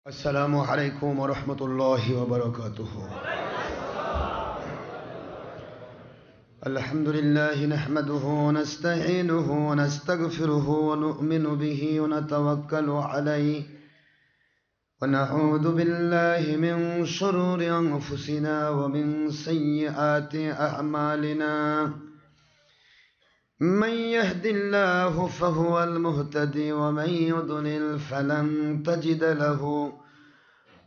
السلام عليكم ورحمة الله وبركاته. الحمد لله نحمده ونستعينه ونستغفره ونؤمن به ونتوكل عليه ونعوذ بالله من شرور أنفسنا ومن سيئات أعمالنا. من يهد الله فهو المهتدي ومن يضلل فلن تجد له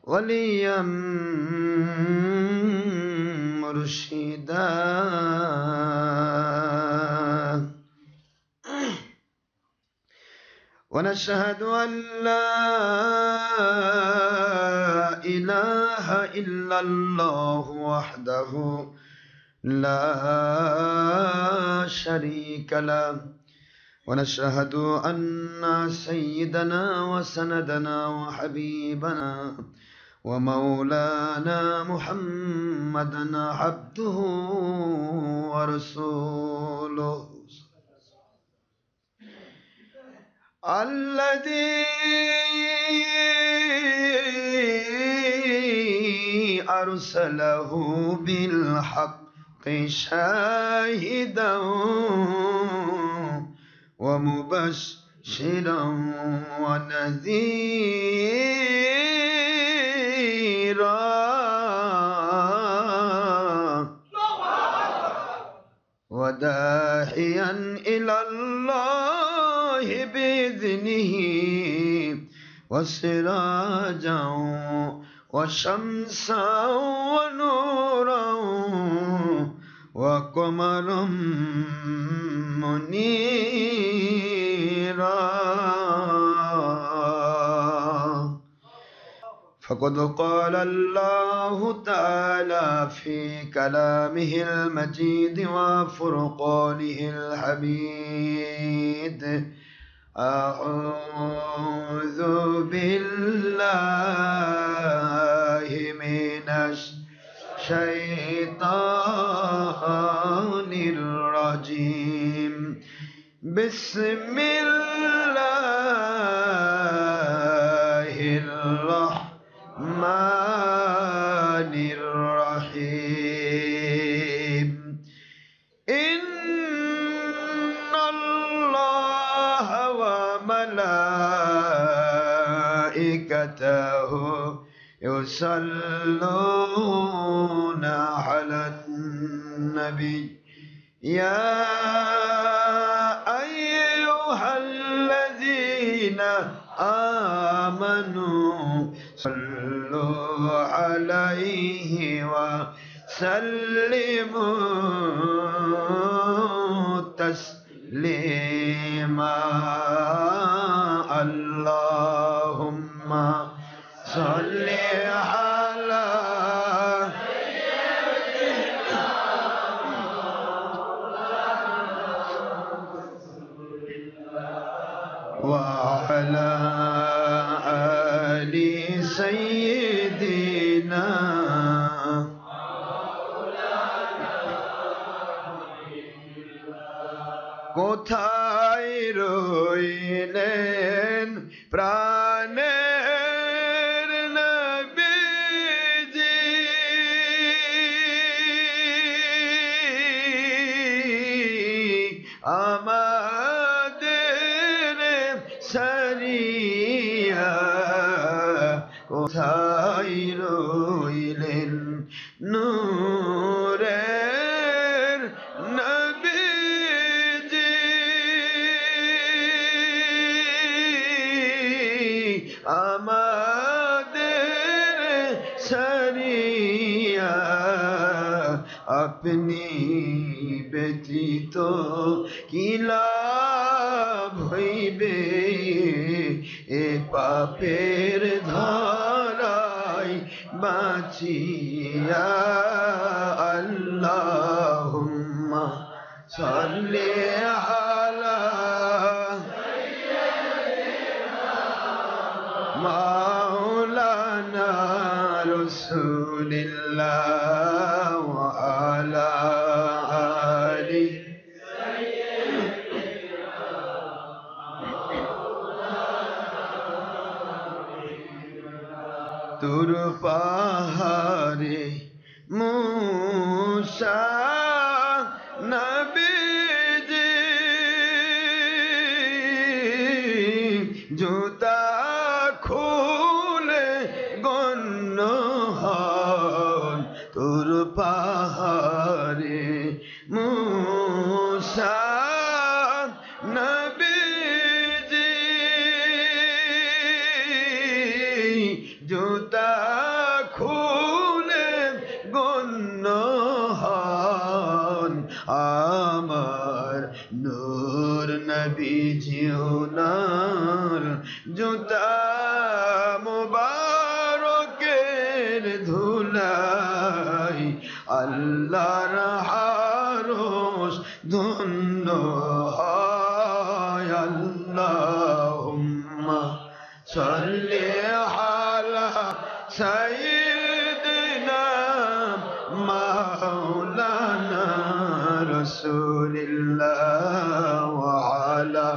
وليا مرشدا. ونشهد أن لا إله إلا الله وحده لا شريك له، ونشهد أن سيدنا وسندنا وحبيبنا ومولانا محمدا عبده ورسوله الذي أرسله بالحق شاهدا ومبشرا ونذيرا وداعيا إلى الله بإذنه وسراجا وشمسا ونورا وقمرا منيرا. فقد قال الله تعالى في كلامه المجيد وفرقانه الحميد: أعوذ بالله من الشيطان الرجيم. بسم الله الرحمن الرحيم. إن الله وملائكته يصلون على النبي يا أيها الذين آمنوا صلوا عليه وسلموا تسليما. اللهم صل على وعلى آل سيدنا কোথায় রইলেন প্রাণের নবীজি, আমাদের সারিয়া কোথায় রইলেন নূরের নবীজি, আমাদের সারিয়া আপনি ব্যতীত কি লাভ হইবে এ পাপের ধারায় বাঁচিয়া। আল্লাহুম্মা সাল্লি আলা মাওলানা রাসূলিল্লাহ ওয়া আলা আলি তোর পাহাড়ে মুসা নবীজি জুতা খুলে গণ্য হন তোর পাহাড়ে মুসা নবীজি জুতা খুলে গণ্য হন আমার নূর নবীজি ওনার জুতা মুবারকের ধুলাই আল্লাহর আরশ ধন্য হয় আল্লাহুম্মা সাল্লি আলা সাইয়্যিদিনা মাওলানা রাসূলিল্লাহ ওয়া আলা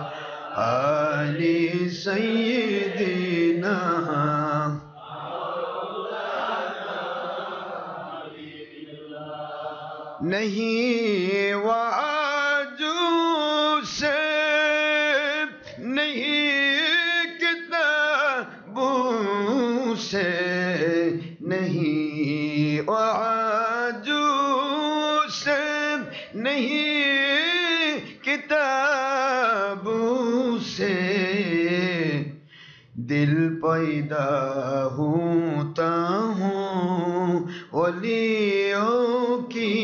আলি সাইয়্যিদিনা नहीं वाजू से नहीं किताबों से नहीं वाजू से नहीं किताबों से दिल पैदा होता हूँ वलियों की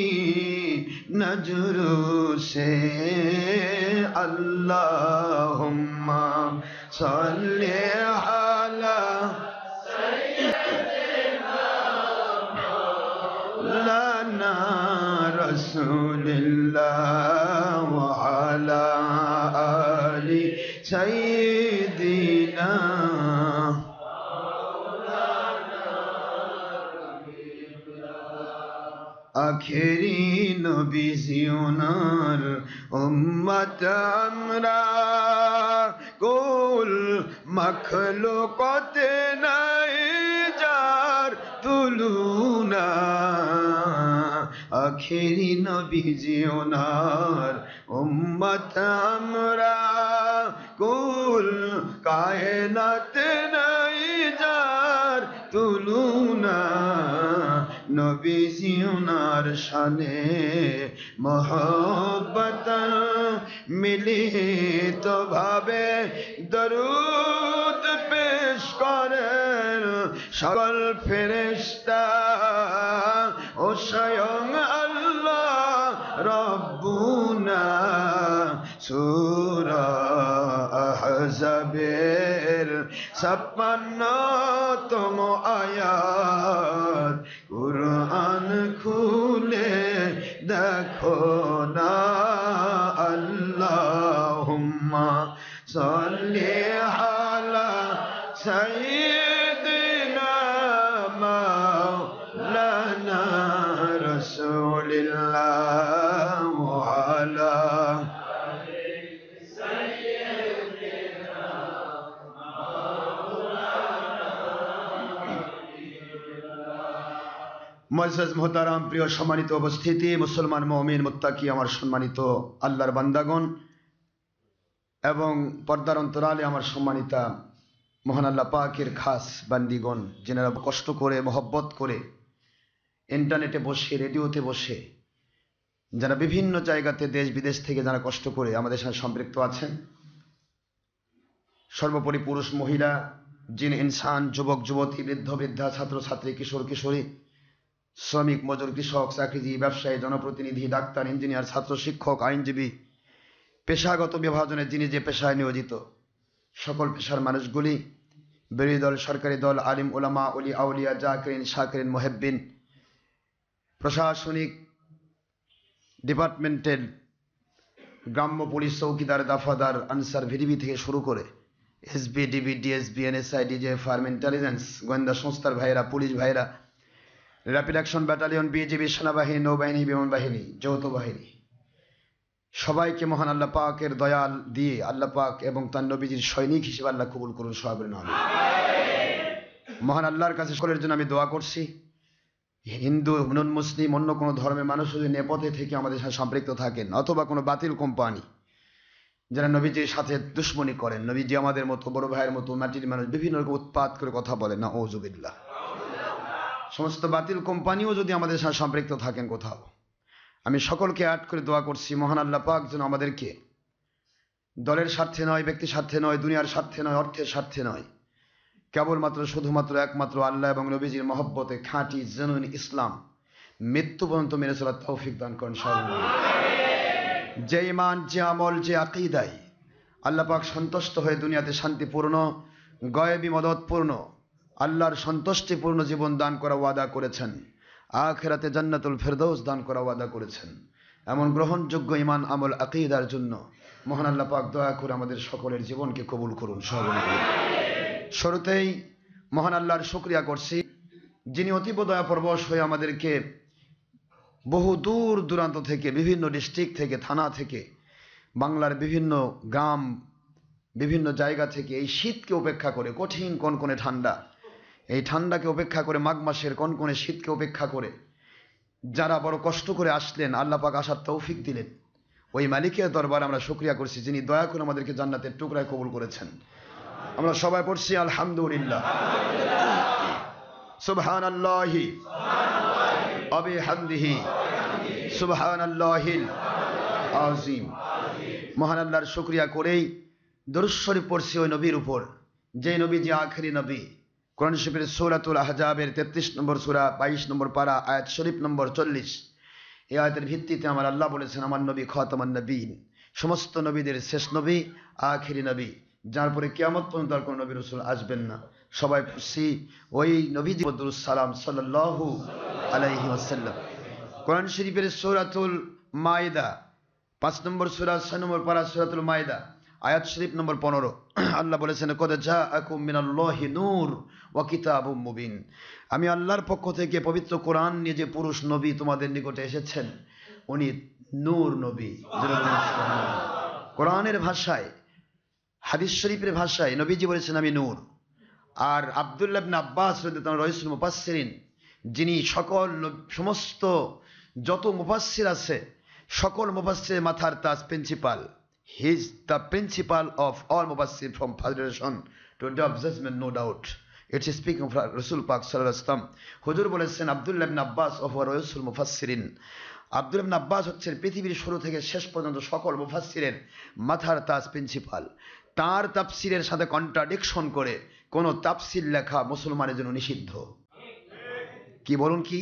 नजरों से अल्लाहुम्मा सल्ली अला सय्यिदिना रसूलिल्लाह व अला आलि सय्यिदिना आखिरी नबी ओनार उम्मत हमरा कुल मखलूकते नहीं जार तुलूना आखिरी नबी ओनार उम्मत हमरा कुल कायनात नहीं जार तुलूना नबीजी उनार शाने मोहब्बत मिलित भावे दरूद पेश करें सकल फेरेश्ता ও স্বয়ং আল্লাহ রব্বুনা সূরা আহজাবের 56তম আয়াত কুরআন খুলে দেখো না আল্লাহুম্মা সাল্লি আলা সাইয়্যিদিনা মাওলানা রাসূলিল্লাহ ওয়া আলা মুআজ্জাজ মুহতারাম প্রিয় সম্মানিত উপস্থিতি মুসলমান মুমিন মুত্তাকি আমার সম্মানিত আল্লাহর বান্দাগণ এবং পর্দার অন্তরালে আমার সম্মানিতা মহান আল্লাহ পাকের খাস বান্দিগণ যারা কষ্ট করে মহব্বত করে ইন্টারনেটে বসে রেডিওতে বসে যারা বিভিন্ন জায়গাতে দেশ বিদেশ থেকে যারা কষ্ট করে আমাদের সাথে সম্পৃক্ত আছেন সর্বোপরি পুরুষ মহিলা জিন ইনসান যুবক যুবতী বৃদ্ধ বৃদ্ধা ছাত্র ছাত্রী কিশোর কিশোরী শ্রমিক মজুর কৃষক চাকরিজীবী ব্যবসায়ী জনপ্রতিনিধি ডাক্তার ইঞ্জিনিয়ার ছাত্র শিক্ষক আইনজীবী পেশাগত বিভাজনে যিনি যে পেশায় নিয়োজিত সকল পেশার মানুষগুলি বিরোধী দল সরকারি দল আলিম উলামা ওলি আউলিয়া জাকিরিন শাকিরিন মুহিব্বিন প্রশাসনিক ডিপার্টমেন্টের গ্রাম্য পুলিশ চৌকিদার দাফাদার আনসার ভিডিবি থেকে শুরু করে SB DB DSB NSI DJ farm intelligence গোয়েন্দা সংস্থার ভাইরা পুলিশ ভাইরা র্যাপিড অ্যাকশন ব্যাটালিয়ন বিজিবি সেনাবাহিনী নৌবাহিনী বিমান বাহিনী যৌথ বাহিনী সবাইকে মহান আল্লাহ পাকের দয়াল দিয়ে আল্লাহ পাক এবং তার নবীজির সৈনিক হিসেবে আল্লাহ কবুল করুন সবাই বলেন আমিন। মহান আল্লাহর কাছে সকলের জন্য আমি দোয়া করছি, হিন্দু নন মুসলিম অন্য কোনো ধর্মের মানুষ যদি নেপথ্যে থেকে আমাদের সাথে সম্পৃক্ত থাকেন অথবা কোনো বাতিল কোম্পানি যারা নবীজির সাথে দুশ্মনী করেন, নবীজি আমাদের মতো বড় ভাইয়ের মতো মাটির মানুষ বিভিন্ন রকম উৎপাত করে কথা বলেন, না ওযুবিল্লাহ, সমস্ত বাতিল কোম্পানিও যদি আমাদের সাথে সম্পৃক্ত থাকেন কোথাও, আমি সকলকে অ্যাড করে দোয়া করছি মহান আল্লাহ পাক যেন আমাদেরকে দলের স্বার্থে নয়, ব্যক্তির স্বার্থে নয়, দুনিয়ার স্বার্থে নয়, অর্থের স্বার্থে নয়, কেবলমাত্র শুধুমাত্র একমাত্র আল্লাহ এবং নবীজির মহব্বতে খাঁটি জেনুইন ইসলাম মৃত্যু পর্যন্ত মেনে চলার তৌফিক দান করেন সর্বদা। যে ঈমান, যে আমল, যে আকীদায় আল্লাহ পাক সন্তুষ্ট হয়ে দুনিয়াতে শান্তিপূর্ণ গয়েবী মদতপূর্ণ আল্লাহর সন্তুষ্টিপূর্ণ জীবন দান করা ওয়াদা করেছেন, আখিরাতে জান্নাতুল ফেরদৌস দান করা ওয়াদা করেছেন, এমন গ্রহণযোগ্য ঈমান আমল আকীদার জন্য মহান আল্লাহ পাক দয়া করে আমাদের সকলের জীবনকে কবুল করুন সর্বদা। শুরুতেই মহান আল্লাহর শুকরিয়া করছি যিনি অতীব দয়া পরবশ হয়ে আমাদেরকে বহু দূর দূরান্ত থেকে, বিভিন্ন ডিস্ট্রিক্ট থেকে, থানা থেকে, বাংলার বিভিন্ন গ্রাম, বিভিন্ন জায়গা থেকে এই শীতকে উপেক্ষা করে, কঠিন কনকনে ঠান্ডা, এই ঠান্ডাকে উপেক্ষা করে, মাঘ মাসের কনকনে শীতকে উপেক্ষা করে যারা বড় কষ্ট করে আসলেন, আল্লাহ পাক আসার তৌফিক দিলেন, ওই মালিকের দরবারে আমরা শুকরিয়া করছি যিনি দয়া করে আমাদেরকে জান্নাতের টুকরায় কবুল করেছেন। আমরা সবাই পড়ছি আলহামদুলিল্লাহ, সুবহানাল্লাহি ওয়া বিহামদিহি, সুবহানাল্লাহিল আযীম। মহান আল্লাহর শুকরিয়া করেই দরুদ শরীফ পড়ছি ওই নবীর উপর যে নবী যে আখেরি নবী। কোরআন শরীফের সূরাতুল আহজাবের 33 নম্বর সূরা 22 নম্বর পারা আয়াত শরীফ নম্বর 40, এই আয়াতের ভিত্তিতে আমার আল্লাহ বলেছেন আমার নবী খাতামান নবীন, সমস্ত নবীদের শেষ নবী, আখেরি নবী, যার পরে কিয়ামত পর্যন্ত আর কোনো নবী রাসূল আসবেন না। সবাই পড়ছি ওই নবীজি দরুদ সালাম সাল্লাল্লাহু আলাইহি ওয়াসাল্লাম। কোরআন শরীফের সূরাতুল মাইদা 5 নম্বর সূরা 6 নম্বর পারা সূরাতুল মাইদা আয়াত শরীফ নম্বর 15, আল্লাহ বলেছেন কদ জাআকুম মিনাল্লাহি নূর ওয়া কিতাবুম মুবিন, আমি আল্লাহর পক্ষ থেকে পবিত্র কোরআন নিয়ে যে পুরুষ নবী তোমাদের নিকটে এসেছেন উনি নূর নবী। কোরআনের ভাষায়, হাদিস শরীফের ভাষায় নবীজি বলেছেন আমি নূর। আর আব্দুল্লাহ ইবনে আব্বাস রাদিয়াল্লাহু আনহু রাইসুল মুফাসসিরিন, যিনি সমস্ত যত মুফাসসির আছে সকল মুফাসসিরের মাথার তাজ principal, he is the principal of all মুফাসসির from federation to day of judgement, no doubt it's speaking of রাসূল পাক সাল্লাল্লাহু আলাইহি ওয়াসাল্লাম। হুজুর বলেছেন আব্দুল্লাহ ইবনে আব্বাস অফ রাইসুল মুফাসসিরিন, আব্দুল্লাহ ইবনে আব্বাস হচ্ছেন পৃথিবীর শুরু থেকে শেষ পর্যন্ত সকল মুফাসসিরের মাথার তাজ প্রিন্সিপাল। তার তাফসিরের সাথে কন্ট্রাডিকশন করে কোন তাফসির লেখা মুসলমানের জন্য নিষিদ্ধ। কি বলুন, কি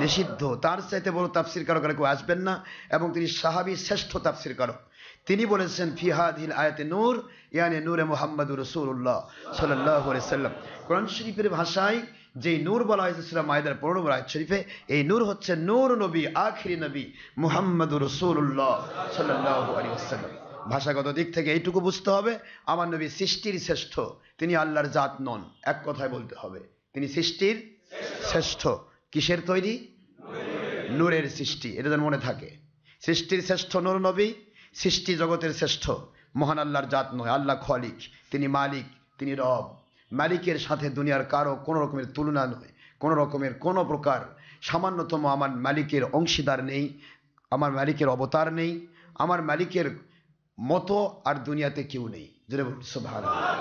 নিষিদ্ধ? তার চাইতে বড় তাফসির কারক আর কেউ আসবেন না, এবং তিনি সাহাবী শ্রেষ্ঠ তাফসির কারক। তিনি বলেছেন ফি হাদিহিল আয়াতে নূর ইয়ানি নূরে মুহাম্মাদুর রাসূলুল্লাহ সাল্লাল্লাহু আলাইহি ওয়াসাল্লাম। কোরআন শরীফের ভাষায় যেই নূর বলা হয়েছে সূরা মাইদার 15 নম্বর আয়াত শরীফে, এই নূর হচ্ছে নূর নবী, আখিরি নবী মুহাম্মাদুর রাসূলুল্লাহ সাল্লাল্লাহু আলাইহি ওয়াসাল্লাম। ভাষাগত দিক থেকে এইটুকু বুঝতে হবে আমার নবী সৃষ্টির শ্রেষ্ঠ, তিনি আল্লাহর জাত নন, এক কথায় বলতে হবে তিনি সৃষ্টির শ্রেষ্ঠ। কিসের তৈরি? নূরের সৃষ্টি, এটা যেন মনে থাকে। সৃষ্টির শ্রেষ্ঠ নূর নবী, সৃষ্টি জগতের শ্রেষ্ঠ, মহান আল্লাহর জাত নয়। আল্লাহ খালিক, তিনি মালিক, তিনি রব। মালিকের সাথে দুনিয়ার কারো কোনো রকমের তুলনা নয়, কোনো রকমের কোনো প্রকার সামান্যতম আমার মালিকের অংশীদার নেই, আমার মালিকের অবতার নেই, আমার মালিকের মতো আর দুনিয়াতে কেউ নেই। সুবহানাল্লাহ।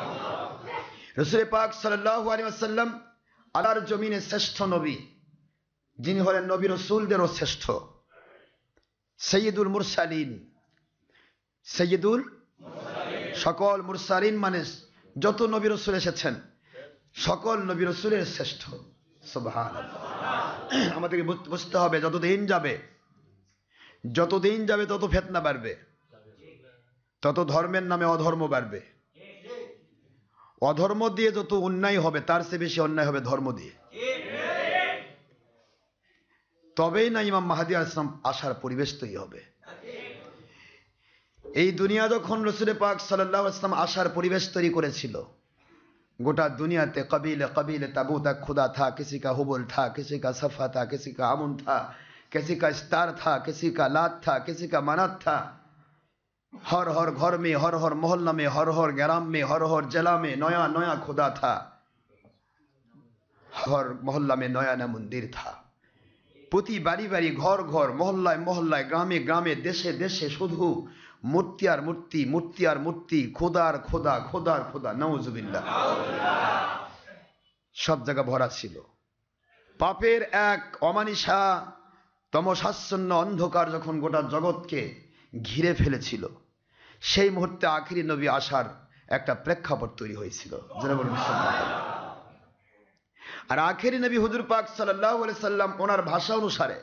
রাসূল পাক সাল্লাল্লাহু আলাইহি ওয়াসাল্লাম আল্লাহর জমিনে শ্রেষ্ঠ নবী, যিনি হলেন নবী রাসূলদেরও শ্রেষ্ঠ, সাইয়্যিদুল মুরসালিন। সাইয়্যিদুল সকল মুরসালিন মানে যত নবী রাসূল এসেছেন সকল নবী রাসূলের শ্রেষ্ঠ। সুবহানাল্লাহ। আমাদেরকে বুঝতে হবে যতদিন যাবে তত ফিতনা বাড়বে, তত ধর্মের নামে অধর্ম বাড়বে। অধর্ম দিয়ে যত অন্যায় হবে তার চেয়ে বেশি অন্যায় হবে ধর্ম দিয়ে। তবেই না ইমাম মাহদী আলাইহিস সালাম আসার পরিবেশ তৈরি হবে। এই দুনিয়া যখন রাসূল পাক সাল্লাল্লাহু আলাইহি ওয়াসাল্লাম আসার পরিবেশ তৈরি করেছিল, গোটা দুনিয়াতে কবিলে কবিলে তাবু तक खुदा था, किसी का हुबल था, किसी का सफा था, किसी का अमुन था, किसी का इस्तार था, किसी का लात था, किसी का मनात था। हर हर घर में, हर हर मोहल्ला में, हर हर ग्राम में, हर हर जिला में नया नया खुदा था। ঘর মহল্লা মে নয়া না মন্দির থা। প্রতি বাড়ি বাড়ি, ঘর ঘর, মহল্লায় মহল্লায়, গ্রামে গ্রামে, দেশে দেশে শুধু মূর্তি আর মূর্তি, মূর্তি আর মূর্তি, খোদার খোদা, খোদার খোদা, নাউজুবিল্লাহ। সব জায়গা ভরা ছিল। পাপের এক অমানিসা তমসাচ্ছন্ন অন্ধকার যখন গোটা জগৎকে ঘিরে ফেলেছিল, সেই মুহূর্তে আখিরি নবী আসার একটা প্রেক্ষাপট তৈরি হয়েছিল। আর আখিরি নবী হুজুর পাক সাল্লাল্লাহু আলাইহি সাল্লাম, ওনার ভাষা অনুসারে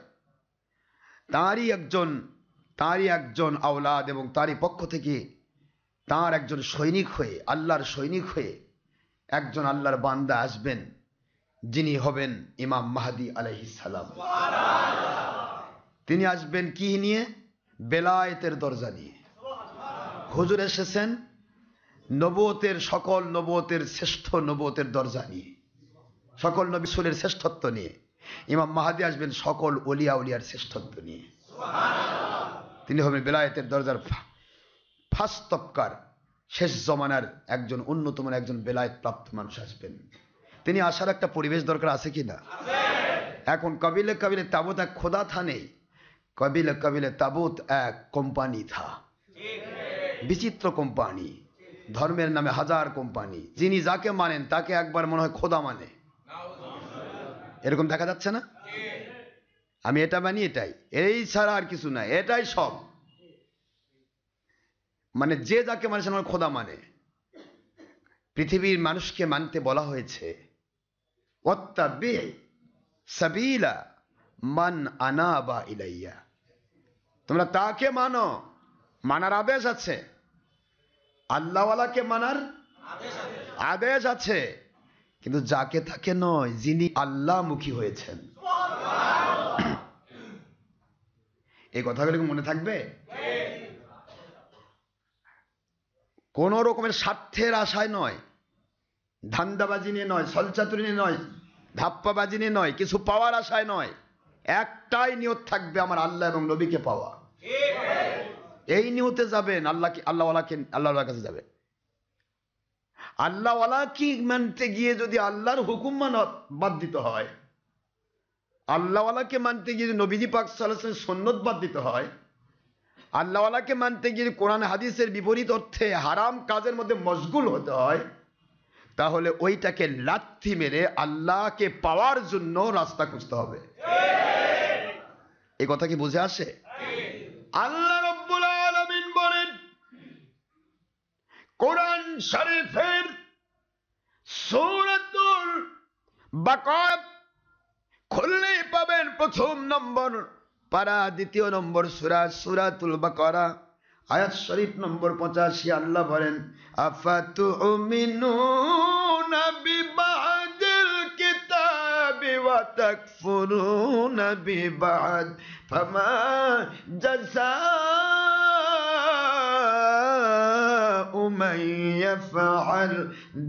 তাঁরই একজন আওলাদ এবং তারই পক্ষ থেকে তাঁর একজন সৈনিক হয়ে, আল্লাহর সৈনিক হয়ে একজন আল্লাহর বান্দা আসবেন, যিনি হবেন ইমাম মাহদী আলাইহিস সালাম। তিনি আসবেন কি নিয়ে? বেলায়েতের দরজা নিয়ে। হুজুর এসেছেন নবুয়তের, সকল নবুয়তের শ্রেষ্ঠ নবুয়তের দরজা নিয়ে, সকল নবী রাসূলের শ্রেষ্ঠত্ব নিয়ে। ইমাম মাহদী আসবেন সকল ওলিয়া উলিয়ার শ্রেষ্ঠত্ব নিয়ে। তিনি হবেন বেলায়েতের দরজার ফার্স্ট তবকার, শেষ জমানার একজন অন্যতম একজন বেলায়েত প্রাপ্ত মানুষ আসবেন। তিনি আসার একটা পরিবেশ দরকার আছে কি না? এখন কবিলে কবিলে তাবুত এক খোদা থা নেই, কবিলে কবিলে তাবুত এক কোম্পানি থা। বিচিত্র কোম্পানি, ধর্মের নামে হাজার কোম্পানি, যিনি যাকে মানেন তাকে একবার মনে হয় খোদা মানে। এরকম দেখা যাচ্ছে না? আমি এটা মানি, এটাই, এই ছাড়া আর কিছু না, এটাই সব। মানে যে যাকে মানে সে খোদা মানে। পৃথিবীর মানুষকে মানতে বলা হয়েছে ওয়াত্তাবি সাবিলা মান আনাবা ইলাইয়া, তোমরা তাকে মানো, মানার আদেশ আছে। আল্লাহওয়ালাকে মানার আদেশ আছে, কিন্তু যাকে তাকে নয়, যিনি আল্লাহমুখী হয়েছেন। এই কথাগুলো মনে থাকবে? কোন রকমের স্বার্থের আশায় নয়, ধান্দাবাজি নিয়ে নয়, ছলচাতুরি নিয়ে নয়, ধাপ্পাবাজি নিয়ে নয়, কিছু পাওয়ার আশায় নয়। একটাই নিয়ত থাকবে, আমার আল্লাহ এবং নবীকে পাওয়া। এই নিয়তে যাবেন, আল্লাহর কাছে যাবে। আল্লাহওয়ালা কি মানতে গিয়ে যদি আল্লাহর হুকুম বাদ দিতে হয়, আল্লাহওয়ালাকে মানতে গিয়ে নবীজি পাক সাল্লাল্লাহু আলাইহি ওয়াসাল্লামের সুন্নাত বাদ দিতে হয়, আল্লাহওয়ালাকে মানতে গিয়ে কোরআন হাদিসের বিপরীত অর্থে হারাম কাজের মধ্যে মশগুল হতে হয়, তাহলে ওইটাকে লাথি মেরে আল্লাহকে পাওয়ার জন্য রাস্তা খুঁজতে হবে। এই কথা কি বুঝে আসে? আল্লাহ রাব্বুল আলামিন বলেন কোরআন শরীফের সূরাতুল বাকারা খুললেই পাবেন প্রথম নম্বর পারা, দ্বিতীয় নম্বর সূরা, সূরাতুল বাকারা, আয়াত শরীফ নম্বর 85। আল্লাহ বলেন আফাতুমিনুনা বিবাদিল কিতাবি ওয়া তাকফুরুনা বিবাদ ফামা জাযাউ মান ইয়াফআল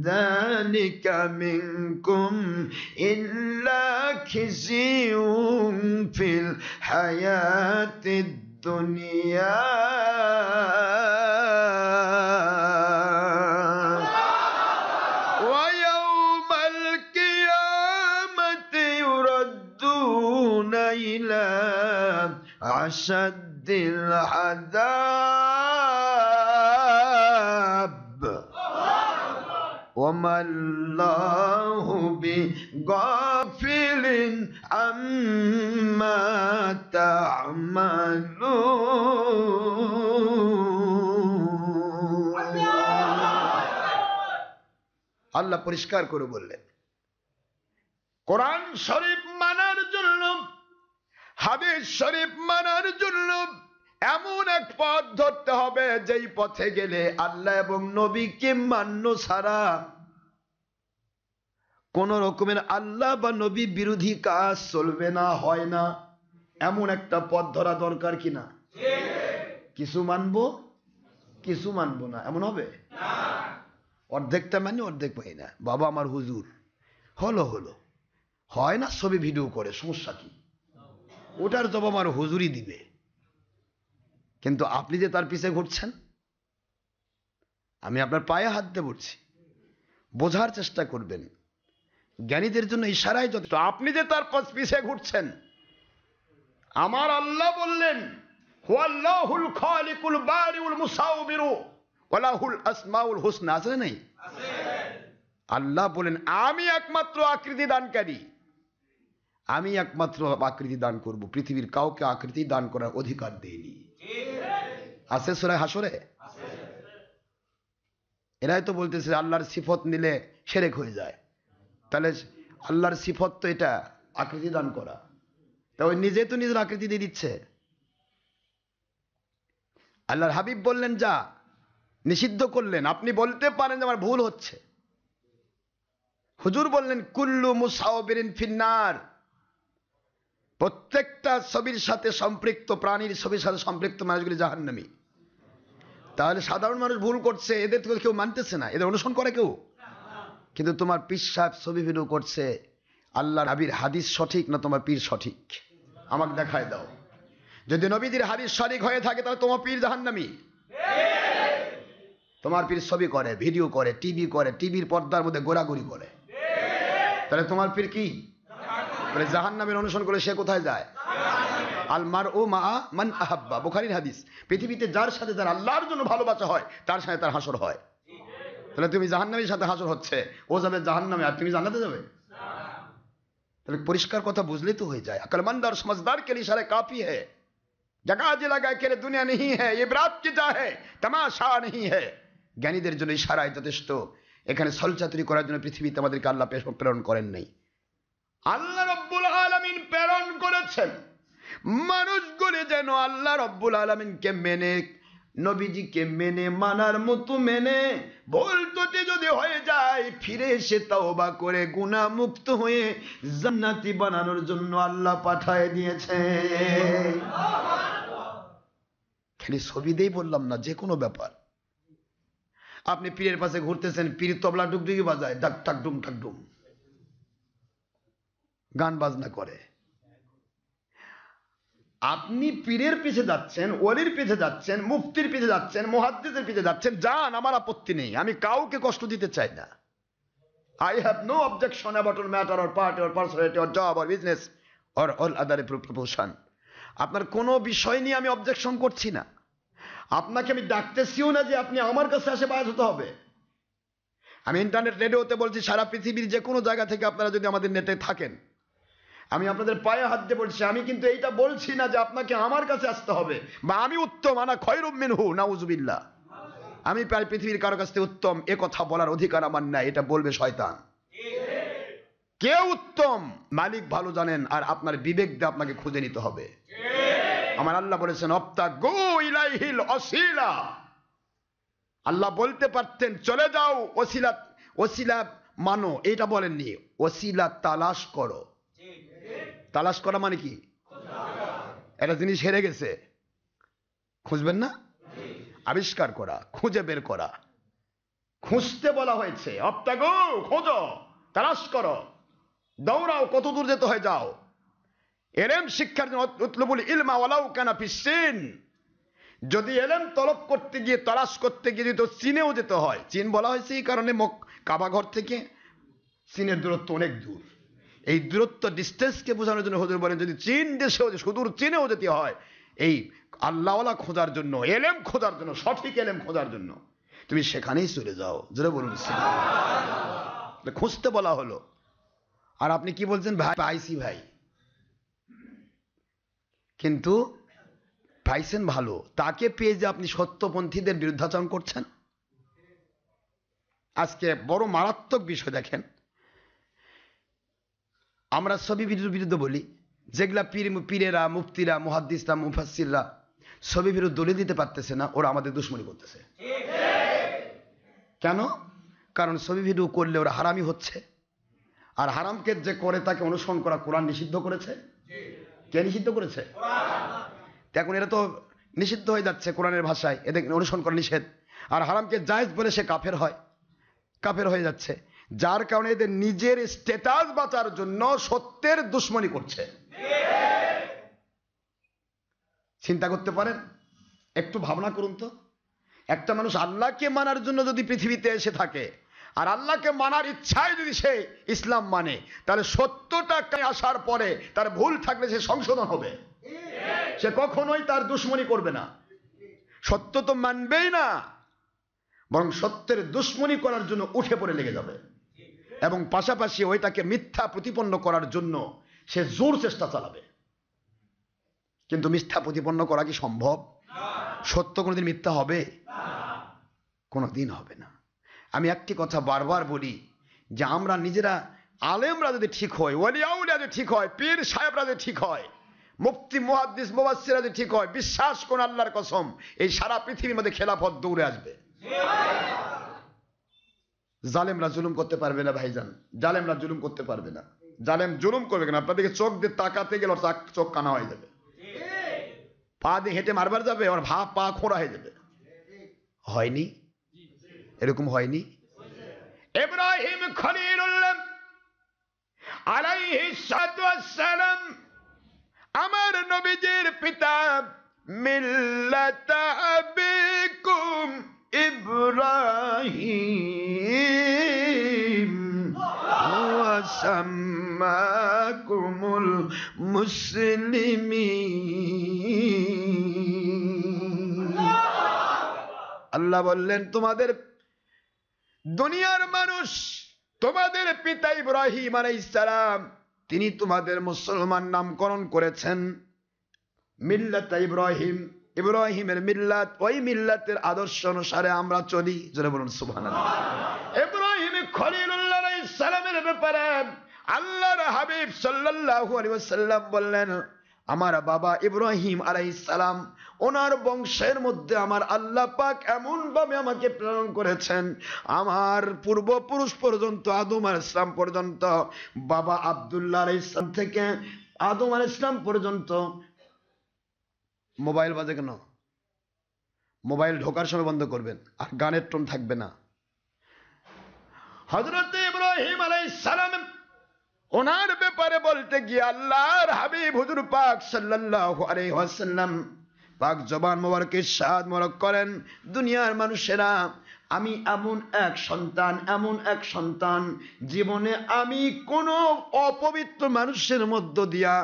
যালিকা মিনকুম ইল্লা খিজিয়ুন ফিল হায়াতিদ দুনিয়া ওয়া ইয়াউমাল কিয়ামাতি ইউরাদ্দুনা ইলা আশাদ্দিল আযাব ওয়া মাল্লাহু বিগাফিলিন আম্মা তা'মালুন। আল্লাহ পরিষ্কার করে বললেন কোরআন শরীফ মানার জন্য, হাদিস শরীফ মানার জন্য এমন এক পথ ধরতে হবে যেই পথে গেলে আল্লাহ এবং নবীকে মান্য ছাড়া কোন রকমের আল্লাহ বা নবী বিরোধী কাজ চলবে না, হয় না। এমন একটা পথ ধরা দরকার কিনা? কিছু মানবো, কিছু মানবো না, এমন হবে না। অর্ধেকটা মানি, অর্ধেক মানি না। বাবা আমার হুজুর হলো হয় না, ছবি ভিডিও করে, সমস্যা কি? ওটার জবাব আমার হুজুরই দিবে। কিন্তু আপনি যে তার পিছে ঘুরছেন, আমি আপনার পায়ে হাত দিয়ে বলছি, বোঝার চেষ্টা করবেন। জ্ঞানীদের জন্য ইশারায় যথেষ্ট। আপনি যে তার পিছে ঘুরছেন, আমার আল্লাহ বললেন হুয়াল্লাহুল খালিকুল বারিউল মুসাউবিরু ওয়ালাহুল আসমাউল হুসনা, আছে না নাই? আল্লাহ বলেন আমি একমাত্র আকৃতি দানকারী, আমি একমাত্র আকৃতি দান করব, পৃথিবীর কাউকে আকৃতি দান করার অধিকার দেইনি। আছে সূরা হাসরে? এরাই তো বলতেছে আল্লাহর সিফত নিলে শিরক হয়ে যায়। তাহলে আল্লাহর সিফত তো এটা আকৃতি দান করা, তা ওই নিজে তো নিজের আকৃতি দিয়ে দিচ্ছে। আল্লাহর হাবিব বললেন যা, নিষিদ্ধ করলেন। আপনি বলতে পারেন যে আমার ভুল হচ্ছে। হুজুর বললেন কুল্লু মুসাউবিরিন ফিন্নার, প্রত্যেকটা ছবির সাথে সম্পৃক্ত, প্রাণীর ছবির সাথে সম্পৃক্ত মানুষগুলি জাহান্নামী। তাহলে সাধারণ মানুষ ভুল করছে, এদের তো কেউ মানতেছে না, এদের অনুসরণ করে কেউ। কিন্তু তোমার পীর সাহেব ছবি ভিডিও করছে, আল্লাহ নবীর হাদিস সঠিক না তোমার পীর সঠিক? আমাকে দেখায় দাও। যদি নবীদের হাদিস সঠিক হয়ে থাকে তাহলে তোমার পীর জাহান্নামী। তোমার পীর ছবি করে, ভিডিও করে, টিভি করে, টিভির পর্দার মধ্যে গোড়াগড়ি করে, তাহলে তোমার পীর কি জাহান্নামের অনুসরণ করে? সে কোথায় যায়? আল মারউ মা মান আহাব্বা, বুখারীর হাদিস। পৃথিবীতে যার সাথে যার আল্লাহর জন্য ভালোবাসা হয় তার সাথে তার হাসর হয়। তাহলে তুমি জাহান্নামীর সাথে হাসর হচ্ছে, ও যাবে জাহান্নামে আর তুমি জান্নাতে যাবে? তাহলে পরিষ্কার কথা বুঝলেই তো হয়ে যায়। আকলমন্দার समझदार के लिए इशारा काफी है, जगह जगह के लिए दुनिया नहीं है, ये बात की जा है, तमाशा नहीं है। জ্ঞানীদের জন্য ইশারায় যথেষ্ট। এখানে ছলচাতুরি করার জন্য পৃথিবীতে আমাদেরকে আল্লাহ প্রেরণ করেন নাই। আল্লাহ রাব্বুল আলামিন প্রেরণ করেছেন মানুষগুলি যেন আল্লাহ রাব্বুল আলামিনকে মেনে, নবীজিকে মেনে, মানার মতো মেনে, ভুল ত্রুটি যদি হয়ে যায় ফিরে এসে তওবা করে গুনাহ মুক্ত হয়ে জান্নাতি বানানোর জন্য আল্লাহ পাঠায় দিয়েছে। খালি ছবি দেই বললাম না, যে কোনো ব্যাপার। আপনি পীরের পাশে ঘুরতেছেন, পীর তবলা ডুগডুগি বাজায়, ডাক টাক ডুম টাক ডুম, গান বাজনা করে। আপনি পীরের পিছে যাচ্ছেন, ওলির পিছে যাচ্ছেন, মুফতির পিছে যাচ্ছেন, মুহাদ্দিসের পিছে যাচ্ছেন, যান, আমার আপত্তি নেই, আমি কাউকে কষ্ট দিতে চাই না। I have no objection about a matter or party or personality or job or business or all other proportion. আপনার কোনো বিষয় নিয়ে আমি অবজেকশন করছি না। আপনাকে আমি ডাকতেছিও না যে আপনি আমার কাছে আসে বায়াত হতে হবে। আমি ইন্টারনেট রেডিওতে বলছি, সারা পৃথিবীর যে কোনো জায়গা থেকে আপনারা যদি আমাদের নেটে থাকেন, আমি আপনাদের পায়ে হাত দিয়ে বলছি, আমি কিন্তু এইটা বলছি না যে আপনাকে আমার কাছে আসতে হবে বা আমি উত্তম, আনা খয়রুম মিনহু, নাউযুবিল্লাহ। আমি প্রায় পৃথিবীর কারো কাছ থেকে উত্তম এ কথা বলার অধিকার আমার নাই, এটা বলবে শয়তান। কে উত্তম মালিক ভালো জানেন, আর আপনার বিবেক দিয়ে আপনাকে খুঁজে নিতে হবে। আমার আল্লাহ বলেছেন অবতাগু ইলাইহিল ওয়াসিলা। আল্লাহ বলতে পারতেন চলে যাও ওসিলা, ওসিলা মানো, এটা বলেননি। ওসিলা তালাশ করো। তালাশ করা মানে কি? একটা জিনিস হেরে গেছে, খুঁজবেন না? আবিষ্কার করা, খুঁজে বের করা, খুঁজতে বলা হয়েছে। অবতাগু, খোঁজো, তালাশ করো, দৌড়াও, কত দূর যেতে হয় যাও। ইলম শিক্ষার জন্য উতলুবুল ইলমা ওয়ালাউ কানা ফিসসিন। যদি ইলম তলব করতে গিয়ে, তালাশ করতে গিয়ে যদি তো চীনেও যেতে হয়, চীন বলা হয়েছে এই কারণে কাবা ঘর থেকে চীনের দূরত্ব অনেক দূর। এই দূরত্ব ডিস্টেন্সকে বোঝানোর জন্য হুজুর বলেন যদি চীন দেশেও, সুদূর চীনেও যেতে হয় এই আল্লাহওয়ালা খোঁজার জন্য, এলেম খোঁজার জন্য, সঠিক এলেম খোঁজার জন্য, তুমি সেখানেই চলে যাও। জোরে বলুন সুবহানাল্লাহ। খুঁজতে বলা হলো। আর আপনি কি বলছেন? ভাই পাইছি ভাই, কিন্তু পাইছেন ভালো, তাকে পেয়ে যে আপনি সত্যপন্থীদের বিরুদ্ধাচরণ করছেন। আজকে বড় মারাত্মক বিষয় দেখেন, আমরা ছবি বিরুদ্ধে বলি, যেগুলা পীরেরা, মুফতিরা, মুহাদ্দিসরা, মুফাসসিররা ছবি বিরুদ্ধে দলিল দিতে পারতেছে না, ওরা আমাদের দুশমনি করতেছে। কেন? কারণ ছবি ভিডিও করলে ওরা হারামি হচ্ছে, আর হারামকে যে করে তাকে অনুসরণ করা কোরআন নিষিদ্ধ করেছে। কে নিষিদ্ধ করেছে? এখন এরা তো নিষিদ্ধ হয়ে যাচ্ছে কোরআনের ভাষায়, এদের অনুসরণ করা নিষেধ। আর হারামকে জায়েজ বলে সে কাফের হয়, কাফের হয়ে যাচ্ছে। যার কারণে এদের নিজের স্ট্যাটাস বাঁচার জন্য সত্যের দুশমনি করছে। চিন্তা করতে পারেন, একটু ভাবনা করুন তো। একটা মানুষ আল্লাহকে মানার জন্য যদি পৃথিবীতে এসে থাকে, আর আল্লাহকে মানার ইচ্ছায় যদি সে ইসলাম মানে, তাহলে সত্যটা আসার পরে তার ভুল থাকলে সে সংশোধন হবে। সে কখনোই তার দুশ্মনী করবে না, সত্য তো মানবেই না, বরং সত্যের দুশ্মনী করার জন্য উঠে পড়ে লেগে যাবে, এবং পাশাপাশি ওইটাকে মিথ্যা প্রতিপন্ন করার জন্য সে জোর চেষ্টা চালাবে। কিন্তু মিথ্যা প্রতিপন্ন করা কি সম্ভব? সত্য কোনোদিন মিথ্যা হবে? কোনোদিন হবে না। আমি একটি কথা বারবার বলি, যে আমরা নিজেরা আলেমরা যদি ঠিক হয়, ওয়ালি আউলিয়া যদি ঠিক হয়, পীর সাহেবরা যদি ঠিক হয়, মুফতি মুহাদ্দিস মুফাসসিররা যদি ঠিক হয়, বিশ্বাস কোন আল্লাহর কসম, এই সারা পৃথিবীর মধ্যে খেলাফত দৌড়ে আসবে। জালেমরা জুলুম করতে পারবে না ভাইজান, জালেমরা জুলুম করতে পারবে না। জালেম জুলুম করবে কেন? আপনাদেরকে চোখ দিয়ে তাকাতে গেলে চোখ কানা হয়ে যাবে, পা দিয়ে হেঁটে মারবার যাবে, ওর পা খোঁড়া হয়ে যাবে। হয়নি? এরকম হয়নি? ইব্রাহিম খলিলুল্লাহ আলাইহিস সালাতু ওয়াস সালাম আমার নবীজির পিতা, মিল্লাত আবিকুম ইব্রাহিম ওয়া সাম্মাকুমুল মুসলিমিন। আল্লাহ বললেন, তোমাদের দুনিয়ার মানুষ, তোমাদের পিতা ইব্রাহিম আলাইহিস সালাম, তিনি তোমাদের মুসলমান নামকরণ করেছেন। মিল্লাত ইব্রাহিম, ইব্রাহিমের মিল্লাত, ওই মিল্লাতের আদর্শ অনুসারে আমরা চলি। জোরে বলুন সুবহানাল্লাহ। ইব্রাহিম খলিলুল্লাহ আলাইহিস সালামের ব্যাপারে আল্লাহর হাবিব সাল্লাল্লাহু আলাইহি ওয়াসাল্লাম বললেন, আমার বাবা ইব্রাহিম আলাইহিস সালাম, ওনার বংশের মধ্যে আমার আল্লাহ পাক এমন ভাবে আমাকে প্রেরণ করেছেন, আমার পূর্বপুরুষ পর্যন্ত, আদম আলাইহিস সালাম পর্যন্ত, বাবা আব্দুল্লাহ আলাইহিস সালাম থেকে আদম আলাইহিস সালাম পর্যন্ত। মোবাইল বাজে কেন? মোবাইল ঢোকার সময় বন্ধ করবেন, আর গানের টোন থাকবে না। হযরত ইব্রাহিম আলাইহিস সালাম ওনার ব্যাপারে বলতে গিয়ে আল্লাহর হাবিব হুজুর পাক সাল্লাল্লাহু আলাইহি ওয়াসাল্লাম পাক জবান মোবারক ইরশাদ মোবারক করেন, দুনিয়ার মানুষেরা, আমি এমন এক সন্তান, জীবনে আমি কোন অপবিত্র মানুষের মধ্য দিয়া,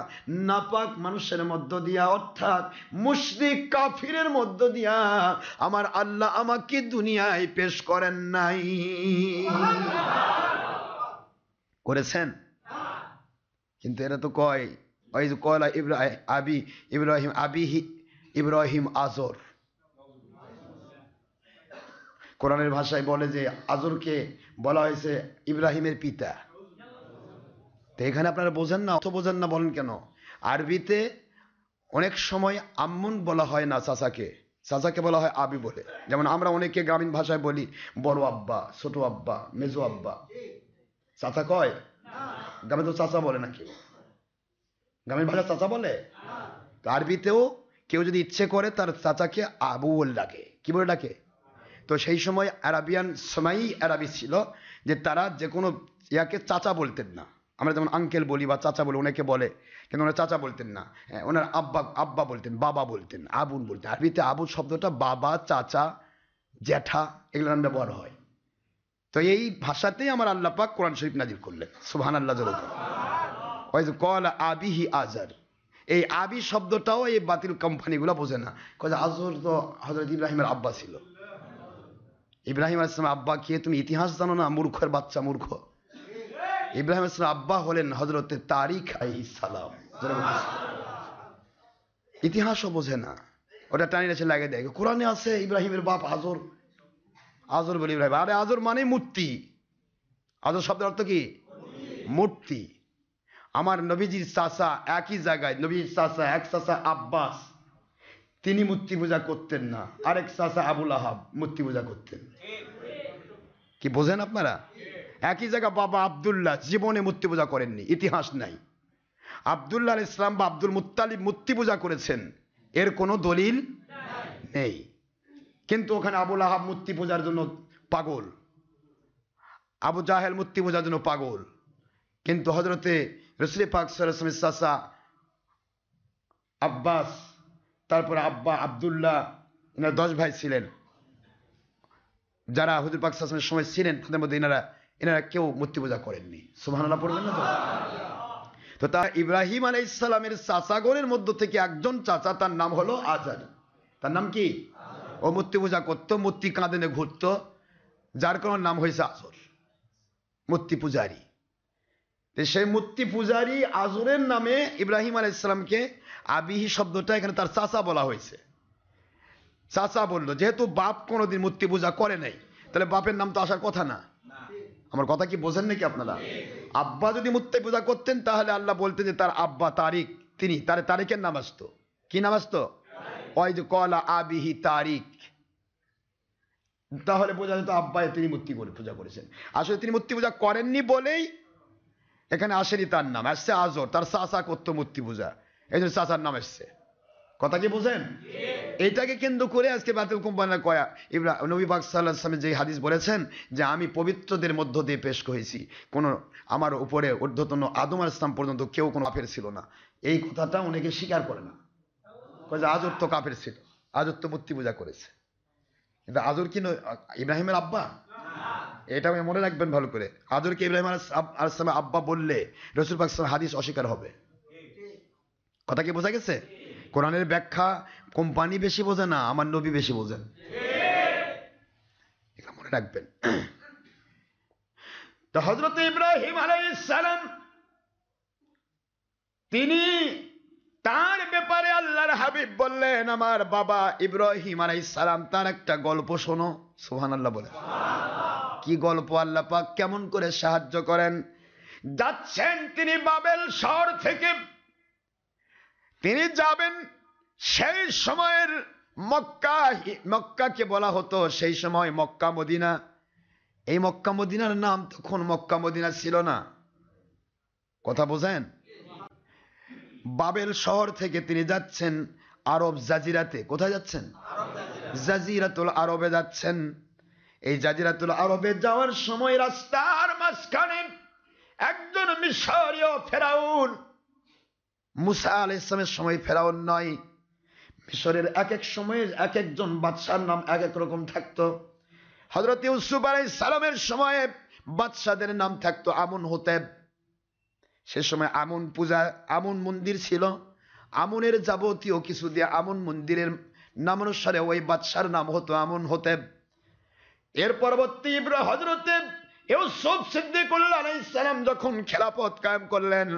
নাপাক মানুষের মধ্য দিয়া, অর্থাৎ মুশরিক কাফিরের মধ্য দিয়া আমার আল্লাহ আমাকে দুনিয়ায় পেশ করেন নাই। করেছেন? কিন্তু এরা তো কয়, ওই যে কয়লা ইব্রাহিম আজর। কোরআনের ভাষায় বলে যে আজরকে বলা হয়েছে ইব্রাহিমের পিতা। তো এখানে আপনারা বোঝেন না, অর্থ বোঝেন না, বলেন কেন? আরবিতে অনেক সময় আম্মুন বলা হয় না চাচাকে, চাচাকে বলা হয় আবি বলে। যেমন আমরা অনেকে গ্রামীণ ভাষায় বলি বড় আব্বা, ছোট আব্বা, মেজো আব্বা। চাচা কয়? গ্রামে তো চাচা বলে না কেউ, গ্রামীণ ভাষা চাচা বলে। আরবিতেও কেউ যদি ইচ্ছে করে তার চাচাকে আবু বলে ডাকে। কি বলে ডাকে? তো সেই সময় আরাবিয়ান সময় আরবি ছিল যে তারা যে কোনো ইয়াকে চাচা বলতেন না। আমরা যেমন আঙ্কেল বলি বা চাচা বলি, অনেকে বলে, কিন্তু ওনারা চাচা বলতেন না, ওনার আব্বা বলতেন, বাবা বলতেন, আবুন বলতেন। আরবিতে আবু শব্দটা বাবা, চাচা, জ্যাঠা এগুলো ব্যবহার হয়। তো এই ভাষাতেই আমার আল্লাহ পাক কোরআন শরীফ নাজিল করলেন। সুবহানাল্লাহ। ওই যে কলা আবিহি আজার, এই আবি শব্দটাও এই বাতিল কোম্পানিগুলো বোঝে না। আজর তো হযরত ইব্রাহিমের আব্বা ছিল। ইব্রাহিম আলাইহিস সালাম আব্বা কে তুমি ইতিহাস জানো না? মূর্খের বাচ্চা, মূর্খ। ইব্রাহিম আলাইহিস সালাম আব্বা হলেন হযরত তারিক আলাইহিস সালাম। ইতিহাসও বোঝে না, ওটা টানিয়ে এসে লাগিয়ে দেয়। কোরআনে আছে ইব্রাহিমের বাপ আজর, আজর বলে ইব্রাহিম। আরে আজর মানে মূর্তি। আজর শব্দের অর্থ কি? মূর্তি। আমার নবীজির চাচা একই জায়গায়, নবীর চাচা, এক চাচা আব্বাস, তিনি মূর্তি পূজা করতেন না, আরেক চাচা আবুল আহাব মূর্তি পূজা করতেন। কি বোঝেন আপনারা? একই জায়গা বাবা আব্দুল্লাহ জীবনে মূর্তি পূজা করেননি, ইতিহাস নাই। আব্দুল্লাহ আলাইহিস সালাম বা আব্দুল মুত্তালিব মূর্তি পূজা করেছেন, এর কোনো দলিল নেই। কিন্তু ওখানে আবুল আহাব মূর্তি পূজার জন্য পাগল, আবু জাহেল মূর্তি পূজার জন্য পাগল। কিন্তু হযরতে রাসূল পাক সাল্লাল্লাহু আলাইহি ওয়াসাল্লামের চাচা আব্বাস, তারপরে আব্বা আব্দুল্লাহ, এনারা 10 ভাই ছিলেন। যারা হুজুর পাক সাল্লাল্লাহু আলাইহি ওয়াসাল্লামের সময় ছিলেন তাদের মধ্যে এনারা কেউ মূর্তি পূজা করেননি। সুবহানাল্লাহ পড়বেন না তো? তো তা ইব্রাহিম আলাইহিস সালামের চাচাগণের মধ্য থেকে একজন চাচা, তার নাম হলো আজার। তার নাম কি? ও মূর্তি পূজা করতো, মূর্তি কাঁদনে ঘুরতো, যার কারণে নাম হয়েছে আজর, মূর্তি পূজারী। সেই মূর্তি পূজারী আজরের নামে ইব্রাহিম আলাইহিস সালামকে আবিহি শব্দটা এখানে তার চাচা বলা হয়েছে। চাচা বললো, যেহেতু বাপ কোনোদিন মূর্তি পূজা করে নাই, তাহলে বাপের নাম তো আসার কথা না। আমার কথা কি বোঝেন নাকি আপনারা? আব্বা যদি মূর্তি পূজা করতেন তাহলে আল্লাহ বলতেন যে তার আব্বা তারিক, তিনি তারিকের নাম আসতো। কি নাম আসতো? ওই যে কলা আবিহি তারিক, তাহলে বোঝা যেত আব্বাই তিনি মূর্তি করে পূজা করেছেন। আসলে তিনি মূর্তি পূজা করেননি বলেই এখানে আসেনি তার নাম, আসছে আজর। তার চাচা করতো মূর্তি পূজা, এই জন্য চাচার নাম এসছে। কথা কি বোঝেন? এইটাকে কেন্দ্র করে আজকে বাতিল কোম্পানির কয়া নবী পাক সাল্লাল্লাহু আলাইহি ওয়াসাল্লাম যে হাদিস বলেছেন যে আমি পবিত্রদের মধ্য দিয়ে পেশ হয়েছি, কোন আমার উপরে ঊর্ধ্বতন আদম আলাইহিস সালাম পর্যন্ত কেউ কোনো কাফের ছিল না। এই কথাটা অনেকে স্বীকার করে না, কয় যে আজর তো কাফের ছিল, আজর তো মূর্তি পূজা করেছে। কিন্তু আজর কি ইব্রাহিমের আব্বা? এটা মনে রাখবেন ভালো করে। আজরকে ইব্রাহিম আলাইহিস সালামের আব্বা বললে রাসূল পাক সাল্লাল্লাহু আলাইহি ওয়াসাল্লাম হাদিস অস্বীকার হবে। কথা কি বোঝা গেছে? কোরআনের ব্যাখ্যা কোম্পানি বেশি বোঝে না, আমার নবী বেশি বোঝেন, এটা মনে রাখবেন। তো হযরত ইব্রাহিম আলাইহিস সালাম তিনি তার ব্যাপারে আল্লাহর হাবিব বললেন, আমার বাবা ইব্রাহিম আলাইহিস সালাম তার একটা গল্প শোনো। সুবহানাল্লাহ বলে। কি গল্প? আল্লাহ পাক কেমন করে সাহায্য করেন। যাচ্ছেন তিনি বাবেল শহর থেকে, তিনি যাবেন সেই সময়ের মক্কাকে বলা হতো সেই সময় মক্কা মদিনা। এই মক্কা মদিনার নাম তখন মক্কা মদিনা ছিল না। কথা বোঝেন? বাবেল শহর থেকে তিনি যাচ্ছেন আরব জাজিরাতে। কোথায় যাচ্ছেন? জাজিরাতুল আরবে যাচ্ছেন। এই জাজিরাতুল আরবে যাওয়ার সময় রাস্তার মাঝখানে একজন মিশরীয় ফেরাউন, মুসা আলাইহিস সালামের সময় ফেরাউন নয়, মিশরের এক এক সময়ে এক একজন বাদশার নাম এক এক রকম থাকতো। হযরত ইউসুফ আলাইহিস সালামের সময়ে বাদশাদের নাম থাকতো আমুন হোতেব। সে সময় আমুন পূজা, আমুন মন্দির ছিল, আমুনের যাবতীয় কিছু দিয়ে আমুন মন্দিরের নাম অনুসারে ওই বাদশার নাম হতো আমুন হোতেব। এর পরবর্তী হযরত ইউসুফ সিদ্দিকুল্লাহ আলাইহিস সালাম যখন খেলাফত কায়েম করলেন,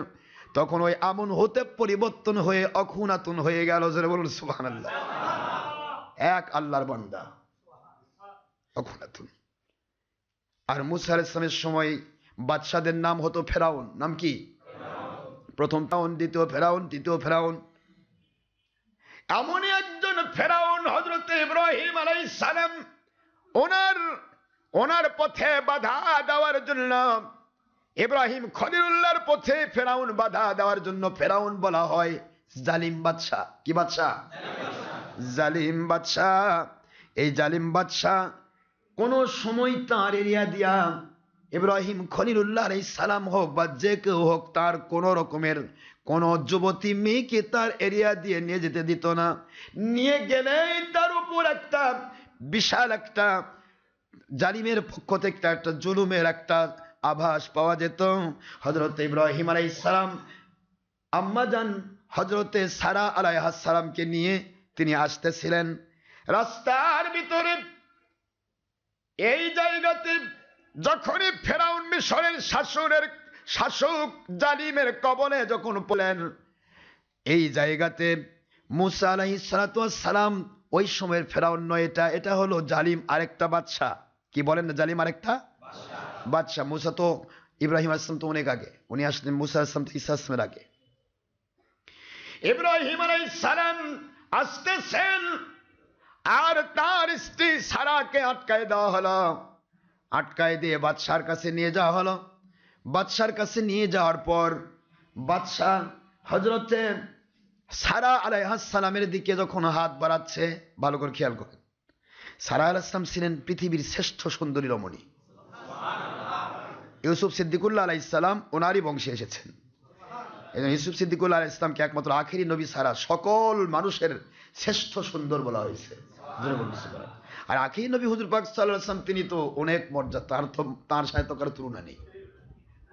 তখন ওই আমুন হোতেব পরিবর্তন হয়ে অখুনাতুন হয়ে গেল। যারা বলুন সুবহানাল্লাহ। এক আল্লাহর বান্দা অখুনাতুন। আর মুসা আলাইহিস সালামের সময় বাদশাদের নাম হতো ফেরাউন। নাম কি? প্রথম ফেরাউন, দ্বিতীয় ফেরাউন, তৃতীয় ফেরাউন। এমনই একজন ফেরাউন হযরত ইব্রাহিম আলাইহিস সালাম ওনার পথে বাধা দেওয়ার জন্য, ইব্রাহিম খলিলুল্লাহর পথে ফেরাউন বাধা দেওয়ার জন্য, ফেরাউন বলা হয় জালিম বাদশা। কি বাদশা? জালিম বাদশা। এই জালিম বাদশা কোন সময় তার এরিয়া দিয়া ইব্রাহিম খলিলুল্লাহ আলাইহিস সালাম হোক বা যে কেউ হোক, তার কোন রকমের কোন যুবতী মেয়েকে তার এরিয়া দিয়ে নিয়ে যেতে দিত না। নিয়ে গেলেই তার উপর একটা বিশাল একটা জালিমের পক্ষ থেকে একটা জুলুমের একটা আভাস পাওয়া যেত। হযরত ইব্রাহিম আলাইহিস সালাম আম্মাজান হযরতে সারা আলাইহিস সালামকে নিয়ে তিনি আসতেছিলেন রাস্তার ভিতরে। এই জায়গাতে যখনই ফেরাউন মিশরের শাসক জালিমের কবলে যখন পড়লেন, এই জায়গাতে মুসা আলাইহিস সালাতু ওয়াস সালাম ওই সময়ের ফেরাউন নয়, এটা হলো জালিম আরেকটা বাদশা। কি বলেন না? জালিম আরেকটা বাদশা। মুসা তো ইব্রাহিম আলাইহিস সালাম তো অনেক আগে, উনি আসলেন মুসা আলাইহিস সালাম তো ঈসা আলাইহিস সালামের আগে। ইব্রাহিম আলাইহিস সালাম আসতেছেন আর তার স্ত্রী সারাকে আটকায় দেওয়া হলো। আটকায় দিয়ে বাদশার কাছে নিয়ে যাওয়া হলো। বাদশার কাছে নিয়ে যাওয়ার পর বাদশা হযরতে সারা আলাইহিস সালামের দিকে যখন হাত বাড়াচ্ছে, ভালো করে খেয়াল করেন, সারা আলাইহিস সালাম ছিলেন পৃথিবীর শ্রেষ্ঠ সুন্দরী রমণী। ইউসুফ সিদ্দিকুল্লাহ আলাইহিস সালাম ওনারই বংশে এসেছেন। ইউসুফ সিদ্দিকুল্লাহ আলাইহিস সালামকে একমাত্র আখেরি নবী সারা সকল মানুষের শ্রেষ্ঠ সুন্দর বলা হয়েছে। আর আখি নবী হুজুর পাক সাল্লাল্লাহু আলাইহি ওয়াসাল্লাম তিনি তো অনেক মর্যাদা, তার সাথে তো কারো তুলনা নেই,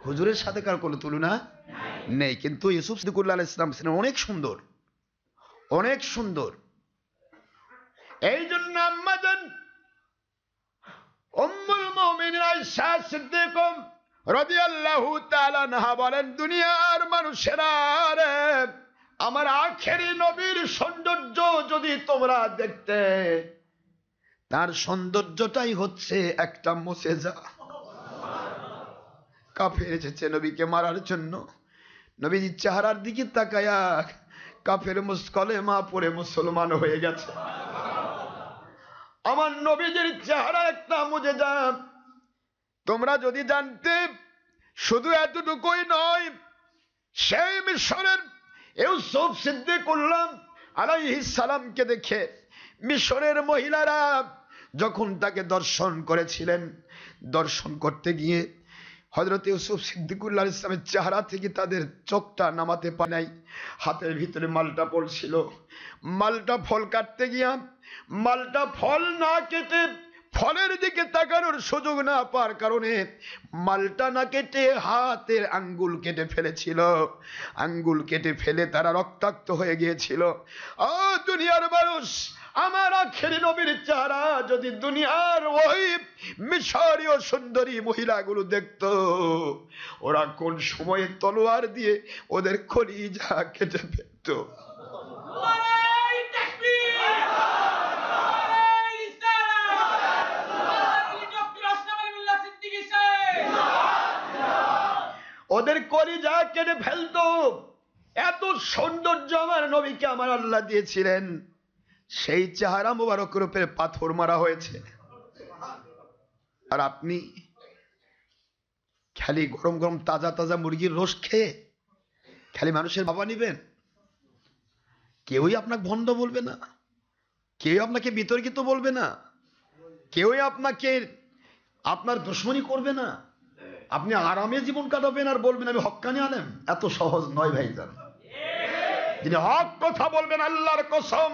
হুজুরের সাথে কার কোনো তুলনা নেই। কিন্তু ইউসুফ সিদ্দিকুল্লাহ আলাইহিস সালাম ছিলেন অনেক সুন্দর, অনেক সুন্দর। এই জন্য আম্মা জান উম্মুল মুমিনিন আয়েশা সিদ্দিকা রাদিয়াল্লাহু তাআলা আনহা বলেন, দুনিয়ার মানুষেরা রে, আমার আখেরি নবীর সৌন্দর্য যদি তোমরা দেখতে, তার সৌন্দর্যটাই হচ্ছে একটা মুসেজা। কাফের এসেছে নবীকে মারার জন্য, নবীজির চেহারার দিকে তাকায়া কাফের কলেমা পড়ে মুসলমান হয়ে গেছে। আমার নবীজির চেহারা একটা মুজেজা, তোমরা যদি জানতে। শুধু এতটুকুই নয়, সেই মিশরের ইউসুফ সিদ্দিকুল্লাহ আলাইহিস সালামকে দেখে মিশরের মহিলারা যখন তাকে দর্শন করেছিলেন, দর্শন করতে গিয়ে হযরত ইউসুফ সিদ্দিকুল্লাহ আলাইহিস সালামের চেহারা থেকে তাদের চোখটা নামাতে পারে নাই। হাতের ভিতরে মালটা পড়ছিল, মালটা ফল কাটতে গিয়া মালটা ফল না কেটে ফলের দিকে তাকানোর সুযোগ না পাওয়ার কারণে মালটা না কেটে হাতের আঙ্গুল কেটে ফেলেছিল। আঙ্গুল কেটে ফেলে তারা রক্তাক্ত হয়ে গিয়েছিল। ও দুনিয়ার মানুষ, আমার আখেরি নবীর চেহারা যদি দুনিয়ার ওই মিশরীয় সুন্দরী মহিলাগুলো দেখতো, ওরা কোন সময়ে তলোয়ার দিয়ে ওদের কলিজা কেটে ফেলতো। ওদের কলিজা কেটে ফেলতো। এত সৌন্দর্য আমার নবীকে আমার আল্লাহ দিয়েছিলেন, সেই চেহারা মোবারকের উপরে পাথর মারা হয়েছে। আর আপনি খালি গরম গরম তাজা তাজা মুরগির রোজ খেয়ে খালি মানুষের বাবা নিবেন। কেউই আপনাকে ভণ্ড বলবে না, কেউ আপনাকে বিতর্কিত বলবে না, কেউই আপনাকে আপনার দুশমনি করবে না। আপনি আরামে জীবন কাটাবেন আর বলবেন আমি হক্কানি আলেম। এত সহজ নয় ভাইজান। যিনি হক কথা বলবেন, আল্লাহর কসম,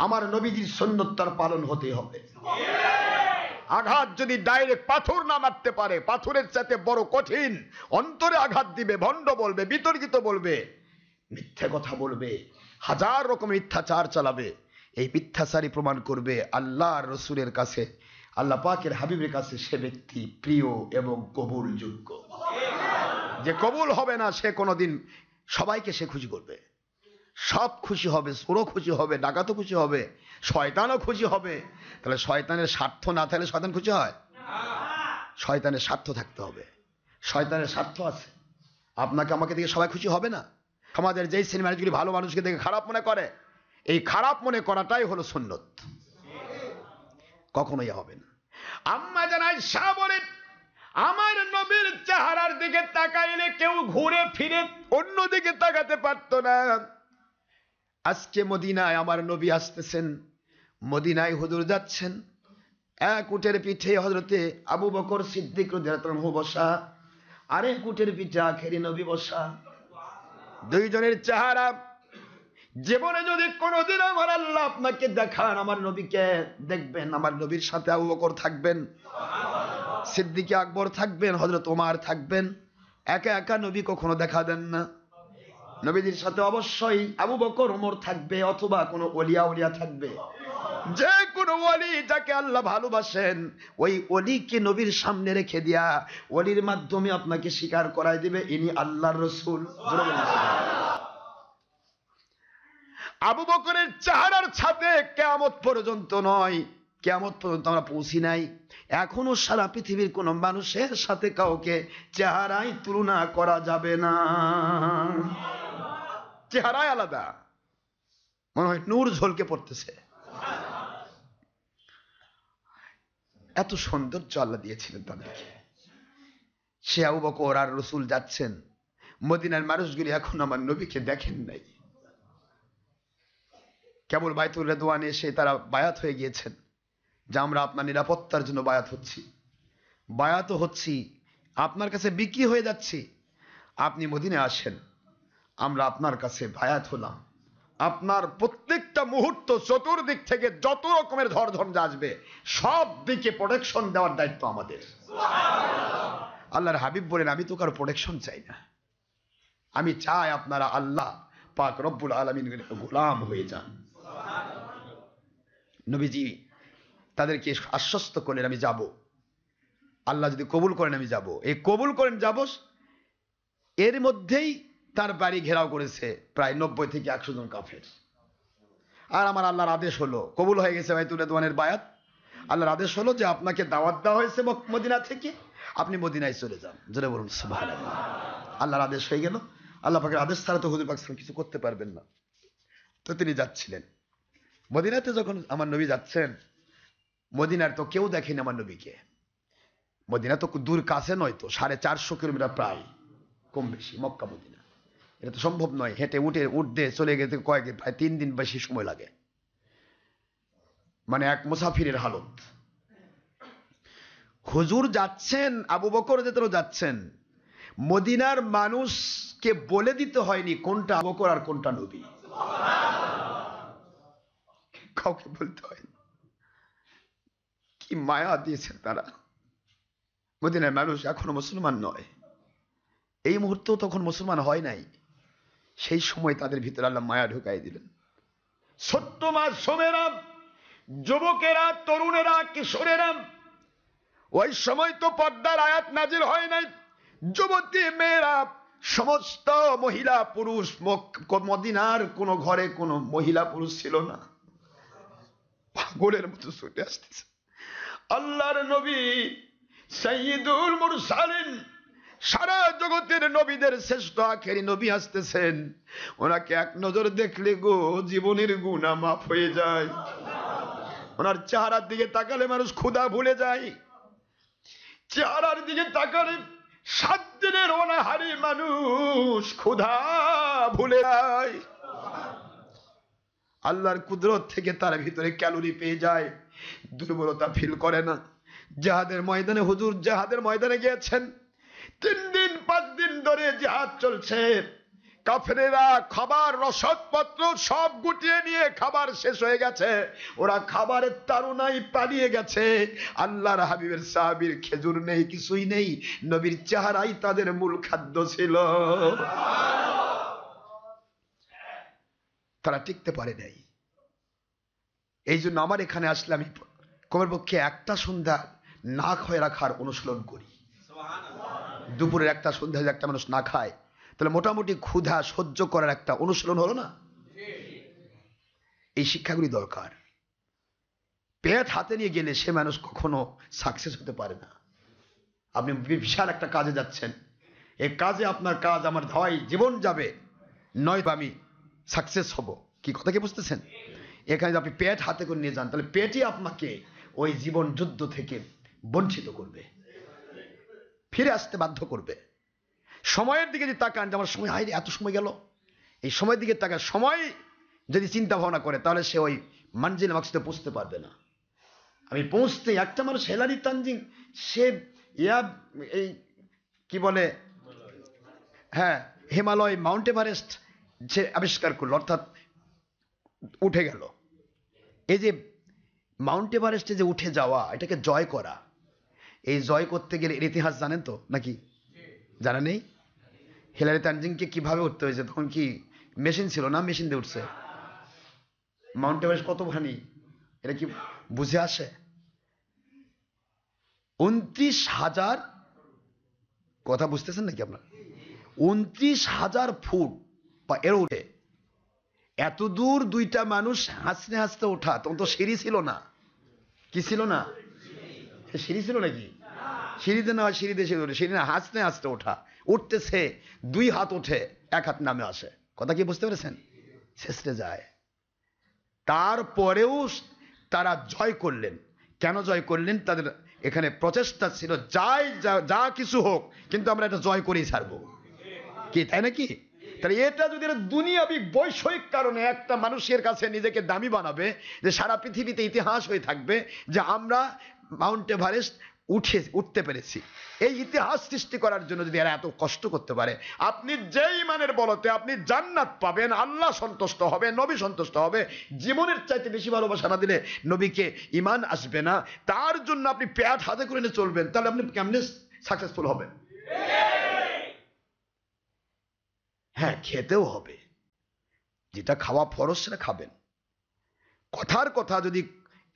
আমার নবীজির সুন্নাত তার পালন হতে হবে। আঘাত যদি ডাইরেক্ট পাথর না মারতে পারে, পাথরের চাইতে বড় কঠিন অন্তরে আঘাত দিবে, ভণ্ড বলবে, বিতর্কিত বলবে, মিথ্যে কথা বলবে, হাজার রকম মিথ্যাচার চালাবে। এই মিথ্যাচারই প্রমাণ করবে আল্লাহর রসুলের কাছে, আল্লাহ পাকের হাবিবের কাছে সে ব্যক্তি প্রিয় এবং কবুল যোগ্য। যে কবুল হবে না, সে কোনোদিন সবাইকে সে খুশি করবে, সব খুশি হবে, সুরও খুশি হবে, ডাকাতও খুশি হবে, শয়তানও খুশি হবে। তাহলে শয়তানের স্বার্থ না থাকলে শয়তান খুশি হয়? শয়তানের স্বার্থ থাকতে হবে। শয়তানের স্বার্থ আছে, আপনাকে আমাকে দেখে সবাই খুশি হবে না। আমাদের যেই শ্রেণীর মানুষগুলি ভালো মানুষকে দেখে খারাপ মনে করে, এই খারাপ মনে করাটাই হলো সুন্নত, কখনোই হবে না। আম্মা জান আয়েশা বলেন, আমার নবীর চেহারার দিকে তাকাইলে কেউ ঘুরে ফিরে অন্য দিকে তাকাতে পারত না। আজকে মদিনায় আমার নবী আসতেছেন, মদিনায় হুজুর যাচ্ছেন, এক উটের পিঠে হযরতে আবু বকর সিদ্দিক রাদিয়াল্লাহু আনহু বসা, আরেক উটের পিঠে আখেরি নবী বসা। দুইজনের চেহারা জীবনে যদি কোনোদিন আমার আল্লাহ আপনাকে দেখান, আমার নবীকে দেখবেন, আমার নবীর সাথে আবু বকর থাকবেন, সিদ্দিক আকবর থাকবেন, হযরত ওমর থাকবেন। একা একা নবী কখনো দেখা দেন না। নবীদের সাথে অবশ্যই আবু বকর ওমর থাকবে, অথবা কোনো ওলিয়া থাকবে। যে কোনো ওলি যাকে আল্লাহ ভালোবাসেন, ওই ওলিকে নবীর সামনে রেখে দিয়া ওলির মাধ্যমে আপনাকে স্বীকার করাই দিবে ইনি আল্লাহর রাসূল। আবু বকরের চেহারার সাথে কিয়ামত পর্যন্ত নয়, কিয়ামত পর্যন্ত আমরা পৌঁছি নাই, এখনো সারা পৃথিবীর কোন মানুষের সাথে কাউকে চেহারায় তুলনা করা যাবে না। চেহারায় আলাদা, মনে হয় নূর ঝলকে পড়তেছে। এত সৌন্দর্য আল্লাহ দিয়েছিলেন তাদেরকে। সে আবু বকর আর রাসূল যাচ্ছেন, মদিনার মানুষগুলি এখন আমার নবীকে দেখেন নাই, কেবল বাইতুর রিদওয়ানে এসে তারা বায়াত হয়ে গিয়েছেন যে আমরা আপনার নিরাপত্তার জন্য বায়াত হচ্ছি, বায়াত হচ্ছি, আপনার কাছে বিক্রি হয়ে যাচ্ছি, আপনি মদিনায় আসেন, আমরা আপনার কাছে বায়াত হলাম, আপনার প্রত্যেকটা মুহূর্ত চতুর্দিক থেকে যত রকমের ঝড় আসবে সব দিকে প্রোটেকশন দেওয়ার দায়িত্ব আমাদের। আল্লাহর হাবিব বলেন, আমি তো কারো প্রোটেকশন চাই না, আমি চাই আপনারা আল্লাহ পাক রব্বুল আলামিনের গোলাম হয়ে যান। নবীজি তাদেরকে আশ্বস্ত করলেন, আমি যাব, আল্লাহ যদি কবুল করেন আমি যাব। এই কবুল করেন যাব, এর মধ্যেই তার বাড়ি ঘেরাও করেছে প্রায় 90 থেকে 100 জন কাফের। আর আমার আল্লাহর আদেশ হলো, কবুল হয়ে গেছে বাইতুল রিদওয়ানের বায়াত, আল্লাহর আদেশ হলো যে আপনাকে দাওয়াত দেওয়া হয়েছে মদিনা থেকে, আপনি মদিনায় চলে যান। জোরে বলুন সুবহানাল্লাহ। আল্লাহর আদেশ হয়ে গেল। আল্লাহ পাকের আদেশ ছাড়া তো হুজুর পাক সাল্লাল্লাহু আলাইহি ওয়াসাল্লাম কিছু করতে পারবেন না। তো তিনি যাচ্ছিলেন মদিনাতে। যখন আমার নবী যাচ্ছেন, মদিনার তো কেউ দেখেনি আমার নবীকে। মদিনা তো দূর কাছে নয়, তো 450 কিলোমিটার প্রায় কম বেশি মক্কা মদিনা। এটা তো সম্ভব নয় হেঁটে উঠতে চলে গেতে প্রায় 3 দিন বেশি সময় লাগে, মানে এক মুসাফিরের হালত। হুজুর যাচ্ছেন, আবু বকর যেতেও যাচ্ছেন, মদিনার মানুষকে বলে দিতে হয়নি কোনটা আবু বকর আর কোনটা নবী, কাউকে বলতে হয়নি। কি মায়া দিয়েছেন তারা। মদিনার মানুষ এখনো মুসলমান নয়, এই মুহূর্তেও তখন মুসলমান হয় নাই। সেই সময় তাদের ভিতরে আল্লাহ মায়া ঢুকাই দিলেন। ছোট্ট মাসুমেরা, যুবকেরা, তরুণেরা, কিশোরেরা, ওই সময় তো পর্দার আয়াত নাজিল হয় নাই। যুবতী মেয়েরা, সমস্ত মহিলা পুরুষ, মদিনার কোন ঘরে কোনো মহিলা পুরুষ ছিল না, পাগলের মতো ছুটে আসতেছে। আল্লাহর নবী সাইয়্যিদুল মুরসালিন, সারা জগতের নবীদের শ্রেষ্ঠ আখেরি নবী আসতেছেন। ওনাকে এক নজর দেখলে গো জীবনের গুনাহ মাফ হয়ে যায়। ওনার চেহারার দিকে তাকালে মানুষ ক্ষুধা ভুলে যায়। চেহারার দিকে তাকালে 7 দিনের অনাহারী মানুষ ক্ষুধা ভুলে যায়। আল্লাহর কুদরত থেকে তার ভিতরে ক্যালোরি পেয়ে যায়, দুর্বলতা ফিল করে না। জিহাদের ময়দানে, হুজুর জিহাদের ময়দানে গিয়েছেন, 3 দিন 5 দিন ধরে জিহাদ চলছে। কাফেরেরা খাবার রসদপত্র সব গুটিয়ে নিয়ে খাবার শেষ হয়ে গেছে, ওরা খাবারের তাড়নায় পালিয়ে গেছে। আল্লাহর হাবিবের সাহাবীর খেজুর নেই, কিছুই নেই, নবীর চেহারাই তাদের মূল খাদ্য ছিল। তারা টিকতে পারে নাই। এই জন্য আমার এখানে আসলে আমি কমপক্ষে একটা সন্ধ্যা না খেয়ে রাখার অনুশীলন করি। দুপুরের একটা সন্ধ্যা যদি একটা মানুষ না খায়, তাহলে মোটামুটি ক্ষুধা সহ্য করার একটা অনুশীলন হলো না? এই শিক্ষাগুলি দরকার। পেট হাতে নিয়ে গেলে সে মানুষ কখনো সাকসেস হতে পারে না। আপনি বিশাল একটা কাজে যাচ্ছেন, এই কাজে আপনার কাজ আমার ধাওয়াই জীবন যাবে, নয় আমি সাকসেস হব। কি কথা কি বুঝতেছেন? এখানে যদি আপনি পেট হাতে করে নিয়ে যান, তাহলে পেটই আপনাকে ওই জীবন যুদ্ধ থেকে বঞ্চিত করবে, ফিরে আসতে বাধ্য করবে। সময়ের দিকে যদি তাকান যে আমার সময় হাই, এত সময় গেল, এই সময়ের দিকে তাকান, সময় যদি চিন্তা ভাবনা করে তাহলে সে ওই মানজিল মাকসুদে পৌঁছতে পারবে না। আমি পৌঁছতে একটা মানুষ হেলারি তানজিং, সে এই কি বলে, হ্যাঁ, হিমালয় মাউন্ট এভারেস্ট যে আবিষ্কার করলো, অর্থাৎ উঠে গেল। এই যে মাউন্ট এভারেস্টে যে উঠে যাওয়া, এটাকে জয় করা, এই জয় করতে গেলে এর ইতিহাস জানেন তো নাকি? জানা নেই? হিলারি তানজিংকে কিভাবে উঠতে হয়েছে? তখন কি মেশিন ছিল না? মেশিন দিয়ে উঠছে। মাউন্ট এভারেস্ট কত ভারী, এটা কি বুঝে আসে? 29,000, কথা বুঝতেছেন নাকি আপনার? 29,000 ফুট বা এর উঠে এত দূর দুইটা মানুষ হাসতে হাসতে ওঠা। তখন তো সিঁড়ি ছিল না। কি ছিল না? সিঁড়ি ছিল নাকি? সিঁড়িতে না, সিঁড়িতে সিঁড়ি না, হাসতে হাসতে ওঠা। উঠতেছে, 2 হাত ওঠে, 1 হাত নামে আসে। কথা কি বুঝতে পেরেছেন? শেষে যায়। তারপরেও তারা জয় করলেন। কেন জয় করলেন? তাদের এখানে প্রচেষ্টা ছিল, যা কিছু হোক, কিন্তু আমরা এটা জয় করেই ছাড়বো। কি তাই নাকি? তাহলে এটা যদি দুনিয়াবি বৈষয়িক কারণে একটা মানুষের কাছে নিজেকে দামি বানাবে, যে সারা পৃথিবীতে ইতিহাস হয়ে থাকবে যে আমরা মাউন্ট এভারেস্ট উঠতে পেরেছি। এই ইতিহাস সৃষ্টি করার জন্য যদি এরা এত কষ্ট করতে পারে, আপনি যেই ইমানের বলতে আপনি জান্নাত পাবেন, আল্লাহ সন্তুষ্ট হবে, নবী সন্তুষ্ট হবে, জীবনের চাইতে বেশি ভালোবাসা না দিলে নবীকে ইমান আসবে না, তার জন্য আপনি পেট হাতে করে নিয়ে চলবেন, তাহলে আপনি কেমনে সাকসেসফুল হবেন? হ্যাঁ, খেতেও হবে, যেটা খাওয়া ফরজ সেটা খাবেন। কথার কথা যদি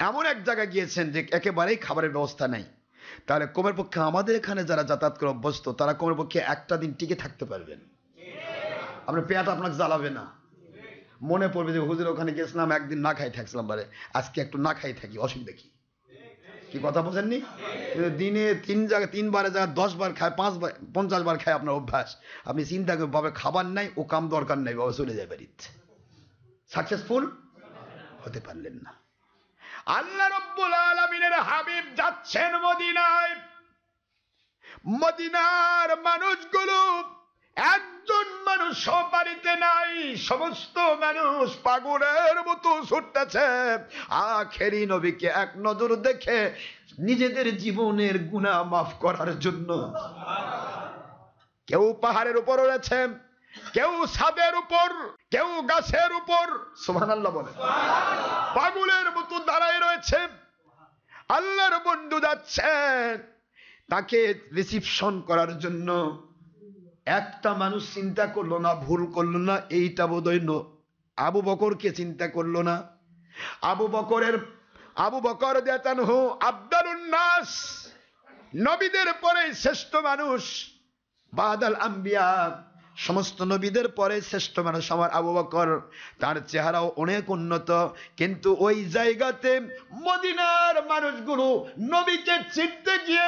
এমন এক জায়গায় গিয়েছেন যে একেবারেই খাবারের ব্যবস্থা নাই, তাহলে কমের পক্ষে আমাদের এখানে যারা যাতায়াত করে অভ্যস্ত তারা কমের পক্ষে একটা দিন টিকে থাকতে পারবেন। আপনার পেট আপনাকে জ্বালাবে না, মনে পড়বে যে হুজুর ওখানে গেছিলাম একদিন না খাই থাকছিলাম, পারে আজকে একটু না খাই থাকি, অসুবিধা কি? কি কথা বোঝেননি? দিনে 3 বারে জায়গায় 10 বার খায়, 5 বার 50 বার খায় আপনার অভ্যাস। আপনি চিন্তা করেন বাবা খাবার নাই, ও কাম দরকার নাই, বাবা চলে যায় বাড়িতে, সাকসেসফুল হতে পারলেন না। আল্লাহ রাব্বুল আলামিনের হাবিব যাচ্ছেন মদিনায়। মদিনার মানুষগুলো একজন মানুষ বাড়িতে নাই, সমস্ত মানুষ পাগলের মতো ছুটতেছে আখেরি নবীকে এক নজর দেখে নিজেদের জীবনের গুনাহ মাফ করার জন্য। কেউ পাহাড়ের উপর রয়েছে, কেউ ছাদের উপর, কেউ গাছের উপর, সুবহানাল্লাহ বলে, পাগলের মতো দাঁড়ায় রয়েছে। আল্লাহর বন্ধু যাচ্ছেন তাকে রিসিপশন করার জন্য। একটা মানুষ চিন্তা করলো না, ভুল করলো না, এইটা বোধহয় আবু বকরকে চিন্তা করলো না। আবু বকর রাদিয়াল্লাহু আফদালুন নাস, নবীদের পরে শ্রেষ্ঠ মানুষ, বাদাল আম্বিয়া, সমস্ত নবীদের পরে শ্রেষ্ঠ মানুষ আমার আবু বকর। তার চেহারাও অনেক উন্নত, কিন্তু ওই জায়গাতে মদিনার মানুষগুলো নবীকে চিনতে গিয়ে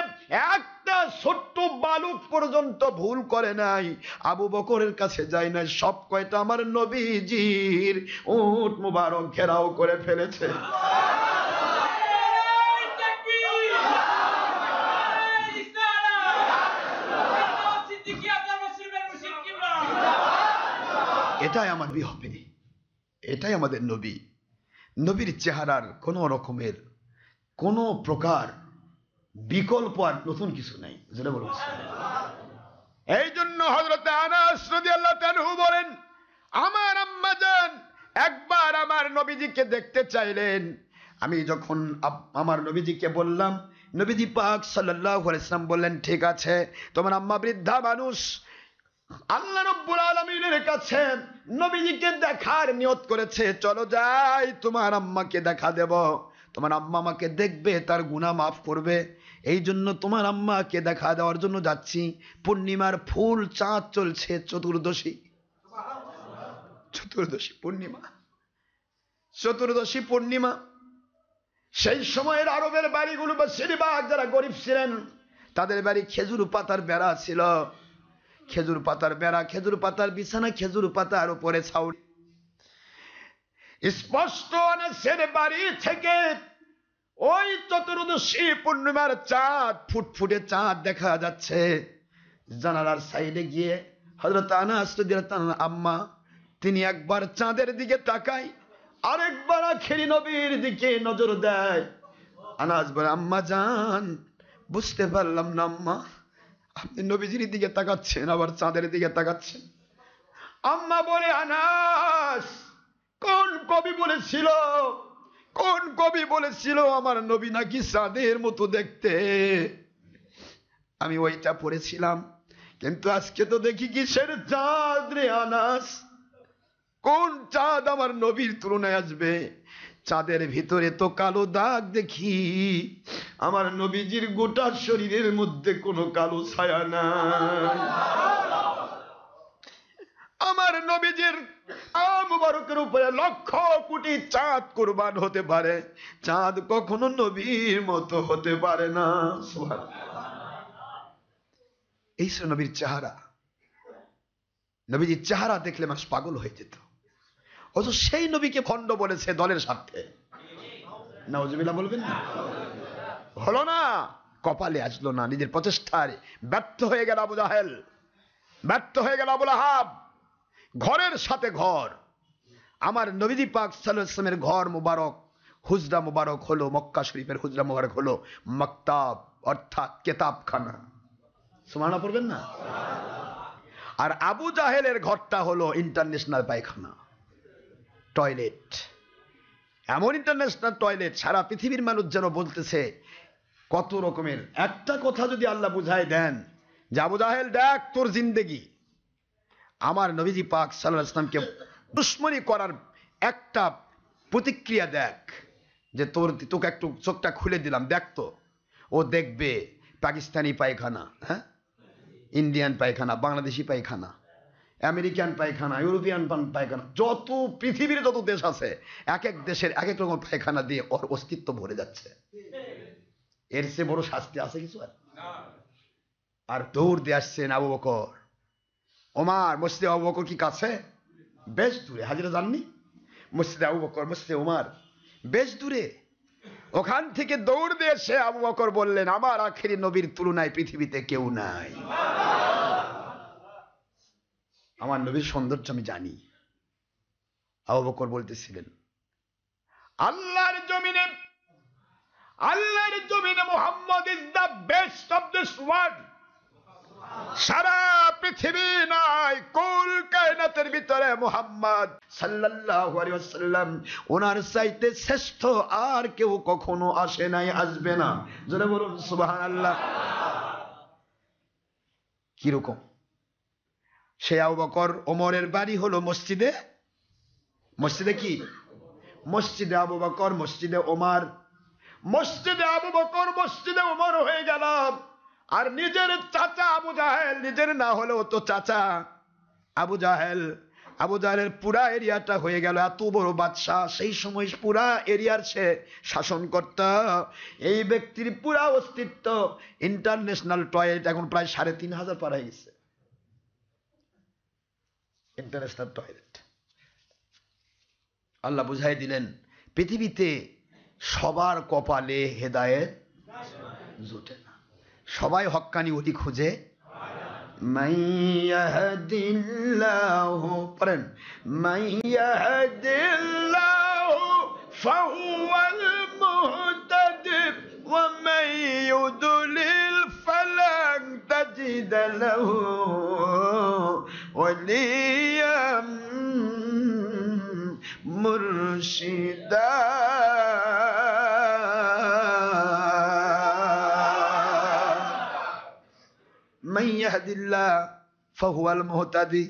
একটা ছোট্ট বালক পর্যন্ত ভুল করে নাই, আবু বকরের কাছে যায় না, সব কয়টা আমার নবীজির উট মুবারক ঘেরাও করে ফেলেছে। এটাই আমার নবী হবে, এটাই আমাদের নবী। নবীর চেহারার কোনো রকমের কোনো প্রকার বিকল্প আর নতুন কিছু নাই, যেটা বলবো। এই জন্য হযরত আনাস রাদিয়াল্লাহু তাআলা বলেন, আমার আম্মা জান একবার আমার নবীজিকে দেখতে চাইলেন। আমি যখন আমার নবীজিকে বললাম, নবীজি পাক সাল্লাল্লাহু আলাইহি ওয়াসাল্লাম বললেন, ঠিক আছে, তোমার আম্মা বৃদ্ধা মানুষ, আল্লাহ রাব্বুল আলামিনের কাছে নবীজিকে দেখার নিয়ত করেছে, চলো যাই তোমার আম্মাকে দেখা দেব, তোমার আম্মা আমাকে দেখবে, তার গুনাহ মাফ করবে, এই জন্য তোমার আম্মাকে দেখা দেওয়ার জন্য যাচ্ছি। পূর্ণিমার ফুল চাঁদ চলছে, চতুর্দশী পূর্ণিমা। সেই সময়ের আরবের বাড়িগুলো বেশিরভাগ যারা গরিব ছিলেন তাদের বাড়ি খেজুর পাতার বেড়া ছিল, খেজুর পাতার বেড়া, খেজুর পাতার বিছানা, খেজুর পাতার উপরে ছাউনি। স্পষ্ট আনাসের বাড়ি থেকে ওই চতুর্দশী পূর্ণিমার চাঁদ, ফুটফুটে চাঁদ দেখা যাচ্ছে। জানালার সাইডে গিয়ে হযরত আনাস রাদিয়াল্লাহু তাআলা আম্মা তিনি একবার চাঁদের দিকে তাকায়, আরেকবার আখেরি নবীর দিকে নজর দেয়। আনাস বলে, আম্মা জান বুঝতে পারলাম না আম্মা, আপনি নবীজির দিকে তাকাচ্ছেন আবার চাঁদের দিকে তাকাচ্ছেন। আম্মা বলে, আনাস কোন কবি বলেছিল আমার নবী নাকি চাঁদের মতো দেখতে? আমি ওইটা পড়েছিলাম, কিন্তু আজকে তো দেখি কিসের চাঁদ রে আনাস, কোন চাঁদ আমার নবীর তুলনায় আসবে? চাঁদের ভিতরে তো কালো দাগ দেখি, আমার নবীজির গোটা শরীরের মধ্যে কোনো কালো ছায়া নাই। আমার নবীজির মুবারকের উপরে লক্ষ কোটি চাঁদ কুরবান হতে পারে, চাঁদ কখনো নবীর মতো হতে পারে না। এই ছিল নবীর চেহারা। নবীজির চেহারা দেখলে মানুষ পাগল হয়ে যেত। অথচ সেই নবীকে ভণ্ড বলেছে দলের স্বার্থে। নাউজুবিল্লাহ বলবেন না? হলো না, কপালে আসলো না, নিজের প্রচেষ্টায় ব্যর্থ হয়ে গেল আবু জাহেল, ব্যর্থ হয়ে গেল আবু লাহাব। ঘরের সাথে ঘর, আমার নবীজি পাক সাল্লাল্লাহু আলাইহি ওয়াসাল্লামের ঘর মুবারক, হুজরা মুবারক হলো, মক্কা শরীফের হুজরা মুবারক হলো মাকতাব, অর্থাৎ কেতাবখানা। সুবহানাল্লাহ পড়বেন না? আর আবু জাহেলের ঘরটা হলো ইন্টারন্যাশনাল পায়খানা, টয়লেট। এমন ইন্টারন্যাশনাল টয়লেট, সারা পৃথিবীর মানুষ যেন বলতেছে কত রকমের। একটা কথা যদি আল্লাহ বুঝায় দেন যে আবু জাহেল দেখ তোর জিন্দেগি, আমার নবীজি পাক সাল্লাল্লাহু আলাইহি ওয়াসাল্লামকে দুশমনি করার একটা প্রতিক্রিয়া দেখ, যে তোকে একটু চোখটা খুলে দিলাম দেখ তো। ও দেখবে পাকিস্তানি পায়খানা, হ্যাঁ, ইন্ডিয়ান পায়খানা, বাংলাদেশি পায়খানা, আমেরিকান পায়খানা, ইউরোপিয়ান পায়খানা, যত পৃথিবীর যত দেশ আছে এক এক দেশের এক এক রকম পায়খানা দিয়ে ওর অস্তিত্ব ভরে যাচ্ছে। এর চেয়ে বড় শাস্তি আছে কিছু? আর দৌড় দিয়ে আসছেন আবু বকর, ওমর। মসজিদে আবু বকর কি কাছে? বেশ দূরে। হাজিরা জাননি? মসজিদে আবু বকর, মসজিদে ওমর বেশ দূরে। ওখান থেকে দৌড় দিয়ে এসে আবু বকর বললেন, আমার আখেরি নবীর তুলনায় পৃথিবীতে কেউ নাই। আমার নবীর সৌন্দর্য আমি জানি। আবু বকর বলতেছিলেন, আল্লাহর জমিনে Muhammad is the best of this world. সারা পৃথিবী নাই, কুল কায়নাতের ভিতরে মুহাম্মদ সাল্লাল্লাহু আলাইহি ওয়াসাল্লাম ওনার চাইতে শ্রেষ্ঠ আর কেউ কখনো আসে নাই, আসবে না। জোরে বলুন সুবহানাল্লাহ। কিরকম? সে আবু বকর, ওমরের বাড়ি হলো মসজিদে কি? মসজিদে আবু বকর, মসজিদে ওমর। মসজিদে আবু বকর, মসজিদে ওমর হয়ে গেল। আর নিজের চাচা আবু জাহেল, নিজের না হলেও তো চাচা আবু জাহেলের পুরা এরিয়াটা হয়ে গেল এত বড় বাদশাহ। সেই সময় পুরা এরিয়ার সে শাসন করত। এই ব্যক্তির পুরা অস্তিত্ব। ইন্টারন্যাশনাল টয়লেট এখন প্রায় ৩,৫০০ পার হয়ে গেছে। International toilet. আল্লাহ বুঝাই দিলেন পৃথিবীতে সবার কপালে হেদায়েত জুটে না, সবাই হক্কানি ওলি খুঁজে। মাইয়াহদিল্লাহু পড়েন, মাইয়াহদিল্লাহু ফাহুয়াল মুহতাদি ওয়া মাইয়ুদলিল ফালান তাজিদ লাহু ওয়ালিয়াম মুরশিদা। মাইয়াহদিল্লাহ ফাহুয়াল মুহতাদি।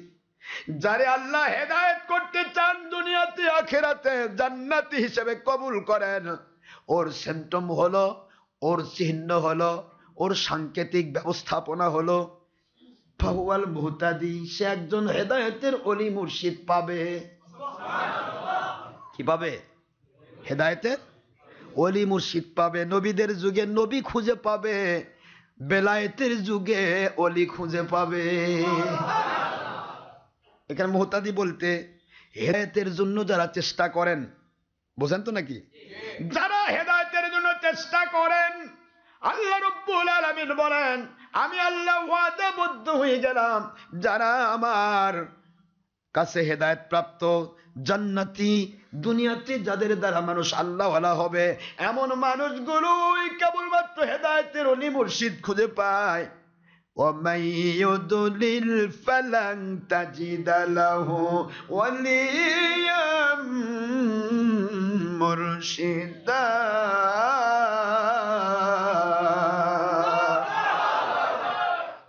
যারে আল্লাহ হেদায়েত করতে চান দুনিয়াতে আখিরাতে জান্নাতি হিসেবে কবুল করেন, ওর সিম্পটম হলো, ওর চিহ্ন হলো, ওর সাংকেতিক ব্যবস্থাপনা হলো ফাহুয়াল মুহতাদি। সে একজন হেদায়েতের ওলি মুর্শিদ পাবে। কি পাবে? হেদায়েতের ওলি মুর্শিদ পাবে। নবীদের যুগে নবী খুঁজে পাবে, বেলায়েতের যুগে ওলি খুঁজে পাবে। এখানে মুহতাদি বলতে হেদায়েতের জন্য যারা চেষ্টা করেন, বোঝেন তো নাকি? যারা হেদায়েতের জন্য চেষ্টা করেন, আল্লাহ রাব্বুল আলামিন বলেন আমি আল্লাহ ওয়াদাবদ্ধ হয়ে গেলাম যারা আমার কাছে হেদায়েত প্রাপ্ত জান্নাতি, দুনিয়াতে যাদের দ্বারা মানুষ আল্লাহওয়ালা হবে এমন মানুষগুলোই কেবলমাত্র হেদায়েতের ওলি মুর্শিদ খুঁজে পায়। وَمَن يُضْلِلْ فَلَن تَجِدَ لَهُ وَلِيًّا مُرْشِدًا।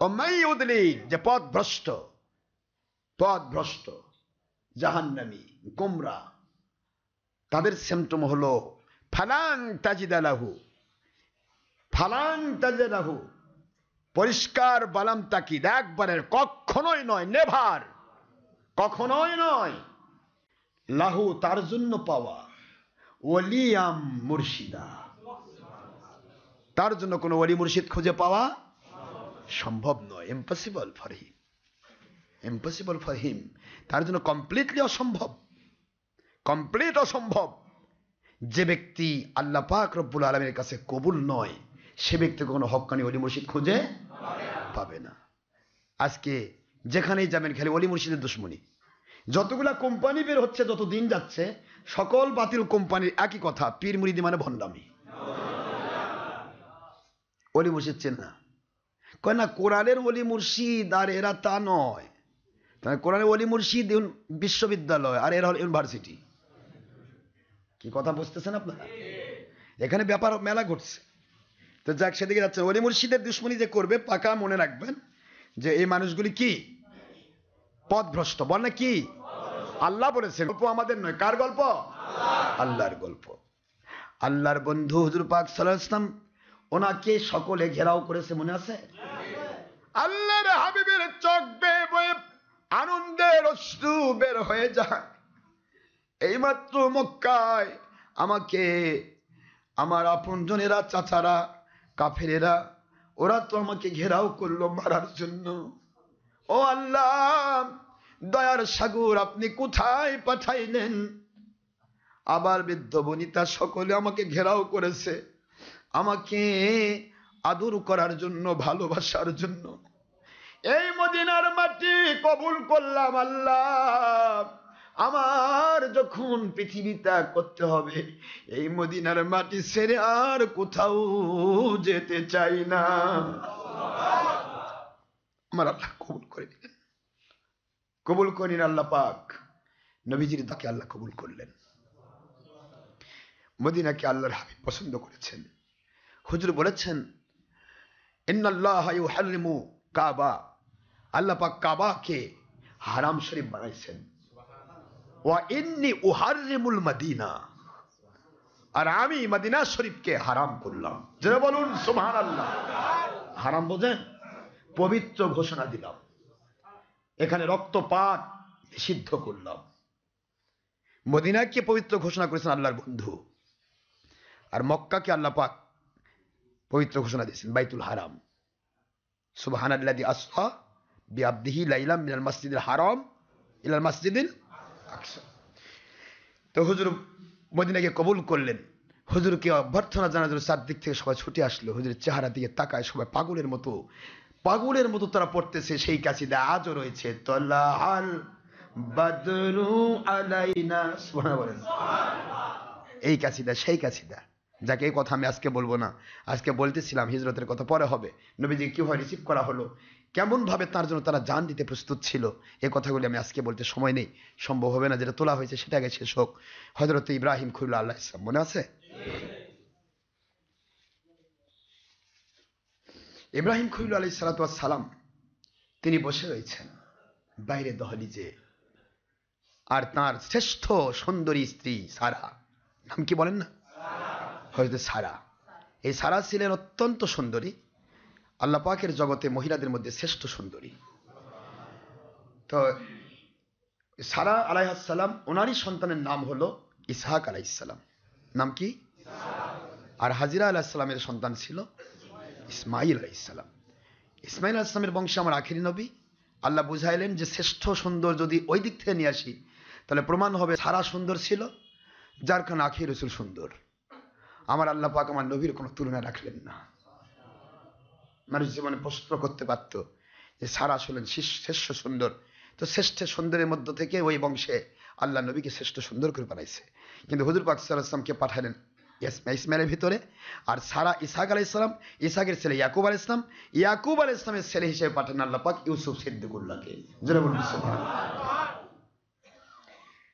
وَمَن يُضْلِلْ, যে পথভ্রষ্ট জাহান্নামী গোমরা, তাদের সিম্পটম হলো ফালান তাজিদা লাহু, পরিষ্কার বালাম তাকিদ, একবারের, কখনোই নয়, নেভার, কখনোই নয়, লাহু তার জন্য পাওয়া, ওলিয়াম মুর্শিদা, তার জন্য কোনো ওলি মুর্শিদ খুঁজে পাওয়া সম্ভব নয়। ইম্পসিবল ফর হিম, তার জন্য কমপ্লিটলি অসম্ভব। যে ব্যক্তি আল্লাহ পাক রব্বুল আলামিনের কাছে কবুল নয়, সে ব্যক্তি কোনো হক্কানি ওলি মুর্শিদ খুঁজে পাবে না। আজকে যেখানেই যাবেন খালি ওলি মুর্শিদের দুশ্মনী। যতগুলা কোম্পানি বের হচ্ছে, যত দিন যাচ্ছে, সকল বাতিল কোম্পানির একই কথা, পীর মুরিদি মানে ভণ্ডামি। অলি মুর্শিদ চেনা? কয় না, কোরআনের অলি মুর্শিদ আর এরা তা নয়। কোরআনের অলি মুর্শিদ বিশ্ববিদ্যালয় আর এরা হল ইউনিভার্সিটি। কি কথা বুঝতেছেন আপনারা? এখানে ব্যাপার মেলা ঘটছে। তো যাক, সেদিকে যাচ্ছে। অলি মুর্শিদের দুশ্মনী যে করবে, পাকা মনে রাখবেন যে এই মানুষগুলি কি পথভ্রষ্ট। বল না কি? আল্লাহ বলেছেন, গল্প আমাদের নয়। কার গল্প? আল্লাহর গল্প। আল্লাহর বন্ধু হুজুর পাক সাল্লাল্লাহু আলাইহি ওয়াসাল্লাম, ওনাকে সকলে ঘেরাও করেছে, মনে আছে? আল্লাহর হাবিবের চোখ বেয়ে বয়ে আনন্দের অশ্রু বের হয়ে যায়। এইমাত্র মক্কায় আমাকে আমার আপনজনেরা, চাচারা, কাফেরেরা, ওরা তো আমাকে ঘেরাও করলো মারার জন্য। ও আল্লাহ, দয়ার সাগর আপনি কোথায় পাঠাইলেন? আবার বৃদ্ধ বনিতা সকলে আমাকে ঘেরাও করেছে, আমাকে আদর করার জন্য, ভালোবাসার জন্য। এই মদিনার মাটি কবুল করলাম আল্লাহ। আমার যখন পৃথিবী ত্যাগ করতে হবে, এই মদিনার মাটি ছেড়ে আর কোথাও যেতে চাই না। আমার আল্লাহ কবুল করে নিলেন। কবুল করেন আল্লাহ পাক। নবীজির তাকে আল্লাহ কবুল করলেন। মদিনাকে আল্লাহর হাবিব পছন্দ করেছেন। হুজুর বলেছেন, ইন্নাল্লাহ ইউহাররিমু কাবা, আল্লাহ পাক কাবাকে হারাম শরীফ বানাইছেন। ওয়া ইন্নী উহাররিমুল মদিনা, আর আমি মদিনা শরীফকে হারাম করলাম। যারা বলুন সুবহানাল্লাহ। হারাম বোঝেন? পবিত্র ঘোষণা দিলাম। এখানে রক্তপাত নিষিদ্ধ করলাম। মদিনাকে পবিত্র ঘোষণা করেছেন আল্লাহর বন্ধু, আর মক্কাকে আল্লাহ পাক পবিত্র ঘোষণা দিয়েছেন বাইতুল হারাম। সুবহানাল্লাযী আসরা বিআবদিহি লাইলাম মিনাল মাসজিদিল হারাম ইলাল মাসজিদিল আকসা। তো হুজুর মদিনাকে কবুল করলেন। হুজুরকে অভ্যর্থনা জানার জন্য চারদিক থেকে সবাই ছুটে আসলো। হুজুরের চেহারা দিকে তাকায় সবাই পাগলের মতো তারা পড়তেছে সেই কাসিদা আজও রয়েছে, তলাআল বাদরু আলাইনা। সুবহানাল্লাহ। এই কাসিদা সেই কাসিদা, যাকে এই কথা আমি আজকে বলবো না। আজকে বলতেছিলাম হিজরতের কথা, পরে হবে। নবীজি কিভাবে রিসিভ করা হলো, কেমন ভাবে তার জন্য তারা জান দিতে প্রস্তুত ছিল, এই কথাগুলি আমি আজকে বলতে সময় নেই, সম্ভব হবে না। যেটা তোলা হয়েছে সেটা আগে শেষ হোক। হযরত ইব্রাহিম খলিলুল্লাহ আলাইহিস সালাম, মনে আছে? ইব্রাহিম খলিলুল্লাহ আলাইহিস সালাতু ওয়াস সালাম, তিনি বসে রয়েছেন বাইরে দহলিজে, আর তার শ্রেষ্ঠ সুন্দরী স্ত্রী সারা, নাম কি বলেন না? হযরত সারা। এই সারা ছিলেন অত্যন্ত সুন্দরী, আল্লাহ পাকের জগতে মহিলাদের মধ্যে শ্রেষ্ঠ সুন্দরী। তো সারা আলাইহিস সালাম, ওনারই সন্তানের নাম হলো ইসহাক আলাইহিস সালাম। নাম কি? আর হাজিরা আলাইহিস সালামের সন্তান ছিল ইসমাইল আলাইহিস সালাম। ইসমাইল আলাইহিস সালামের বংশে আমার আখিরি নবী। আল্লাহ বুঝাইলেন যে শ্রেষ্ঠ সুন্দর যদি ওই দিক থেকে নিয়ে আসি, তাহলে প্রমাণ হবে সারা সুন্দর ছিল, যার কারণে আখির রাসূল সুন্দর। আমার আল্লাহ পাক আমার নবীর কোনো তুলনা রাখলেন না। মানুষ জীবনে প্রশ্ন করতে পারত যে সারা হলেন শ্রেষ্ঠ সুন্দর, তো শ্রেষ্ঠ সুন্দরের মধ্য থেকে ওই বংশে আল্লাহ নবীকে শ্রেষ্ঠ সুন্দর করে বানাইছে। কিন্তু হুজুর পাক সাল্লাল্লাহু আলাইহি ওয়াসাল্লামকে পাঠালেন ইসমাইলের ভিতরে, আর সারা ইসহাক আলাইহিস সালাম, ইসহাকের ছেলে ইয়াকুব আলাইহিস সালাম, ইয়াকুব আলাইহিস সালামের ছেলে হিসেবে পাঠালেন আল্লাহ পাক ইউসুফ সিদ্দিকুল্লাহকে। যারা বলুন সুবহানাল্লাহ।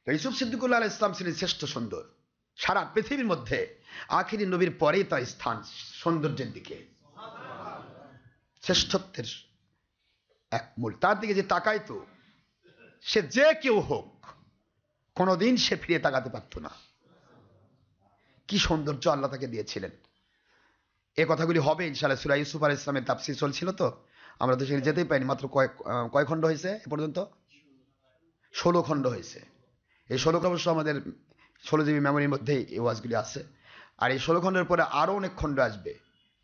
তো ইউসুফ সিদ্দিকুল্লাহ আলাইহিস সালাম ছিলেন শ্রেষ্ঠ সুন্দর। সারা পৃথিবীর মধ্যে আখিরি নবীর পরেই তার স্থান সৌন্দর্যের দিকে, শ্রেষ্ঠত্বের এক মূল। তার দিকে যে তাকাইতো, সে যে কেউ হোক, কোনোদিন সে ফিরে তাকাতে পারত না। কি সৌন্দর্য আল্লাহ তাকে দিয়েছিলেন। এ কথাগুলি হবে ইনশাআল্লাহ। সূরা ইউসুফ আলাইহিস সালামের তাফসীর চলছিল, তো আমরা তো সেখানে যেতেই পাইনি। মাত্র কয় খণ্ড হয়েছে এ পর্যন্ত? 16 খণ্ড হয়েছে। এই 16 খণ্ড অবশ্য আমাদের 16 জিবি মেমোরির মধ্যেই এই ওয়াজগুলি আছে। আর এই 16 খণ্ডের পরে আরও অনেক খণ্ড আসবে,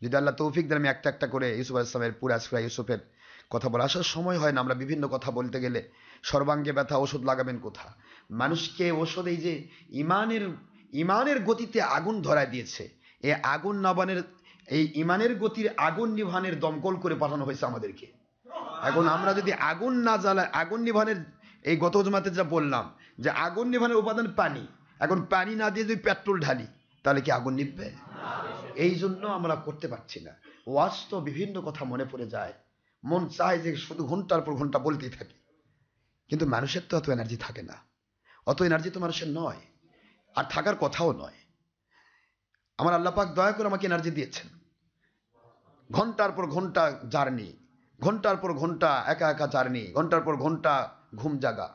যদি আল্লাহ তৌফিক দেন। আমি একটা একটা করে ইউসুফ আলাইহিস সালামের পুরা সূরা ইউসুফের কথা বলা, আসার সময় হয় না। আমরা বিভিন্ন কথা বলতে গেলে সর্বাঙ্গে ব্যথা, ওষুধ লাগাবেন কোথা? মানুষকে ওষুধ, এই যে ইমানের গতিতে আগুন ধরায় দিয়েছে, এই আগুন নাবানের, এই ইমানের গতির আগুন নিভানের দমকল করে পাঠানো হয়েছে আমাদেরকে। এখন আমরা যদি আগুন না জ্বালায়, আগুন নিভানের, এই গত জমাতে যা বললাম যে আগুন নিভানের উপাদান পানি, এখন পানি না দিয়ে যদি পেট্রোল ঢালি, তাহলে কি আগুন নিভবে? এই জন্য আমরা করতে পারছি না। ওয়াজ তো বিভিন্ন কথা মনে পড়ে যায়, মন চায় যে শুধু ঘন্টার পর ঘন্টা বলতেই থাকি, কিন্তু মানুষের তো অত এনার্জি থাকে না, অত এনার্জি তো মানুষের নয়, আর থাকার কথাও নয়। আমার আল্লাহ পাক দয়া করে আমাকে এনার্জি দিয়েছেন। ঘন্টার পর ঘন্টা জার্নি, ঘন্টার পর ঘন্টা একা একা জার্নি, ঘন্টার পর ঘন্টা ঘুম জাগা,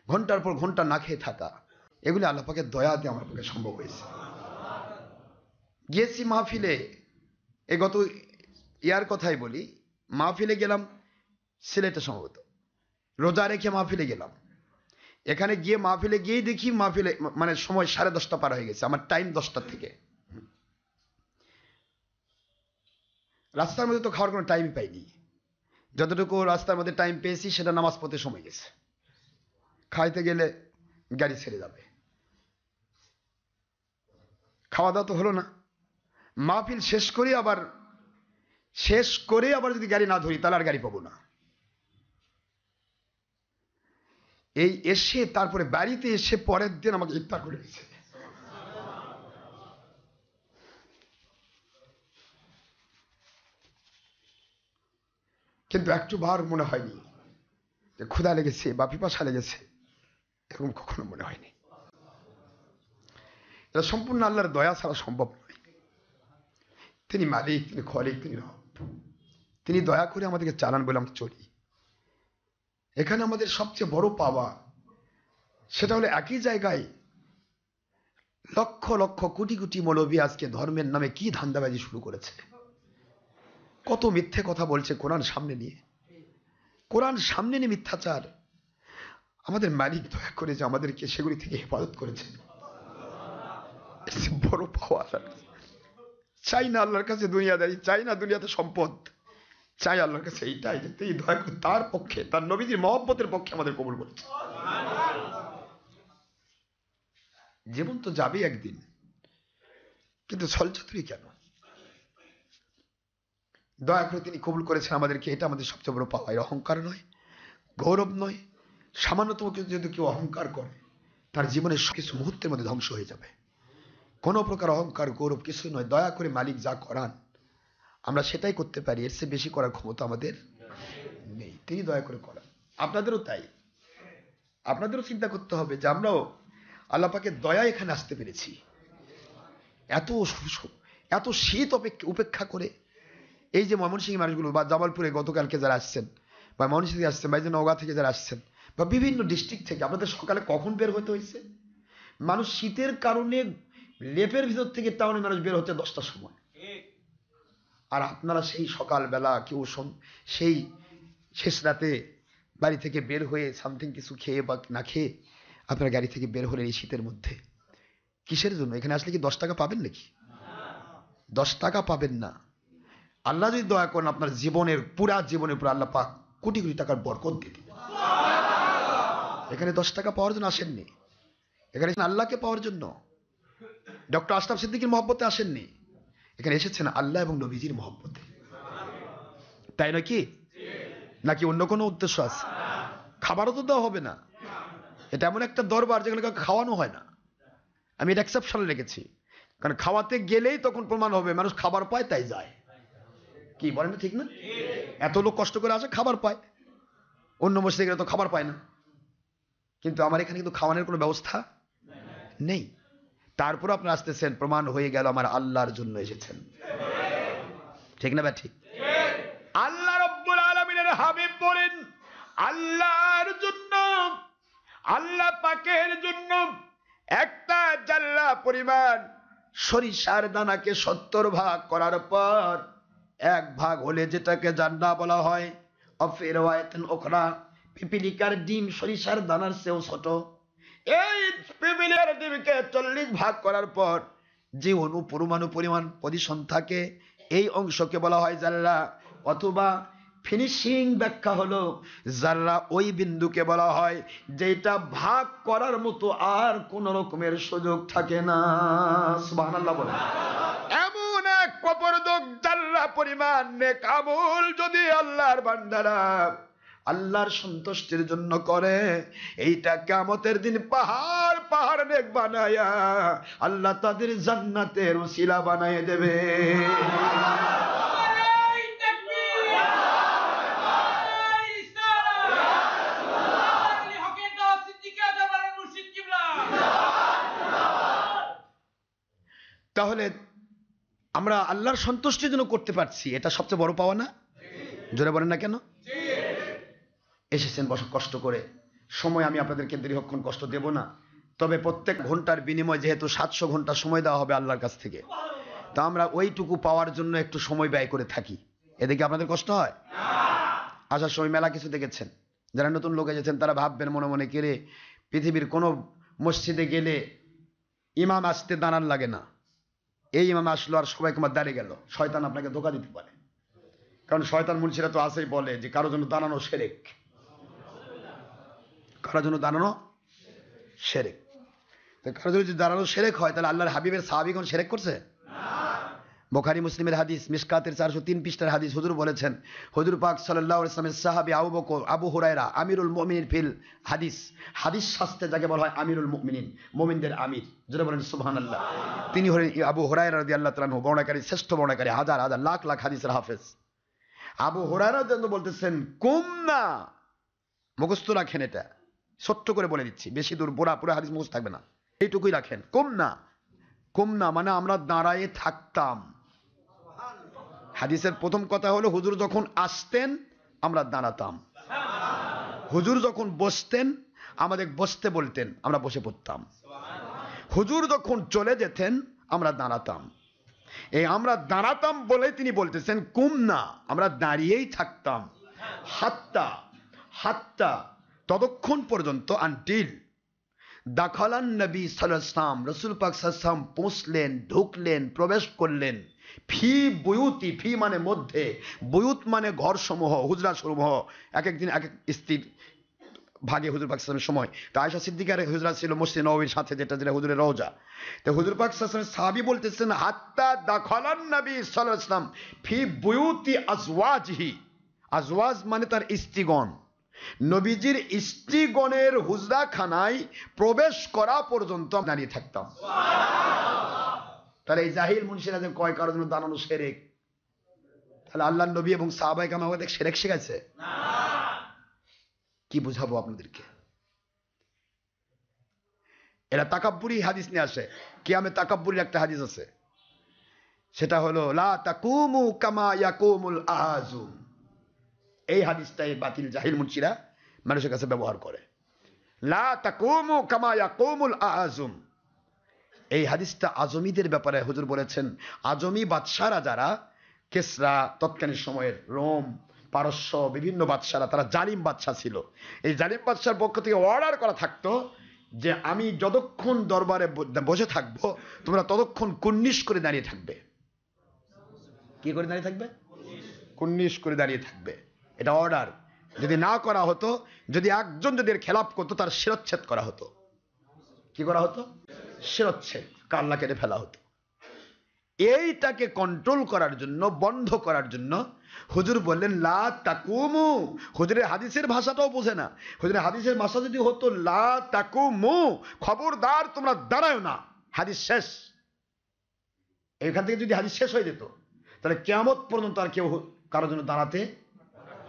ঘন্টার পর ঘন্টা না খেয়ে থাকা, এগুলি আল্লাহ পাকের দয়াতে আমার পক্ষে সম্ভব হয়েছে। গিয়েছি মাহফিলে, এই গত ইয়ার কথাই বলি, মাহফিলে গেলাম সিলেটে, সম্ভবত রোজা রেখে মাহফিলে গেলাম। এখানে গিয়ে মাহফিলে গিয়েই দেখি মাহফিলে মানে সময় 10:30 পার হয়ে গেছে, আমার টাইম 10টার থেকে। রাস্তার মধ্যে তো খাওয়ার কোনো টাইমই পাইনি, যতটুকু রাস্তার মধ্যে টাইম পেয়েছি সেটা নামাজ পড়তে সময় গেছে, খাইতে গেলে গাড়ি ছেড়ে যাবে, খাওয়া দাওয়া তো হলো না। মাহফিল শেষ করে আবার যদি গাড়ি না ধরি তাহলে আর গাড়ি পাবো না। এই এসে তারপরে বাড়িতে এসে পরের দিন আমাকে ইফতার করে দিয়েছে। কিন্তু একটু বার মনে হয়নি যে ক্ষুধা লেগেছে বা পিপাসা লেগেছে, এরকম কখনো মনে হয়নি। এটা সম্পূর্ণ আল্লাহর দয়া ছাড়া সম্ভব নয়। তিনি মালিক, তিনি খলিক, তিনি রব, তিনি দয়া করে আমাদেরকে চালান বলে আমরা চলি। এখানে আমাদের সবচেয়ে বড় পাওয়া সেটা হলো একই জায়গায় লক্ষ লক্ষ কোটি কোটি মৌলবী আজকে ধর্মের নামে কি ধান্দাবাজি শুরু করেছে, কত মিথ্যে কথা বলছে কোরআন সামনে নিয়ে, কোরআন সামনে নিয়ে মিথ্যাচার। আমাদের মালিক দয়া করে যে আমাদেরকে সেগুলি থেকে হেফাজত করেছেন, বড় পাওয়া। চাই না আল্লাহর কাছে দুনিয়াদারি, চাই না দুনিয়াতে সম্পদ, চাই আল্লাহর কাছে এইটাই যে তিনি দয়া করে তার পক্ষে, তার নবীজির মহব্বতের পক্ষে আমাদের কবুল করেছে। জীবন তো যাবে একদিন, কিন্তু ছলচাতুরি কেন? দয়া করে তিনি কবুল করেছেন আমাদেরকে, এটা আমাদের সবচেয়ে বড় পাওয়া। অহংকার নয়, গৌরব নয়। সামান্যতম যদি কেউ অহংকার করে তার জীবনের কিছু মুহূর্তের মধ্যে ধ্বংস হয়ে যাবে। কোনো প্রকার অহংকার গৌরব কিছুই নয়। দয়া করে মালিক যা করান আমরা সেটাই করতে পারি, এর চেয়ে বেশি করার ক্ষমতা আমাদের নেই। তিনি দয়া করে করান। আপনাদেরও তাই, আপনাদেরও চিন্তা করতে হবে যে আমরাও আল্লাহ পাকের দয়া এখানে আসতে পেরেছি। এত শীত উপেক্ষা করে এই যে ময়মনসিংহ মানুষগুলো বা জামালপুরে গতকালকে যারা আসছেন, বা ময়মনসিংহ থেকে আসছেন, বা এই যে নওগাঁ থেকে যারা আসছেন, বা বিভিন্ন ডিস্ট্রিক্ট থেকে, আপনাদের সকালে কখন বের হতে হয়েছে? মানুষ শীতের কারণে লেপের ভিতর থেকে টাউনে মানুষ বের হচ্ছে 10টার সময়, আর আপনারা সেই সকালবেলা কেউ সেই শেষ রাতে বাড়ি থেকে বের হয়ে সামথিং কিছু খেয়ে বা না খেয়ে আপনারা গাড়ি থেকে বের হলেন এই শীতের মধ্যে। কিসের জন্য? এখানে আসলে কি 10 টাকা পাবেন নাকি? 10 টাকা পাবেন না। আল্লাহ যদি দয়া করেন আপনার জীবনের পুরা জীবনের পুরো আল্লাহ পাক কোটি কোটি টাকার বরকত দিয়ে দিবেন। এখানে 10 টাকা পাওয়ার জন্য আসেননি, এখানে আল্লাহকে পাওয়ার জন্য। ডক্টর আশরাফ সিদ্দিকীর মহব্বতে আসেননি, এখানে এসেছেন আল্লাহ এবং নবীজির মহব্বতে। তাই নাকি? নাকি অন্য কোনো উদ্দেশ্য আছে? খাবারও তো দেওয়া হবে না। এটা এমন একটা দরবার যেখানে খাওয়ানো হয় না। আমি এটা এক্সেপশন রেখেছি, কারণ খাওয়াতে গেলেই তখন প্রমাণ হবে মানুষ খাবার পায় তাই যায়। কি বলেন? ঠিক না? এত লোক কষ্ট করে আসে, খাবার পায়। অন্য মসজিদে গেলে তো খাবার পায় না, কিন্তু আমার এখানে কিন্তু খাওয়ানোর কোনো ব্যবস্থা নেই। তারপর আপনারা আসতেছেন, প্রমাণ হয়ে গেল আমার আল্লাহর জন্য এসেছেন। ঠিক না? ঠিক। আল্লাহ রাব্বুল আলামিনের হাবিব বলেন, আল্লাহর জন্য, আল্লাহ পাকের জন্য একটা জাল্লা পরিমাণ সরিষার দানাকে 70 ভাগ করার পর 1 ভাগ হলে যেটাকে জান্নাহ বলা হয়, অফির ওয়ায়াতিন উখরা, পিপিলিকার ডিম সরিষার দানার চেয়েও ছোট। এই পিপিলিকার ডিমকে 40 ভাগ করার পর যে পরমাণু পরিমাণ পজিশন থাকে এই অংশকে বলা হয় জাল্লা, অথবা ফিনিশিং ব্যাখ্যা হলো জাররা ওই বিন্দুকে বলা হয় যেটা ভাগ করার মতো আর কোন রকমের সুযোগ থাকে না। সুবহানাল্লাহ বলে। এমন এক কপরদক জাররা পরিমাণ নেক আমল যদি আল্লাহর বান্দারা আল্লাহর সন্তুষ্টির জন্য করে, এইটা কিয়ামতের দিন পাহাড় পাহাড় নেক বানায়া আল্লাহ তাদের জান্নাতের ওসিলা বানায় দেবে। তাহলে আমরা আল্লাহর সন্তুষ্টির জন্য করতে পারছি, এটা সবচেয়ে বড় পাওয়া না? জোরে বলেন না কেন? এসেছেন কষ্ট করে, সময় আমি আপনাদেরকে দীর্ঘক্ষণ কষ্ট দেব না, তবে প্রত্যেক ঘন্টার বিনিময় যেহেতু 700 ঘন্টা সময় দেওয়া হবে আল্লাহর কাছ থেকে, তা আমরা ওইটুকু পাওয়ার জন্য একটু সময় ব্যয় করে থাকি। এদিকে আপনাদের কষ্ট হয়? আসার সময় মেলা কিছু দেখেছেন, যারা নতুন লোক এসেছেন তারা ভাববেন মনে মনে, কেড়ে পৃথিবীর কোনো মসজিদে গেলে ইমাম আসতে দাঁড়ান লাগে না, এই ইমাম আসলো আর সবাই তোমার দাঁড়িয়ে গেল। শয়তান আপনাকে ধোঁকা দিতে পারে, কারণ শয়তান মুন্সিরা তো আসেই বলে যে কারোর জন্য দাঁড়ানো শিরক, কারোর জন্য দাঁড়ানো শিরক। কারোর জন্য যদি দাঁড়ানো শিরক হয়, তাহলে আল্লাহর হাবিবের সাহাবীগণ শিরক করছে? বুখারী মুসলিমের হাদিস, মিশকাতের 403 পৃষ্ঠার হাদিস, হুজুর বলেছেন, হুজুর পাক সাল্লাল্লাহু আলাইহি ওয়াসাল্লামের সাহাবী আবু হুরায়রা, আমিরুল মুমিনিন ফিল হাদিস, হাদিস শাস্ত্রে যাকে বলা হয় আমিরুল মুমিনিন, মুমিনদের আমির, যারা বলেন সুবহানাল্লাহ, তিনি হলেন আবু হুরায়রা রাদিয়াল্লাহু তাআলা আনহু, বর্ণনাকারী, শ্রেষ্ঠ বর্ণনাকারী, হাজার হাজার লাখ লাখ হাদিসের হাফেজ। আবু হুরায়রা রাদিয়াল্লাহু বলতেছেন, কুমনা, মুখস্থ রাখেন, এটা ছোট্ট করে বলে দিচ্ছি, বেশি দূর পুরো হাদিস মুখস্থ থাকবে না, এইটুকুই রাখেন। কুমনা, কুমনা মানে আমরা দাঁড়ায়ে থাকতাম। হাদিসের প্রথম কথা হলো, হুজুর যখন আসতেন আমরা দাঁড়াতাম, হুজুর যখন বসতেন আমাদের বসতে বলতেন, আমরা বসে পড়তাম, হুজুর যখন চলে যেতেন আমরা দাঁড়াতাম। এই আমরা দাঁড়াতাম বলে তিনি বলতেছেন কুমনা, আমরা দাঁড়িয়েই থাকতাম, হাত্তা হাত্তা ততক্ষণ পর্যন্ত, আনটিল দাখালান নবী সাল্লাল্লাহু আলাইহি ওয়াসাল্লাম, রাসূল পাক সাল্লাল্লাহু আলাইহি ওয়াসাল্লাম পৌঁছলেন, ঢুকলেন, প্রবেশ করলেন, ফি বুয়ুতি, ফি মানে মধ্যে, বুয়ুত মানে ঘর সমূহ, হুজরা সমূহ, এক একদিন এক এক স্ত্রীর ভাগে হুজুর পাক সাল্লাল্লাহু আলাইহি ওয়াসাল্লামের সময়। তো আয়েশা সিদ্দিকার হুজরা ছিল মসজিদ নববীর সাথে, যেটা হুজুরের রওজা। তো হুজুর পাক সাল্লাল্লাহু আলাইহি ওয়াসাল্লাম সাহাবী বলতেছেন, হাত্তা দাখালান নবী সাল্লাল্লাহু আলাইহি ওয়াসাল্লাম ফি বুয়ুতি আজওয়াজিহি, আজওয়াজ মানে তার স্ত্রীগণ, নবীজির স্ত্রীগণের হুজরাখানায় প্রবেশ করা পর্যন্ত দাঁড়িয়ে থাকতাম। তাহলে এই জাহিল মুন্সিরা যে কয় কারোর জন্য দাঁড়ানো শিরক, তাহলে আল্লাহর নবী এবং সাহাবায়ে কেরাম আমাদের শিরক শেখাইছে? কি বুঝাবো আপনাদেরকে? এরা তাকাব্বুরি হাদিস নিয়ে আসে, কিয়ামে তাকাব্বুরির একটা হাদিস আছে, সেটা হলো লা তাকুমু কামা ইয়াকুমুল আহাজুম। এই হাদিসটাই বাতিল জাহিল মুন্সিরা মানুষের কাছে ব্যবহার করে, লা তাকুমু কামা ইয়াকুমুল আহাজুম। এই হাদিসটা আজমিদের ব্যাপারে হুজুর বলেছেন, আজমি বাদশারা যারা, কেসরা, তৎকালীন সময়ের রোম, পারস্য, বিভিন্ন বাদশারা, তারা জালিম বাদশা ছিল। এই জালিম বাদশার পক্ষ থেকে অর্ডার করা থাকতো যে আমি যতক্ষণ দরবারে বসে থাকবো তোমরা ততক্ষণ কুন্নিশ করে দাঁড়িয়ে থাকবে। কি করে দাঁড়িয়ে থাকবে? কুন্নিশ করে দাঁড়িয়ে থাকবে, এটা অর্ডার। যদি না করা হতো, যদি একজন যদি এর খেলাপ করতো, তার শিরচ্ছেদ করা হতো। কি করা হতো? শিরচ্ছেদ, কাল্লা কেটে ফেলা হতো। এইটাকে কন্ট্রোল করার জন্য, বন্ধ করার জন্য হুজুর বললেন লা তাকুমু। হুজুরের হাদিসের ভাষাটাও বোঝে না, হুজুরের হাদিসের ভাষা যদি হতো লা তাকুমু, খবরদার তোমরা দাঁড়ায় না, হাদিস শেষ। এখান থেকে যদি হাদিস শেষ হয়ে যেত, তাহলে কিয়ামত পর্যন্ত আর কেউ কারোর জন্য দাঁড়াতে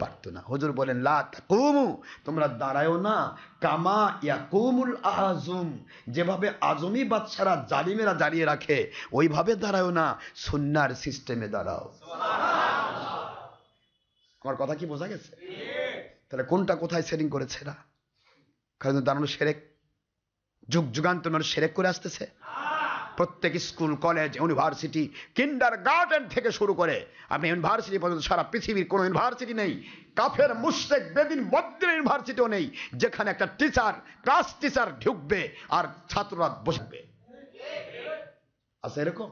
পারতো না। হুজুর বলেন লা তাকুমু, তোমরা দাঁড়ায়ও না, কামা ইয়াকুমুল আজম, যেভাবে আজমি বাদশারা জালিমেরা দাঁড়িয়ে রাখে ওইভাবে দাঁড়ায়ও না, সুন্নাহর সিস্টেমে দাঁড়াও। আমার কথা কি বোঝা গেছে? তাহলে কোনটা কোথায় সেটিং করেছে এরা? কারণ দাঁড়ানো শিরক, যুগ যুগান্তর মানুষ শিরক করে আসতেছে। প্রত্যেক স্কুল, কলেজ, ইউনিভার্সিটি, কিন্ডারগার্টেন থেকে শুরু করে আপনি ইউনিভার্সিটি পর্যন্ত, সারা পৃথিবীর কোনো ইউনিভার্সিটি নেই, কাফের মুশরিক বেদিন বদ্রের ইউনিভার্সিটিও নেই, যেখানে একটা টিচার, ক্লাস টিচার ঢুকবে আর ছাত্ররা বসবে। আছে এরকম?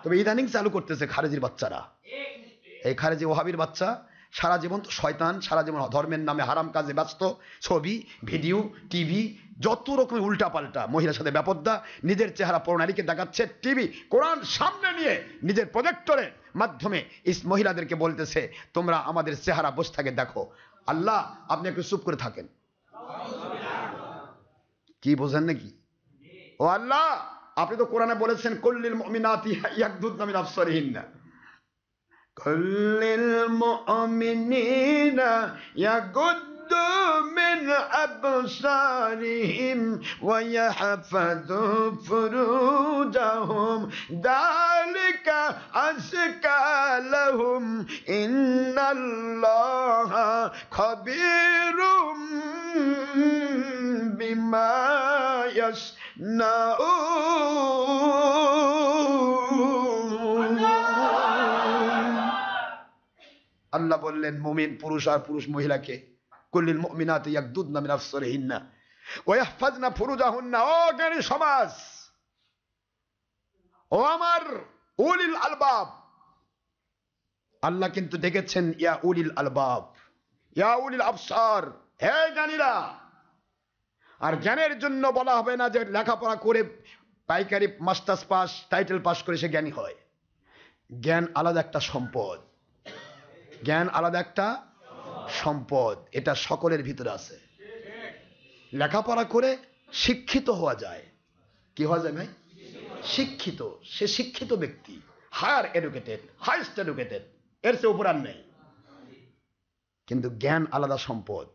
তবে ইদানিং চালু করতেছে খারেজির বাচ্চারা। এই খারেজি ওহাবির বাচ্চা সারা জীবন তো শয়তান, সারা জীবন ধর্মের নামে হারাম কাজে ব্যস্ত, ছবি, ভিডিও, টিভি, যত রকমের উল্টা পাল্টা, মহিলার সাথে ব্যাপারটা, নিজের চেহারা পরনারীকে দেখাচ্ছে, টিভি, কোরআন সামনে নিয়ে নিজের প্রজেক্টরের মাধ্যমে মহিলাদেরকে বলতেছে তোমরা আমাদের চেহারা বসে থাকে দেখো। আল্লাহ, আপনি একটু চুপ করে থাকেন। কি বোঝেন নাকি? ও আল্লাহ, আপনি তো কোরআনে বলেছেন কুল্লিল মুমিনাতি ইয়াগদুদনা মিন আবসারিহিন্না, কুল্লিল মুমিনিনা ইয়াগুদ্দু من أبصارهم ويحفظوا فروجهم ذلك أزكى لهم إن الله خبير بما يصنعون আল্লাহ বললেন মুমিন পুরুষ আর পুরুষ মহিলাকে কুল্লিল মুমিনাতি ইয়াগদুদনা মিন আবসারিহিন্না ওয়া ইয়াহফাজনা ফুরুজাহুন্না। ও জ্ঞানী সমাজ, ও আমার উলিল আলবাব, আল্লাহ কিন্তু ডেকেছেন ইয়া উলিল আলবাব, ইয়া উলিল আবসার, হে জ্ঞানীরা। আর জ্ঞানের জন্য বলা হবে না যে লেখাপড়া করে পাইকারি মাস্টার্স পাস টাইটেল পাস করে সে জ্ঞানী হয়। জ্ঞান আলাদা একটা সম্পদ, জ্ঞান আলাদা একটা সম্পদ, এটা সকলের ভিতরে আছে। লেখাপড়া করে শিক্ষিত হওয়া যায়। কি হওয়া যায় ভাই? শিক্ষিত। সে শিক্ষিত ব্যক্তি, হায়ার এডুকেটেড, হাইস্ট এডুকেটেড, এর চেয়ে উপর আর নেই। কিন্তু জ্ঞান আলাদা সম্পদ।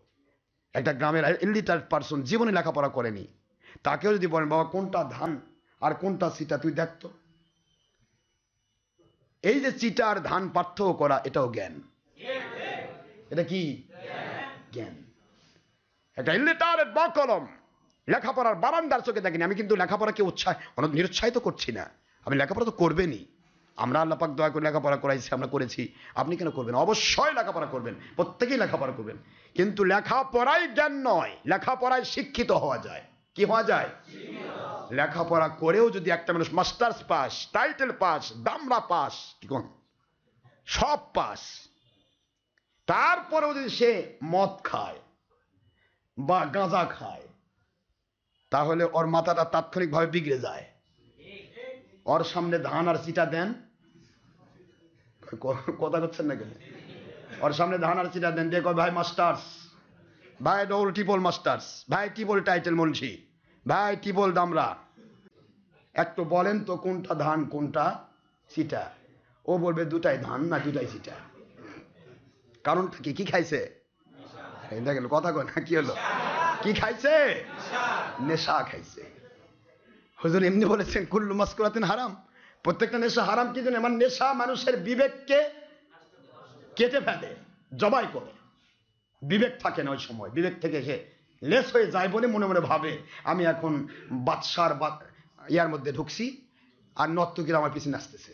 একটা গ্রামের ইলিটারেট পারসন জীবনে লেখাপড়া করেনি, তাকেও যদি বলেন বাবা কোনটা ধান আর কোনটা চিটা তুই দেখতো, এই যে চিটা আর ধান পার্থক্য করা, এটাও জ্ঞান। এটা কি জ্ঞান? একটা ইলিটারেট বকলম লেখাপড়ার বারান্দার চোখে দেখেনি। আমি কিন্তু লেখাপড়াকে নিরুৎসাহিত করছি না, আপনি লেখাপড়া তো করবেনই। আমরা আল্লাহ পাক দয়া করে লেখাপড়া করাইছি, আমরা করেছি, আপনি কেন করবেন? অবশ্যই লেখাপড়া করবেন, প্রত্যেকেই লেখাপড়া করবেন। কিন্তু লেখাপড়াই জ্ঞান নয়, লেখাপড়ায় শিক্ষিত হওয়া যায়। কি হওয়া যায়? লেখাপড়া করেও যদি একটা মানুষ মাস্টার্স পাস, টাইটেল পাস, দামরা পাস, কি কোন সব পাস, তারপরেও যদি সে মদ খায় বা গাঁজা খায়, তাহলে ওর মাথাটা তাৎক্ষণিকভাবে বিগড়ে যায়। ওর সামনে ধান আর চিটা দেন, কথা করছেন না কেন? ওর সামনে ধান আর চিটা দেন, দেখো ভাই মাস্টার্স, ভাই ডবল ট্রিপল মাস্টার্স, ভাই ট্রিপল টাইটেল মুন্সি, ভাই ট্রিপল দামরা, একটু বলেন তো কোনটা ধান কোনটা চিটা? ও বলবে দুটাই ধান না দুটাই চিটা। কারণ কি? কি খাইছে? দেখেন কথা কয় না, কি হলো? কি খাইছে? নেশা খাইছে। হুজুর এমনি বলেছেন কুল্লু মাসকুরাতিন হারাম, প্রত্যেকটা নেশা হারাম। কি জন্য? আমার নেশা মানুষের বিবেককে কেটে ফেলে, জবাই করে। বিবেক থাকে না ওই সময়, বিবেক থেকে সে লেস হয়ে যায় বলে মনে মনে ভাবে আমি এখন বাদশার ইয়ার মধ্যে ঢুকছি আর নর্তকীরা আমার পিছনে আসতেছে।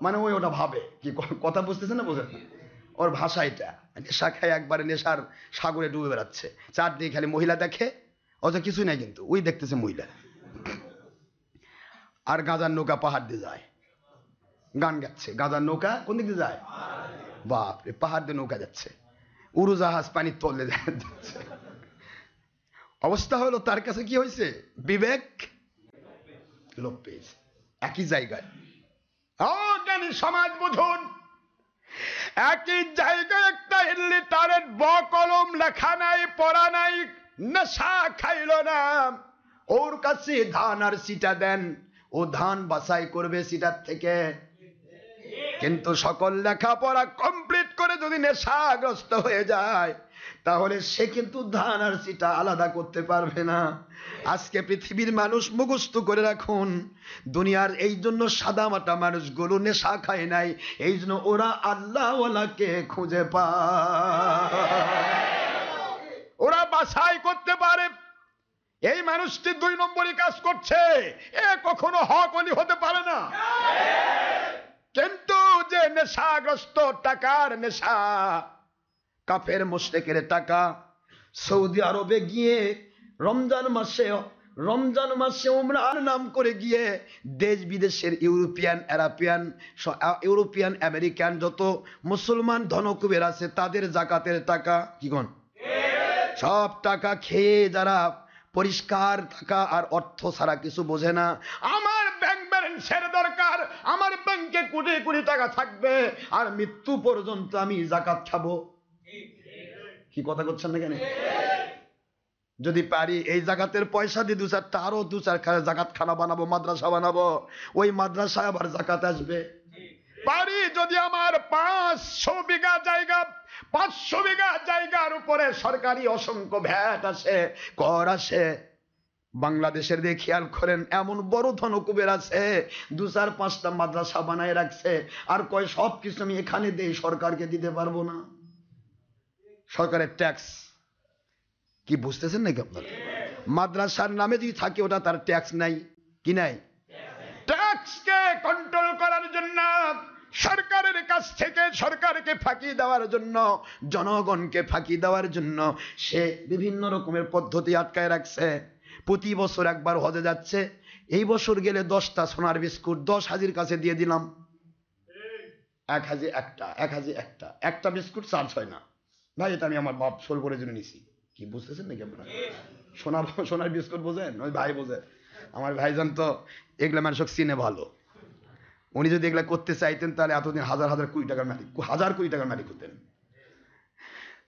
মানে ওই ওটা ভাবে, কি কথা বুঝতেছে না? বোঝেন না ওর ভাষা এটা। নেশা খায় একবারে নেশার সাগরে ডুবে বেড়াচ্ছে, চারদিকে খালি মহিলা দেখে, অথচ কিছুই নাই, কিন্তু ওই দেখতেছে মহিলা। আর গাজার নৌকা পাহাড় দিয়ে যায়, গান গাচ্ছে। গাজার নৌকা কোন দিক দিয়ে যায়? বাপরে, পাহাড় দিয়ে নৌকা যাচ্ছে, উড়োজাহাজ পানির তলে যাচ্ছে। অবস্থা হলো তার কাছে কি হয়েছে? বিবেক লোপ পেয়েছে। একই জায়গায় জ্ঞানী সমাজ বুঝুন, একই জায়গায় একটা ইলিটারেট বকলম, লেখা নাই পড়া নাই, নেশা খাইল না, ওর কাছে ধান আর সিটা দেন, ও ধান বাছাই করবে সিটার থেকে। কিন্তু সকল লেখাপড়া কমপ্লিট করে যদি নেশাগ্রস্ত হয়ে যায়, তাহলে সে কিন্তু ধান আর সিটা আলাদা করতে পারবে না। আজকে পৃথিবীর মানুষ মুখস্থ করে রাখুন, দুনিয়ার এই জন্য সাদামাটা মানুষগুলো নেশা খায় নাই, এই জন্য ওরা আল্লাহওয়ালাকে খুঁজে পায়, ওরা বাছাই করতে পারে। এই মানুষটি 2 নম্বরই কাজ করছে, এ কখনো হক ওলি হতে পারে না। কিন্তু যে নেশাগ্রস্ত, টাকার নেশা, কাফের মুশরিকের টাকা, সৌদি আরবে গিয়ে রমজান মাসে উমরার নাম করে গিয়ে দেশ বিদেশের ইউরোপিয়ান আমেরিকান যত মুসলমান ধনকুবের আছে, তাদের জাকাতের টাকা কি কোন সব টাকা খেয়ে যারা পরিষ্কার টাকা আর অর্থ ছাড়া কিছু বোঝে না, আমার ব্যাংক ব্যালেন্সের দরকার, আমার ব্যাংকে কোটি কোটি টাকা থাকবে, আর মৃত্যু পর্যন্ত আমি জাকাত খাবো। কি কথা করছেন না কেন? যদি পারি এই জাকাতের পয়সা দিয়ে 2-4টা আরো 2-4 জাকাত খানা বানাবো, মাদ্রাসা বানাবো, ওই মাদ্রাসায় আবার জাকাত আসবে। পারি যদি আমার 500 বিঘা জায়গা 500 বিঘা জায়গার উপরে সরকারি অসংখ্য ভ্যাট আসে, কর আসে। বাংলাদেশের দিয়ে খেয়াল করেন, এমন বড় ধনকুবের আছে 2-4-5টা মাদ্রাসা বানায় রাখছে, আর কয় সব কিছু আমি এখানে দেই, সরকারকে দিতে পারবো না। সরকারের ট্যাক্স কি বুঝতেছেন নাকি আপনারা? মাদ্রাসার নামে যদি থাকে ওটা তার ট্যাক্স নাই, কি নাই? ট্যাক্সকে কন্ট্রোল করার জন্য, সরকারের কাছ থেকে সরকারকে ফাঁকি দেওয়ার জন্য, জনগণকে ফাঁকি দেওয়ার জন্য সে বিভিন্ন রকমের পদ্ধতি আটকায় রাখছে। প্রতি বছর একবার হজে যাচ্ছে, এই বছর গেলে 10টা সোনার বিস্কুট 10 হাজির কাছে দিয়ে দিলাম। 1 হাজি একটা বিস্কুট চার্জ হয় না ভাই, এটা আমি আমার বাপ সোল করে জন্য নিছি। কি বুঝতেছেন নাকি আপনারা? সোনার বিস্কুট বোঝেন? ওই ভাই বোঝে, আমার ভাইজান তো এগুলা মানুষক চিনে ভালো। উনি যদি এগুলা করতে চাইতেন তাহলে এতদিন হাজার কোটি টাকার মালিক হতেন।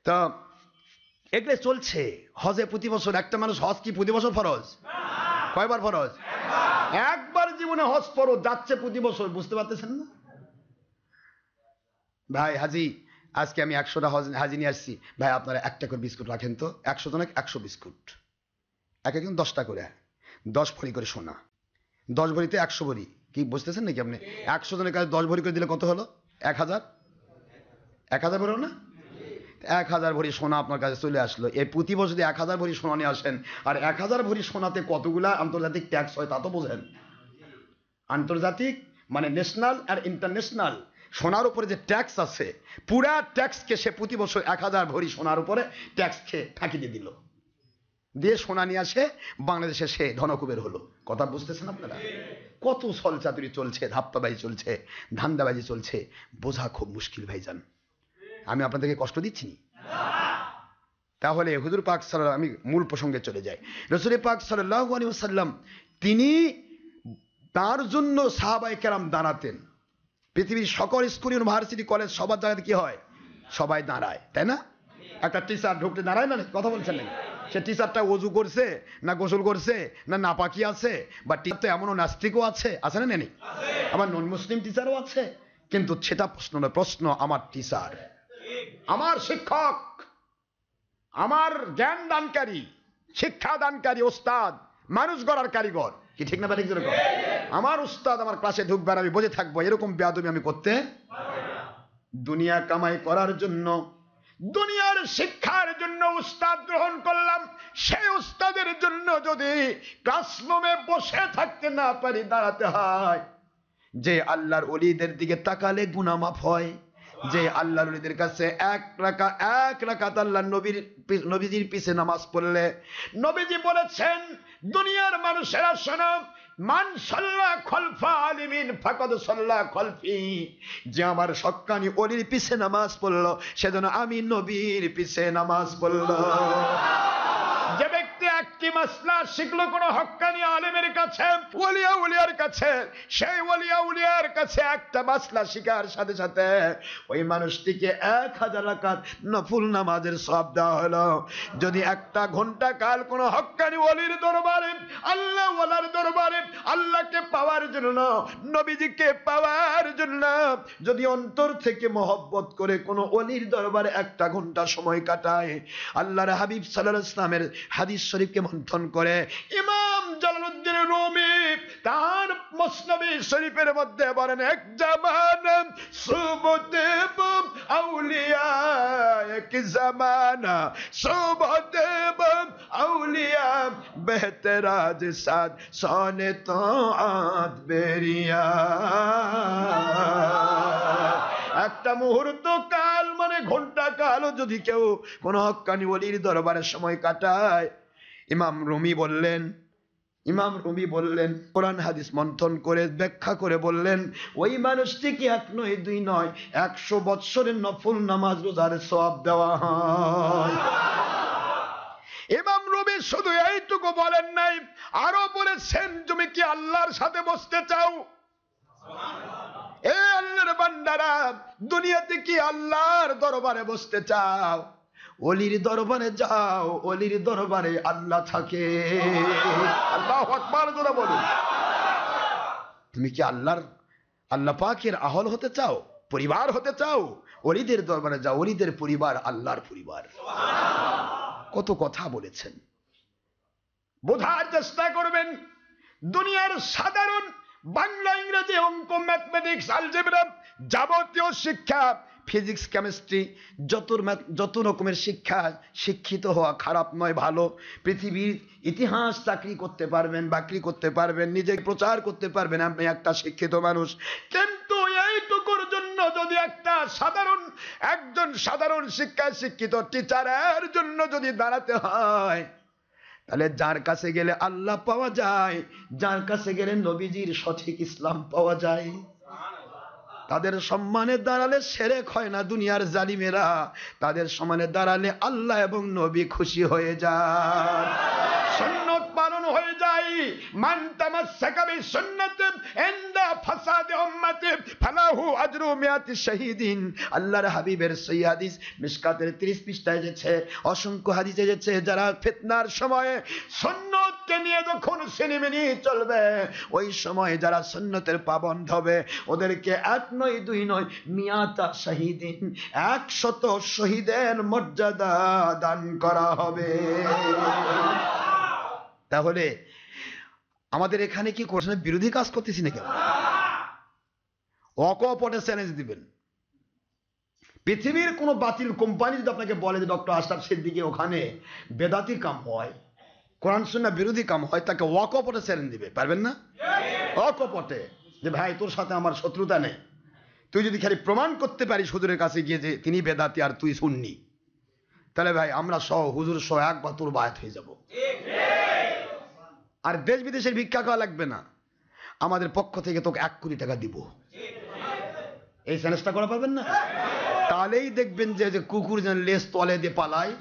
তো এগুলো চলছে। হজে প্রতি বছর একটা মানুষ, হজ কি প্রতি বছর ফরজ? কয়বার ফরজ? একবার জীবনে হজ ফরজ, যাচ্ছে প্রতি বছর। বুঝতে পারতেছেন না ভাই? হাজি আজকে আমি 100টা হাজি নিয়ে আসছি, ভাই আপনারা 1টা করে বিস্কুট রাখেন তো, 100 জনকে 100 বিস্কুট, এক একজন 10টা করে, 10 ভরি করে সোনা, 10 ভরিতে 100 ভরি। কি বুঝতেছেন নাকি আপনি? 100 জনের কাছে 10 ভরি করে দিলে কত হলো? 1000 ভরি না? 1000 ভরি সোনা আপনার কাছে চলে আসলো। এই প্রতি বছর যদি 1000 ভরি সোনা নিয়ে আসেন, আর 1000 ভরি সোনাতে কতগুলা আন্তর্জাতিক ট্যাক্স হয় তা তো বোঝেন। আন্তর্জাতিক মানে ন্যাশনাল আর ইন্টারন্যাশনাল সোনার উপরে যে ট্যাক্স আছে, পুরা ট্যাক্সকে সে প্রতি বছর 1000 ভরি সোনার উপরে ট্যাক্স খেয়ে ফাঁকি দিয়ে দিল, দিয়ে সোনা নিয়ে আসে বাংলাদেশে, সে ধনকুবের হলো। কথা বুঝতেছেন আপনারা? কত ছল চাতুরি চলছে, ধাপ্পাবাজি চলছে, ধান্দাবাজি চলছে, বোঝা খুব মুশকিল ভাইজান। আমি আপনাদেরকে কষ্ট দিচ্ছি? তাহলে হুজুর পাক সাল্লাল্লাহু, আমি মূল প্রসঙ্গে চলে যাই। রাসূল পাক সাল্লাল্লাহু আলাইহি ওয়াসাল্লাম তিনি তার জন্য সাহাবায়ে কেরাম দাঁড়াতেন। পৃথিবীর সকল স্কুল, ইউনিভার্সিটি, কলেজ সবার জায়গাতে কি হয়? সবাই দাঁড়ায়, তাই না? একটা টিচার ঢুকতে দাঁড়ায় না? কথা বলছেন নাকি? সে টিচারটা ওযু করছে না গোসল করছে না নাপাকি আছে, বা টিচার তো এমনও নাস্তিকও আছে না? নেই, আমার নন মুসলিম টিচারও আছে। কিন্তু সেটা প্রশ্ন নয়, প্রশ্ন আমার টিচার, আমার শিক্ষক, আমার জ্ঞান দানকারী, শিক্ষা দানকারী, ওস্তাদ, মানুষ গড়ার কারিগর। কি ঠিক না? ঠিক যেরকম আমার উস্তাদ আমার ক্লাসে ঢুকবে আর আমি বসে থাকবো, এরকম বেয়াদবি আমি করতে। দুনিয়া কামাই করার জন্য, দুনিয়ার শিক্ষার জন্য উস্তাদ গ্রহণ করলাম, সেই উস্তাদের জন্য যদি ক্লাসরুমে বসে থাকতে না পারি, দাঁড়াতে হয়। যে আল্লাহর ওলিদের দিকে তাকালে গুনাহ মাফ হয়, যে আল্লাহর ওলিদের কাছে এক রাকাত আল্লাহর নবীজির পিছে নামাজ পড়লে, নবীজি বলেছেন দুনিয়ার মানুষেরা শোনো, মান সাল্লা খলফা আলিমিন ফাকাদ সাল্লা খলফি, যে আমার সক্কানি ওলির পিছে নামাজ পড়লো সেজন্য আমি নবীর পিছে নামাজ পড়লো। যে ব্যক্তি একটি মাসলা শিখলো কোন হক্কানি আলেমের কাছে, ওলিয়া উলিয়ার কাছে, সেই ওলিয়া উলিয়ার কাছে একটা মাসলা শিখার সাথে সাথে ওই মানুষটিকে 1000 রাকাত নফল নামাজের সওয়াব দেওয়া হলো। যদি 1 ঘন্টা কাল কোন হক্কানি ওলির দরবারে, আল্লাহ ওয়ালার দরবারে, আল্লাহকে পাওয়ার জন্য, নবীজিকে পাওয়ার জন্য যদি অন্তর থেকে মহব্বত করে কোন ওলির দরবারে 1 ঘন্টা সময় কাটায়, আল্লাহর হাবিব সাল্লাল্লাহু আলাইহি ওয়াসাল্লামের হাদিস শরীফকে মন্থন করে ইমাম জালালউদ্দিন রুমি তার মুসনাদ শরীফের মধ্যে বলেন, এক জামানা সুবদেব আউলিয়া, এক জামানা সুবদেব আউলিয়া, বেহতরাজ সাদ সোনে তাআত বেরিয়া। একটা মুহূর্ত কাল মানে ঘন্টা কালও যদি কেউ কোন হক্কানি ওলির দরবারে সময় কাটায়, ইমাম রুমি বললেন কোরআন হাদিস মন্থন করে ব্যাখ্যা করে বললেন, ওই মানুষটি কি 1 নয় 2 নয় 100 বৎসরের নফল নামাজ রোজার সওয়াব দেওয়া হয়। ইমাম রুমি শুধু এইটুকু বলেন নাই, আরো বলেছেন, তুমি কি আল্লাহর সাথে বসতে চাও? এ আল্লাহর বান্দারা, দুনিয়াতে কি আল্লাহর দরবারে বসতে চাও? ওলির দরবারে যাও, ওলির দরবারে আল্লাহ থাকে। আল্লাহু আকবার জোরে বলুন। তুমি কি আল্লাহ পাকের আহল হতে চাও? পরিবার হতে চাও, ওলিদের দরবারে যাও, ওলিদের পরিবার আল্লাহর পরিবার। কত কথা বলেছেন, বোঝার চেষ্টা করবেন। দুনিয়ার সাধারণ বাংলা, ইংরেজি, অঙ্ক, ম্যাথমেটিক্স, আলজেব্রা, যাবতীয় শিক্ষা, ফিজিক্স, কেমিস্ট্রি, যত রকমের শিক্ষা, শিক্ষিত হওয়া খারাপ নয়, ভালো। পৃথিবীর ইতিহাস চাকরি করতে পারবেন, বাকরি করতে পারবেন, নিজে প্রচার করতে পারবেন, আপনি একটা শিক্ষিত মানুষ। কিন্তু এইটুকুর জন্য যদি একজন সাধারণ শিক্ষায় শিক্ষিত টিচারের জন্য যদি দাঁড়াতে হয়, তাহলে যার কাছে গেলে আল্লাহ পাওয়া যায়, যার কাছে গেলে নবীজির সঠিক ইসলাম পাওয়া যায়, তাদের সম্মানে দাঁড়ালে শিরক হয় না দুনিয়ার জালিমেরা, তাদের সম্মানে দাঁড়ালে আল্লাহ এবং নবী খুশি হয়ে যায়, সুন্নাত পালন হয়ে যায়। মান তামাসসাকা বিসুন্নাতি ইনদা ফাসাদি উম্মতি ফালাহু আজরু মিয়াতি শাহীদিন। আল্লাহর হাবিবের সহিহ হাদিস মিশকাতের 30 পৃষ্ঠায় এসেছে, অসংখ্য হাদিস এসেছে, যারা ফিতনার সময়ে সুন্নতকে নিয়ে যখন সিনেমিনি চলবে, ওই সময় যারা সুন্নতের পাবন্দ হবে, ওদেরকে 1 নয় 2 নয় মিয়াতা শাহীদিন, 100 শহীদের মর্যাদা দান করা হবে। তাহলে আমাদের এখানে কি করছেন? বিরোধী কাজ করতেছি না কেন? অকপটে চ্যালেঞ্জ দিবেন। পৃথিবীর কোন বাতিল কোম্পানি যদি আপনাকে বলে যে ডক্টর আশরাফ সিদ্দিকী ওখানে বেদাতি কাম হয়, কোরআন সুন্নাহ বিরোধী কাম হয়, তাকে অকপটে চ্যালেঞ্জ দিবে, পারবেন না? অকপটে, যে ভাই তোর সাথে আমার শত্রুতা নেই, তুই যদি খালি প্রমাণ করতে পারিস হুজুরের কাছে গিয়ে যে তিনি বেদাতি আর তুই সুন্নি, তাহলে ভাই আমরা সহ হুজুর সহ একবার তোর বায়াত হয়ে যাব। আর দেশ বিদেশের ভিক্ষা খাওয়া লাগবে না, আমাদের পক্ষ থেকে তোকে 1 কোটি টাকা দিব। এই চ্যালেঞ্জটা করা পারবেন না? তাহলেই দেখবেন যে কুকুর যেন লেজ তলে দিয়ে পালায়,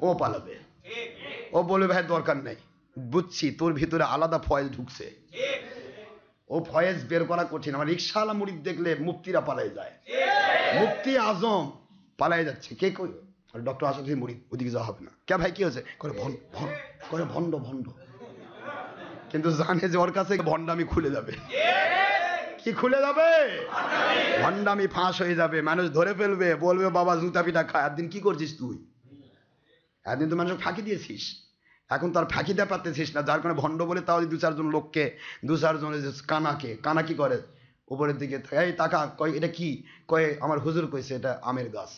ও পালাবে। ও বলবে ভাই দরকার নাই, বুঝছি তোর ভিতরে আলাদা ফয়েজ ঢুকছে, ও ফয়েজ বের করা কঠিন। আমার রিকশাওয়ালা মুরিদ দেখলে মুফতিরা পালাই যায়, মুফতি আজম পালাই যাচ্ছে, কে কই ডক্টর আশরাফ মুরিদ, ওদিকে যাওয়া হবে না। কে ভাই কি হয়েছে? করে ভণ্ড ভণ্ড, কিন্তু জানে যে ওর কাছে ভণ্ডামি খুলে যাবে। কি খুলে যাবে? ভণ্ডামি ফাঁস হয়ে যাবে, মানুষ ধরে ফেলবে, বলবে বাবা জুতা পিঠা খায়। একদিন কি করছিস তুই? একদিন তো মানুষ ফাঁকি দিয়েছিস, এখন তার ফাঁকি দেওয়া পারতেছিস না, যার কারণে ভণ্ড বলে তাও 2-4 জন লোককে, 2-4 জন কানা কি করে উপরের দিকে, এই টাকা কয় এটা কি? কয় আমার হুজুর কইছে এটা আমের গাছ।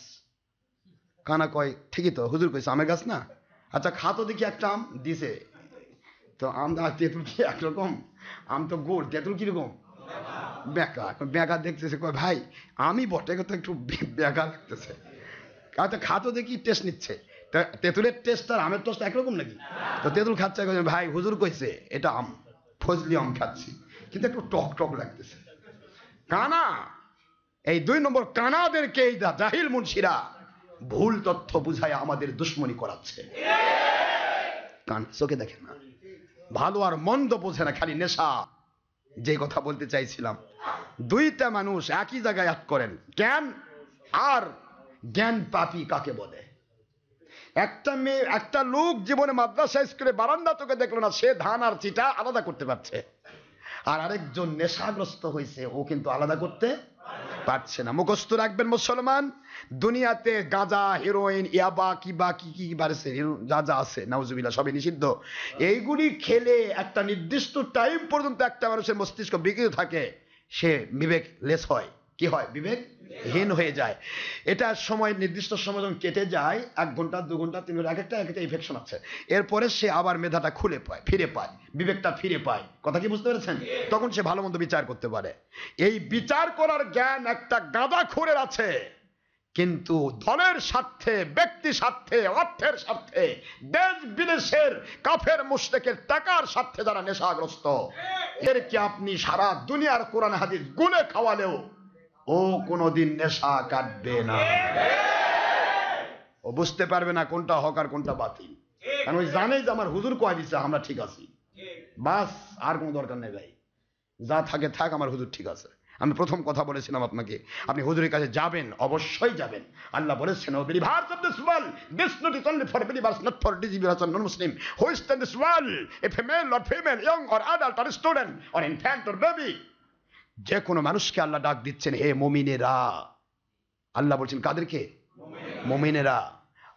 কানা কয় ঠিকই তো, হুজুর কইছে আমের গাছ না, আচ্ছা খা তো দেখি একটা আম। দিছে তো আম, তেঁতুল কি একরকম? আম তো গোড়, তেঁতুল কিরকম? বেকা। বেকা দেখতেছে, কয় ভাই আমি বটে তো একটু বেকা লাগতেছে, আচ্ছা খা তো দেখি। টেস্ট নিচ্ছে, তেঁতুলের টেস্ট আর আমের টেস্ট একরকম নাকি? তো তেঁতুল খাচ্ছে, ভাই হুজুর কইছে এটা আম, ফজলি আম খাচ্ছি, কিন্তু একটু টক টক লাগতেছে। কানা, এই 2 নম্বর কানাদেরকে এই জাহিল মুন্সিরা ভুল তথ্য বুঝায় আমাদের দুশ্মনী করাচ্ছে। কান চোখে দেখে না, ভালো আর মন্দ বোঝে না, খালি নেশা। যে কথা বলতে চাইছিলাম, 2টা মানুষ একই জায়গায় এক করেন, জ্ঞান আর জ্ঞান পাপী কাকে বলে? একটা লোক জীবনে মাদ্রাসা স্কুলে বারান্দা তোকে দেখলো না, সে ধান আর চিটা আলাদা করতে পারছে, আর আরেকজন নেশাগ্রস্ত হয়েছে, ও কিন্তু আলাদা করতে পারছে না। মুখস্থ রাখবেন মুসলমান, দুনিয়াতে গাঁজা, হেরোইন, ইয়াবা কি বাড়ছে, যা যা আছে নাউজুবিল্লাহ সবই নিষিদ্ধ। এইগুলি খেলে একটা নির্দিষ্ট টাইম পর্যন্ত একটা মানুষের মস্তিষ্ক বিকৃত থাকে, সে বিবেকলেস হয়। কি হয়? বিবেকহীন হয়ে যায়। এটা সময়, নির্দিষ্ট সময় যখন কেটে যায়, 1 ঘন্টা 2 ঘন্টা 3 ঘন্টা, একটা ইনফেকশন আছে, এরপরে সে আবার মেধাটা ফিরে পায়, বিবেকটা ফিরে পায়। কথা কি বুঝতে পেরেছেন? তখন সে ভালো মন্দ বিচার করতে পারে। এই বিচার করার জ্ঞান একটা গাঁজাখোরের আছে, কিন্তু ধনের স্বার্থে, ব্যক্তি স্বার্থে, অর্থের স্বার্থে, দেশ বিদেশের কাফের মুশরিকের টাকার স্বার্থে যারা নেশাগ্রস্ত, এরকে আপনি সারা দুনিয়ার কোরআন হাদিস গুলে খাওয়ালেও ও কোনোদিন নেশা কাটবে না, ও বুঝতে পারবে না কোনটা হক আর কোনটা বাতিল। কারণ ওই জানে যে আমার হুজুর কয় দিচ্ছে, আমরা ঠিক আছি, বাস, আর কোনো দরকার নেই ভাই, যা থাকে থাক, আমার হুজুর ঠিক আছে। আমি প্রথম কথা বলেছিলাম আপনাকে, আপনি হুজুরের কাছে যাবেন, অবশ্যই যাবেন। আল্লাহ বলেছেন, ও believers of this world, this note is only for believers, not for disbelievers or non-Muslim. Who is in this world, if a male or female, young or adult or student or infant or baby, যে কোনো মানুষকে আল্লাহ ডাক দিচ্ছেন, হে মুমিনেরা। আল্লাহ বলছেন কাদেরকে? মুমিনেরা।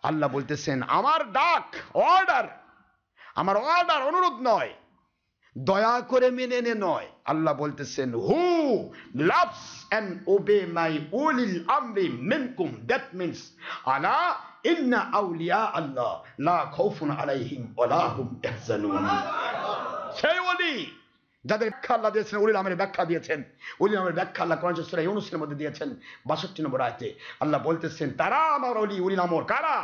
আল্লাহ বলতেছেন আমার ডাক, অর্ডার, আমার অর্ডার, অনুরোধ নয়, দয়া করে মেনে নে নয়। আল্লাহ বলতেছেন হু লাভস এন্ড ওবে মাই উলিল আমরি মিনকুম, দ্যাট মিন্স আলা ইন্না আউলিয়া আল্লাহ লা খাউফুন আলাইহিম ওয়ালা হুম ইয়াহজানুন। সেই ওলি যাদের ব্যাখ্যা আল্লাহ দিয়েছেন, উলিল আমরের ব্যাখ্যা দিয়েছেন, উলিল আমরের ব্যাখ্যা আল্লাহ কোরআন সূরা ইউনূসের মধ্যে দিয়েছেন 62 নম্বর আয়াতে। আল্লাহ বলতেছেন তারা আমার ওলি, উলিল আমর কারা?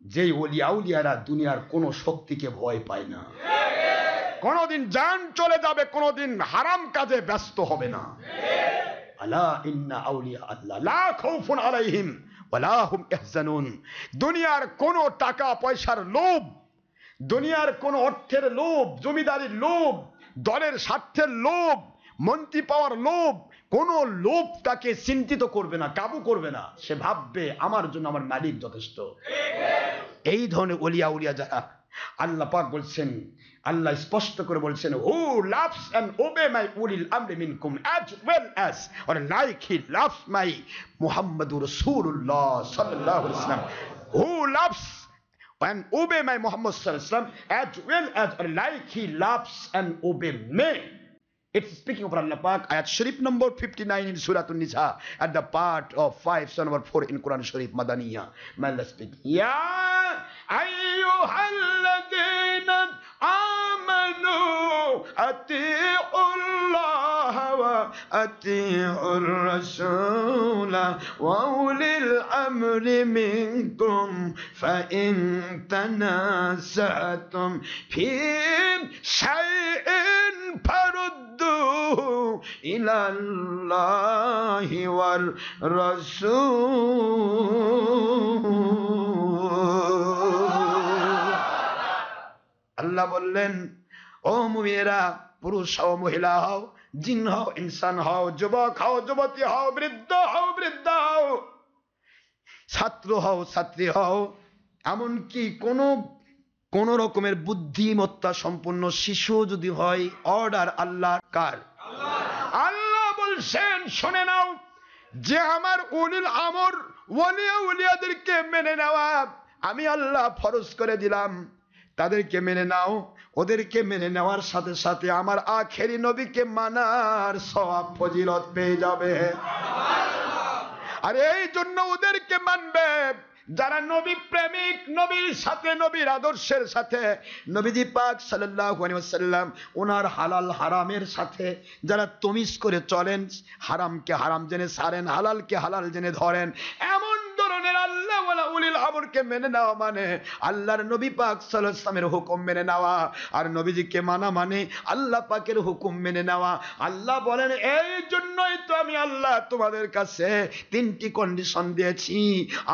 যেই ওলি আউলিয়ারা দুনিয়ার কোন শক্তিকে ভয় পায় না, কোনদিন জান চলে যাবে, কোনদিন হারাম কাজে ব্যস্ত হবে না। আলা ইন্না আউলিয়া আল্লাহ লা খাউফুন আলাইহিম ওয়ালা হুম ইয়াহজানুন। দুনিয়ার কোন টাকা পয়সার লোভ, দুনিয়ার কোন অর্থের লোভ, জমিদারির লোভ, দলের স্বার্থের লোভ, মন্ত্রী পাওয়ার লোভ, কোন লোভ তাকে চিন্তিত করবে না, কাবু করবে না। সে ভাববে আমার জন্য আমার মালিক যথেষ্ট। এই ধরনের ওলিয়া উলিয়া যারা, আল্লাহ পাক বলছেন, আল্লাহ স্পষ্ট করে বলছেন হু লাভস এন্ড ওবে মাই উলিল আমরি মিনকুম as well as or like he loves my মুহাম্মাদুর রাসূলুল্লাহ সাল্লাল্লাহু আলাইহি ওয়াসাল্লাম। Who loves and obey my Muhammad sallallahu alaihi wasallam as well as like he loves and obey me. It's speaking of Allah Pak, ayat Sharif number 59 in Surah An-Nisa at the part of 5 surah number 4 in Quran Sharif Madaniya. May Allah speak. Ya ayyuhalladhina amanu ati'ullah wa ati'ur rasula wa ulil amri minkum fa in tanaza'tum fi shay'in ইলাল্লাহি ওয়ার রাসূল। আল্লাহ বললেন ও মুমিনেরা, পুরুষ হও মহিলা হও, জিন হও ইনসান হও, যুবক হও যুবতী হও, বৃদ্ধ হও বৃদ্ধা হও, ছাত্র হও ছাত্রী হও, এমনকি কোন রকমের বুদ্ধিমত্তা সম্পন্ন শিশু যদি হয়, অর্ডার আল্লাহ কার? আল্লাহ বলছেন শুনে নাও, যে আমার উলিল আমর ওলিয়া উলিয়াদেরকে মেনে নেওয়া আমি আল্লাহ ফরজ করে দিলাম, তাদেরকে মেনে নাও। ওদেরকে মেনে নেওয়ার সাথে সাথে আমার আখেরি নবীকে মানার সওয়াব ফজিলত পেয়ে যাবে। আর এই জন্য ওদেরকে মানবে যারা নবী প্রেমিক, নবীর সাথে, নবীর আদর্শের সাথে, নবীজি পাক সাল্লাল্লাহু আলাইহি ওয়াসাল্লাম ওনার হালাল হারামের সাথে যারা তমিজ করে চলেন, হারামকে হারাম জেনে ছাড়েন, হালালকে হালাল জেনে ধরেন, এমন ধরনের আল্লাহ ওয়ালা উলিল আমরকে মেনে নেওয়া মানে আল্লাহর নবী পাক সাল্লাল্লাহু আলাইহি ওয়াসাল্লামের হুকুম মেনে নেওয়া। আর নবীজিকে মানা মানে আল্লাহ পাকের হুকুম মেনে নেওয়া। আল্লাহ বলেন এই জন্যই তো আমি আল্লাহ তোমাদের কাছে 3টি কন্ডিশন দিয়েছি,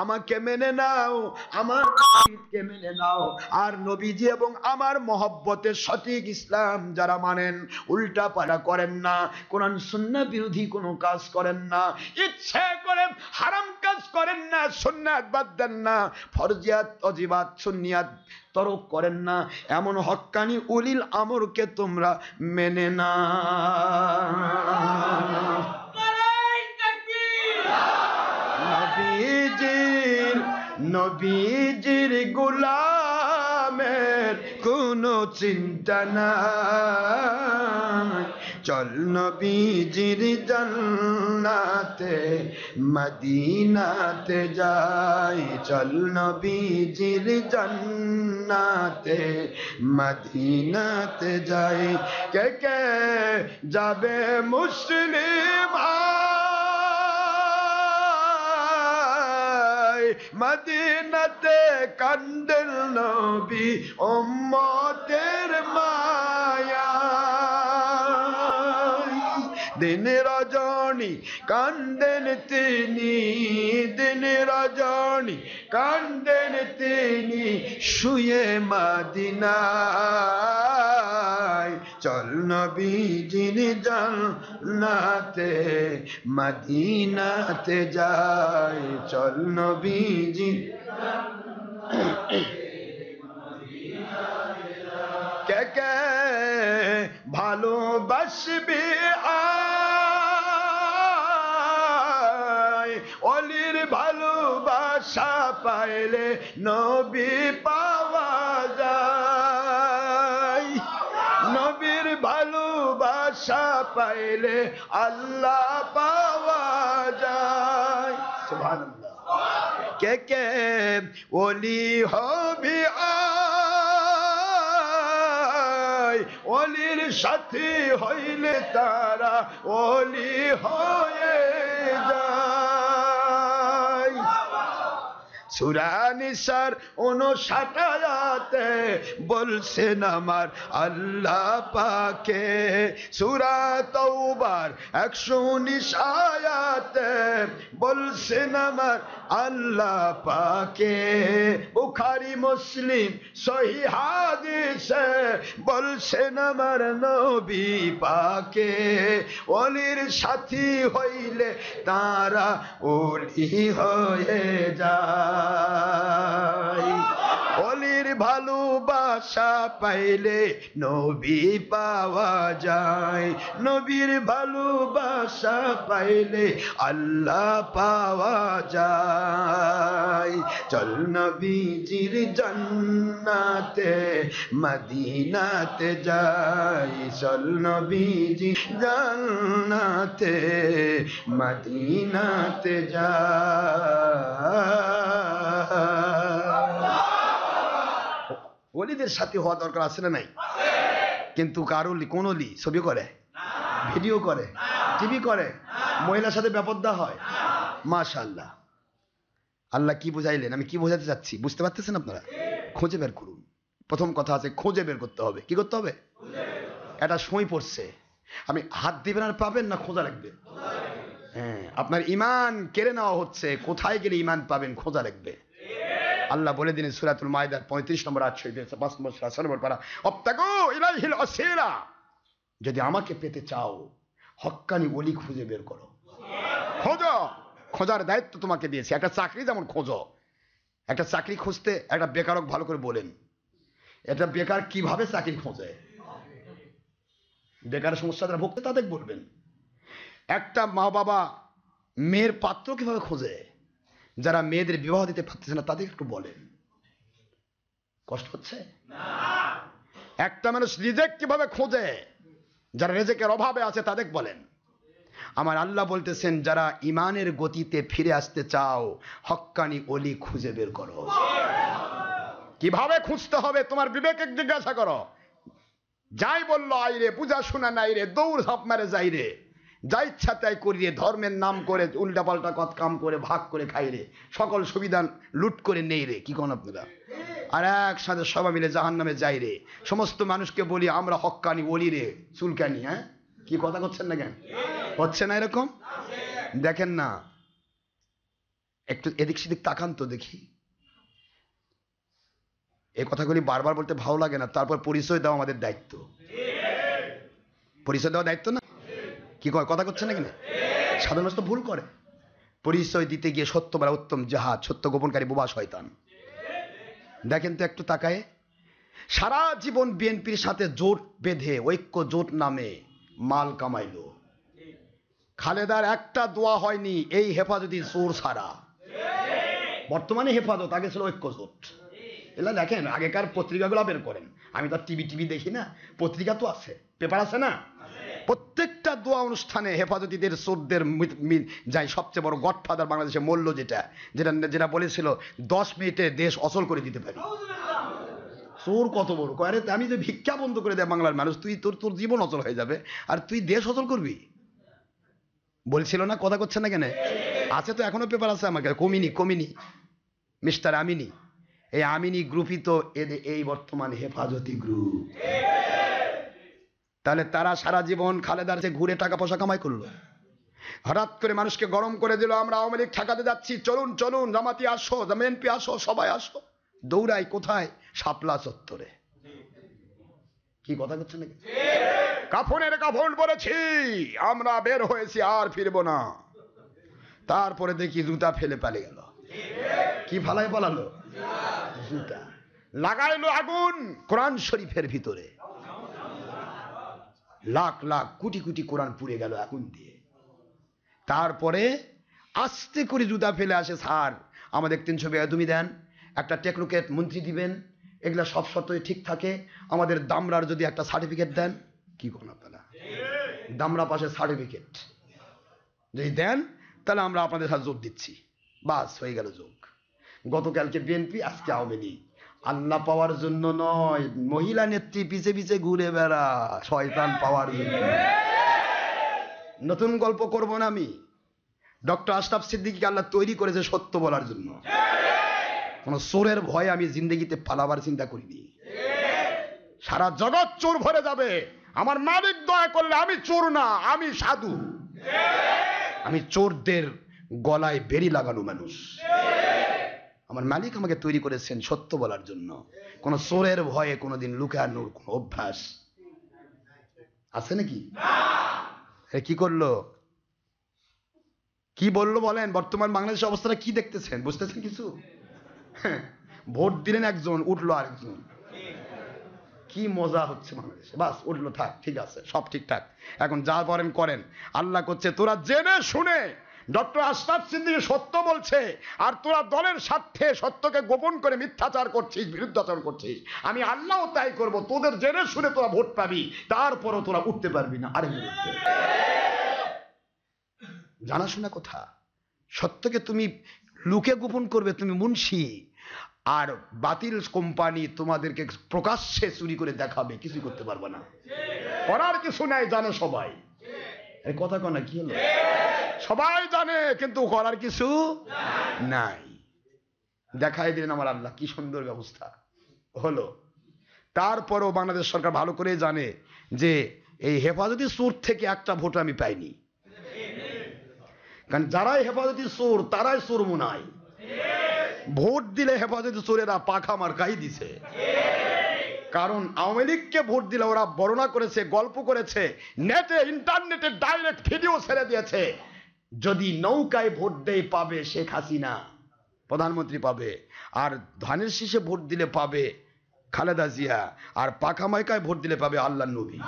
আমাকে মেনে নাও, আমার নবীকে মেনে নাও, আর নবীজি এবং আমার মহব্বতের সঠিক ইসলাম যারা মানেন, উল্টা পাল্টা করেন না, কোরআন সুন্নাহ বিরোধী কোনো কাজ করেন না, ইচ্ছে করে হারাম কাজ করেন না, সুন্নাত বাদ দেন না, ফরজিয়াত ওয়াজিবাত সুন্নিয়াত তরক করেন না, এমন হক্কানি উলিল আমরকে তোমরা মেনে না। নবীজির গোলামের কোনো চিন্তা নাই, চল নবীজির জান্নাতে মদিনাতে যাই, চল নবীজির জান্নাতে মদিনাতে যাই। কে কে যাবে মুসলিম মদিনাতে, কান্দেন নবী উম্মতের মায়া, দিন রজনী কান্দেন তিনি, দিন রজনী কান্দেন তিনি, শুয়ে মদিনায়, চল নবীজির জান্নাতে মদিনাতে যাই, চল নবীজি। কে কে ভালোবাসবে ভালোবাসা পাইলে নবী পাওয়া যায়, নবীর ভালোবাসা পাইলে আল্লাহ পাওয়া যায়। সুবহানাল্লাহ। কে কে ওলি হবি আয়, ওলির সাথী হইলে তারা ওলি হয়ে যায়। সূরা নিসার 59 আয়াতে বলছেন আমার আল্লাহ পাকে, সূরা তাওবার 119 আয়াতে বলছেন আমার আল্লাহ পাকে, বুখারী মুসলিম সহিহ হাদিসে বলছেন আমার নবী পাকে, ওলির সাথী হইলে তারা ওলি হয়ে যায়, ওলির ভালোবাসা পাইলে নবী পাওয়া যায়, নবীর ভালোবাসা পাইলে আল্লাহ পাওয়া যায়। চল নবীজির জান্নাতে মদিনাতে যাই, চল নবীজির জান্নাতে মদিনাতে যাই। ওলিদের সাথে হওয়া দরকার আছে না নাই? কিন্তু কারো কোন ওলি ছবি করে, ভিডিও করে, টিভি করে, মহিলার সাথে বেপরদা হয়। মাশাআল্লাহ। আল্লাহ কি বুঝাইলেন, আমি কি বোঝাতে চাচ্ছি বুঝতে পারতেছেন আপনারা? খুঁজে বের করুন। প্রথম কথা আছে খুঁজে বের করতে হবে। কি করতে হবে? এটা সই পড়ছে, আমি হাত দিবেন আর পাবেন না খোঁজা রাখবেন। হ্যাঁ, আপনার ঈমান কেড়ে নেওয়া হচ্ছে, কোথায় গেলে ঈমান পাবেন খোঁজা রাখবে। আল্লাহ বলে দিলেন সূরাতুল মাইদার 35 নম্বর 5 নম্বর 6 নম্বর পারা, অবতাগু ইলাইহিল ওয়াসিলা, যদি আমাকে পেতে চাও হক্কানি ওলি খুঁজে বের করো। খোঁজো, খোঁজার দায়িত্ব তোমাকে দিয়েছি। একটা চাকরি যেমন খোঁজো, একটা চাকরি খুঁজতে একটা বেকারক ভালো করে বলেন, এটা বেকার কিভাবে চাকরি খোঁজে, বেকারের সমস্যা যারা ভুগতে তাদের বলবেন। একটা মা বাবা মেয়ের পাত্র কিভাবে খোঁজে, যারা মেয়েদের বিবাহ দিতে পারতেছে না তাদের একটু বলেন। কষ্ট হচ্ছে? একটা মানুষ রিজেক কিভাবে খোঁজে, যারা রিজেকের অভাবে আছে তাদের বলেন। আমার আল্লাহ বলতেছেন যারা ইমানের গতিতে ফিরে আসতে চাও হক্কানি ওলি খুঁজে বের করো। কিভাবে খুঁজতে হবে তোমার বিবেকে জিজ্ঞাসা করো। যাই বললো আইরে, পূজা শোনা নাই রে, দৌড় ঝাঁপ মারে যাই রে, যা ইচ্ছা তাই করি রে, ধর্মের নাম করে উল্টাপাল্টা কত কাম করে ভাগ করে খাই রে, সকল সুবিধা লুট করে নেই রে। কি কোন আপনারা? আর একসাথে সবাই মিলে জাহান্নামে যাই রে। সমস্ত মানুষকে বলি আমরা হক্কানি ওলি রে, চুলকানি। হ্যাঁ, কি কথা করছেন না কেন? হচ্ছে না এরকম? দেখেন না, একটু এদিক সেদিক তাকান তো দেখি। এই কথাগুলি বারবার বলতে ভালো লাগে না, তারপর পরিচয় দেওয়া আমাদের দায়িত্ব। পরিচয় দেওয়া দায়িত্ব না? কি কয় কথা করছে না কিনা? সাধারণ মানুষ তো ভুল করে, পরিচয় দিতে গিয়ে সত্য বলা উত্তম জাহাজ, সত্য গোপনকারী বোবা শয়তান। দেখেন তো একটু তাকায়, সারা জীবন বিএনপির সাথে জোট বেঁধে ঐক্য জোট নামে মাল কামাইলো, খালেদার একটা দোয়া হয়নি এই হেফাজতি চোর ছাড়া। বর্তমানে হেফাজত, আগে ছিল ঐক্য জোট। এলা দেখেন আগেকার পত্রিকাগুলো বের করেন, আমি তো টিভি দেখি না, পত্রিকা তো আছে, পেপার আছে না, প্রত্যেকটা দোয়া অনুষ্ঠানে হেফাজতিদের চোরদের যাই। সবচেয়ে বড় গডফাদার বাংলাদেশে মল্ল, যেটা বলেছিল 10 মিনিটে দেশ অচল করে দিতে পারি। চোর কত বড় কয়, আরে আমি যে ভিক্ষা বন্ধ করে দেয় বাংলার মানুষ, তুই তোর জীবন অচল হয়ে যাবে আর তুই দেশ অচল করবি বলছিল না? কথা করছে না কেন? আছে তো, এখনো পেপার আছে আমার কাছে। কমিনি মিস্টার আমিনি, এই আমিনি গ্রুপই তো এই বর্তমান হেফাজতি গ্রুপ। তাহলে তারা সারা জীবন খালেদার যে ঘুরে টাকা পয়সা কামাই করলো, হঠাৎ করে মানুষকে গরম করে দিল, আমরা আওয়ামী লীগ ঠেকাতে যাচ্ছি, চলুন চলুন জামাতি আসো, বিএনপি আসো, সবাই আসো। দৌড়াই কোথায়? শাপলা চত্বরে। কি কথা করছে নাকি? কাফনের কাফন পরেছি, আমরা বের হয়েছি, আর ফিরবো না। তারপরে দেখি জুতা ফেলে পালিয়ে গেল। কি ফালাই পালালো? জুতা। লাগাইলো আগুন কোরআন শরীফের ভিতরে, লাখ লাখ কোটি কোটি কোরআন পুড়ে গেল আগুন দিয়ে। তারপরে আস্তে করে জুতা ফেলে আসে, স্যার আমাদের 300 বেয়াদুমি দেন, একটা টেকনোক্রেট মন্ত্রী দিবেন, এগুলা সব শর্তই ঠিক থাকে। আমাদের দামরার যদি একটা সার্টিফিকেট দেন, কি করেন আপনারা, দামরা পাশে সার্টিফিকেট যদি দেন, তাহলে আমরা আপনাদের সাথে যোগ দিচ্ছি, বাস হয়ে গেল যোগ। গতকালকে বিএনপি, আজকে আওয়ামী লীগ। আল্লাহ পাওয়ার জন্য নয়, মহিলা নেত্রী পিছে পিছে ঘুরে বেড়া শয়তান পাওয়ার জন্য। নতুন গল্প করব না আমি। ডক্টর আশরাফ সিদ্দিকীকে আল্লাহ তৈরি করেছে সত্য বলার জন্য। কোন চোরের ভয়ে আমি জিন্দগিতে পালাবার চিন্তা করিনি। সারা জগৎ চোর ভরে যাবে, আমার মালিক দয়া করলে আমি চোর না, আমি সাধু। আমি চোরদের গলায় বেড়ি লাগানো মানুষ। আমার মালিক আমাকে তৈরি করেছেন সত্য বলার জন্য। কোন চোরের ভয়ে কোনোদিন লুকানোর কোন অভ্যাস আছে নাকি? কি করলো, কি বললো বলেন? বর্তমান বাংলাদেশের অবস্থাটা কি দেখতেছেন, বুঝতেছেন কিছু? ভোট দিলেন একজন, উঠলো আরেকজন। কি মজা হচ্ছে বাংলাদেশে। বাস উঠলো, থাক, ঠিক আছে, সব ঠিকঠাক, এখন যা করেন করেন। আল্লাহ করছে তোরা জেনে শুনে ডক্টর আশরাফ সিদ্দিকী সত্য বলছে, আর তোরা দলের স্বার্থে সত্যকে গোপন করে মিথ্যাচার করছিস, বিরুদ্ধাচরণ করছিস। আমি আল্লাহও তাই করব, তোদের জেনে শুনে তোরা ভোট পাবি, তারপরও তোরা উঠতে পারবি না। আরে জানাশোনা কথা, সত্যকে তুমি লুকে গোপন করবে, তুমি মুন্সি, আর বাতিল কোম্পানি তোমাদেরকে প্রকাশ্যে চুরি করে দেখাবে, কিছুই করতে পারবে না। করার কিছু নাই, জানে সবাই। এই কথা কনা কি হলো, সবাই জানে, কিন্তু করার কিছু নাই। দেখাই দিলেন আমার আল্লাহ, কি সুন্দর ব্যবস্থা হলো। তারপরও বাংলাদেশ সরকার ভালো করে জানে যে এই হেফাজতি চোর থেকে একটা ভোট আমি পাইনি, কারণ যারাই হেফাজতি চোর তারাই চোর মুনাই। ভোট দিলে হেফাজতি চোরেরা পাখা মার্কাই দিছে। কারণ আওয়ামী লীগকে ভোট দিলে ওরা বর্ণনা করেছে, গল্প করেছে, নেটে ইন্টারনেটে ডাইরেক্ট ভিডিও ছেড়ে দিয়েছে, যদি নৌকায় ভোট দেয় পাবে শেখ হাসিনা, প্রধানমন্ত্রী পাবে, আর ধানের শীষে ভোট দিলে পাবে খালেদা জিয়া, আর পাখা মার্কায় ভোট দিলে পাবে আল্লাহর নবী।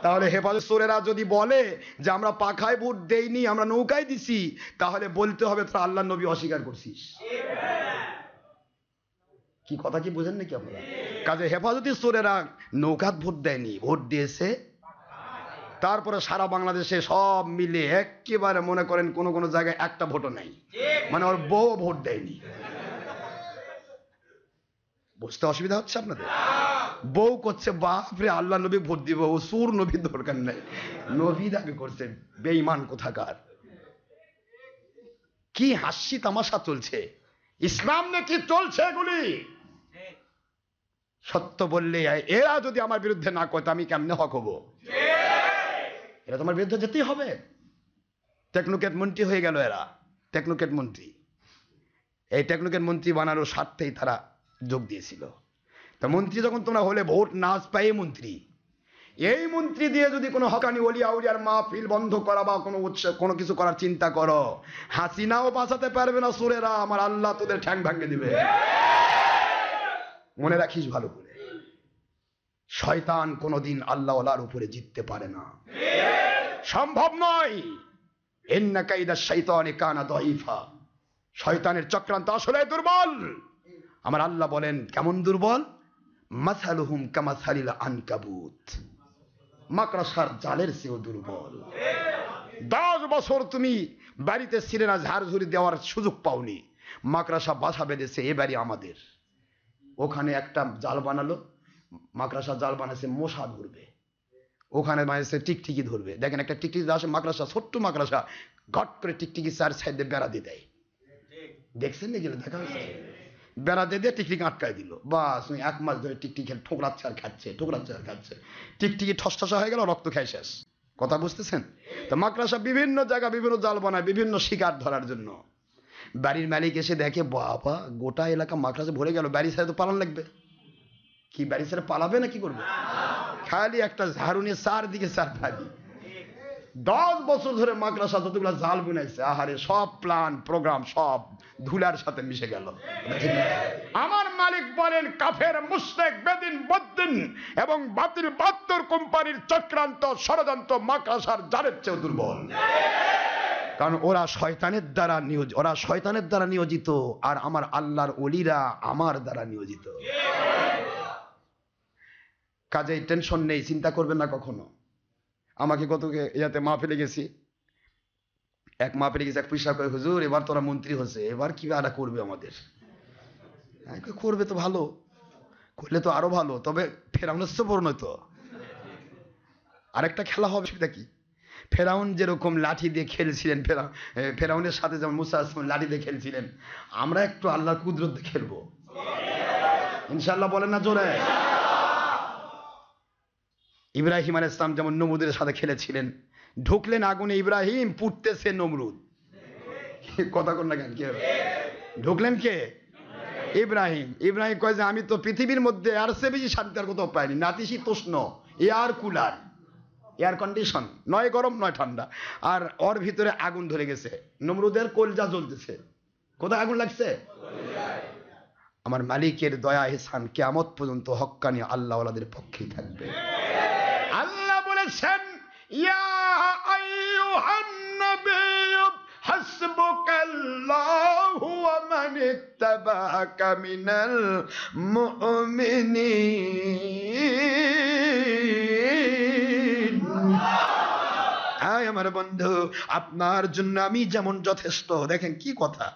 তাহলে হেফাজত চোরেরা যদি বলে যে আমরা পাখায় ভোট দেইনি, আমরা নৌকায় দিছি, তাহলে বলতে হবে তোরা আল্লাহর নবী অস্বীকার করছিস। কি কথা কি বুঝেন নাকি আপনারা? কাজে হেফাজতি চোরেরা নৌকাত ভোট দেয়নি, ভোট দিয়েছে। তারপরে সারা বাংলাদেশে সব মিলে একেবারে মনে করেন কোন কোন জায়গায় একটা ভোটও নাই, মানে ওর বউ ভোট দেয়নি। বুঝতে অসুবিধা হচ্ছে আপনাদের? বউ করছে বাপরে আল্লাহ নবী ভোট দিব, ও সুর নবীর দরকার নাই, নবী দাবি করছে। বেঈমান কোথাকার, কি হাসি তামাশা চলছে, ইসলাম নাকি চলছে এগুলি। সত্য বললে এরা যদি আমার বিরুদ্ধে না কয়, আমি কেমনে হক হবো? এরা তোমার বিরুদ্ধে যেতেই হবে। টেকনোক্রেট মন্ত্রী হয়ে গেল এরা, টেকনোক্রেট মন্ত্রী। এই টেকনোক্রেট মন্ত্রী বানানোর স্বার্থেই তারা যোগ দিয়েছিল। তা মন্ত্রী যখন তোমরা হলে, ভোট নাচ পাই মন্ত্রী, এই মন্ত্রী দিয়ে যদি কোনো হকানি ওলিয়া উলিয়ার মাহফিল বন্ধ করা বা কোনো উৎসব কোনো কিছু করার চিন্তা করো, হাসিনাও বাঁচাতে পারবে না চোরেরা, আমার আল্লাহ তোদের ঠ্যাং ভাঙে দিবে। মনে রাখিস ভালো করে, শয়তান কোনোদিন আল্লাহ ওয়ালার উপরে জিততে পারে না, সম্ভব নয়। ইন্না কাইদা শাইতানি কানা দাঈফা, শয়তানের চক্রান্ত আসলে দুর্বল। আমার আল্লাহ বলেন কেমন দুর্বল, মাসালুহুম কামাসালিল আনকাবুত, মাকড়সার জালের চেয়েও দুর্বল। 10 বছর তুমি বাড়িতে ছিলে না, ঝাড়ঝুড়ি দেওয়ার সুযোগ পাওনি, মাকড়সা বাসা বেঁধেছে। এ বাড়ি আমাদের, ওখানে একটা জাল বানালো, মাকড়সা জাল বানাচ্ছে, মশা ধরবে, ওখানে বানিয়েছে টিকটিকি ধরবে। দেখেন একটা টিকটিকি আসে, মাকড়সা, ছোট্ট মাকড়সা, ঘট করে টিকটিকি 4 সাইডে বেড়া দিয়ে দেয়। দেখছেন নাকি? দেখা হয়েছে, বেড়া দিয়ে দিয়ে টিকটিকি আটকায় দিল, বাস 1 মাস ধরে টিকটিকি ঠোকরাচ্ছে আর খাচ্ছে, ঠোকরাচ্ছে আর খাচ্ছে, টিকটিকি ঠসঠসা হয়ে গেল, রক্ত খাই শেষ। কথা বুঝতেছেন? তো মাকড়সা বিভিন্ন জায়গা বিভিন্ন জাল বানায় বিভিন্ন শিকার ধরার জন্য। বাড়ির মালিক এসে দেখে, বাবা গোটা এলাকা মাকড়সা ভরে গেল, বাড়ি ছেড়ে তো পালান লাগবে। কি বাড়ি ছেড়ে পালাবে না কি করবে? খালি একটা ঝাড়ু নিয়ে 4 দিকে 4 ভাবি। 10 বছর ধরে মাকড়সা যতগুলো জাল বুনাইছে, আহারে সব প্ল্যান প্রোগ্রাম সব ধুলার সাথে মিশে গেল। আমার মালিক বলেন কাফের মুশরিক বেদিন বদ্দিন এবং বাতিল 72 কোম্পানির চক্রান্ত ষড়যন্ত্র মাকড়সার জালের চেয়ে দুর্বল। কারণ ওরা শয়তানের দ্বারা নিয়োজিত, আর আমার আল্লাহর ওলিরা আমার দ্বারা নিয়োজিত। কাজেই টেনশন নেই, চিন্তা করবেন না কখনো। আমাকে কতকে ইয়াতে মাহফিলে গেছি, এক পয়সা করে, হুজুর এবার তোরা মন্ত্রী হচ্ছে, এবার কি আরা করবে আমাদের? করবে তো ভালো, করলে তো আরো ভালো, তবে ফেরাউনের চেয়ে পরিণত আরেকটা খেলা হবে। সেটা কি? ফেরাউন যেরকম লাঠি দিয়ে খেলছিলেন, ফেরাউনের সাথে যেমন মুসা লাঠি দিয়ে খেলছিলেন, আমরা একটু আল্লাহর কুদরত দিয়ে খেলবো ইনশাআল্লাহ। বলেন না জোরে? ইব্রাহিম আলাইহিস সালাম যেমন নমরুদের সাথে খেলেছিলেন, ঢুকলেন আগুনে ইব্রাহিম, পুড়তেছে নমরুদ। কথা কর না কেন? কি ঢুকলেন কে? ইব্রাহিম কয় যে আমি তো পৃথিবীর মধ্যে আর সে বেশি শান্তি আর কোথাও পাইনি, নাতিশীতোষ্ণ এয়ার কুলার, এয়ার কন্ডিশন, নয় গরম নয় ঠান্ডা, আর ওর ভিতরে আগুন ধরে গেছে, নমরুদের কলজা জ্বলতেছে। কোথায় আগুন লাগছে? আমার মালিকের দয়া ইহসান কিয়ামত পর্যন্ত হক্কানি আল্লাহ ওয়ালাদের পক্ষেই থাকবে। আল্লাহ বলেছেন, ইয়া আইয়ুহান নাবিয়্যু হাসবুকাল্লাহু ওয়া মান ইত্তাবাআকা মিনাল মুমিনিন। আয় আমার বন্ধু, আপনার জন্য আমি যেমন যথেষ্ট। দেখেন কি কথা,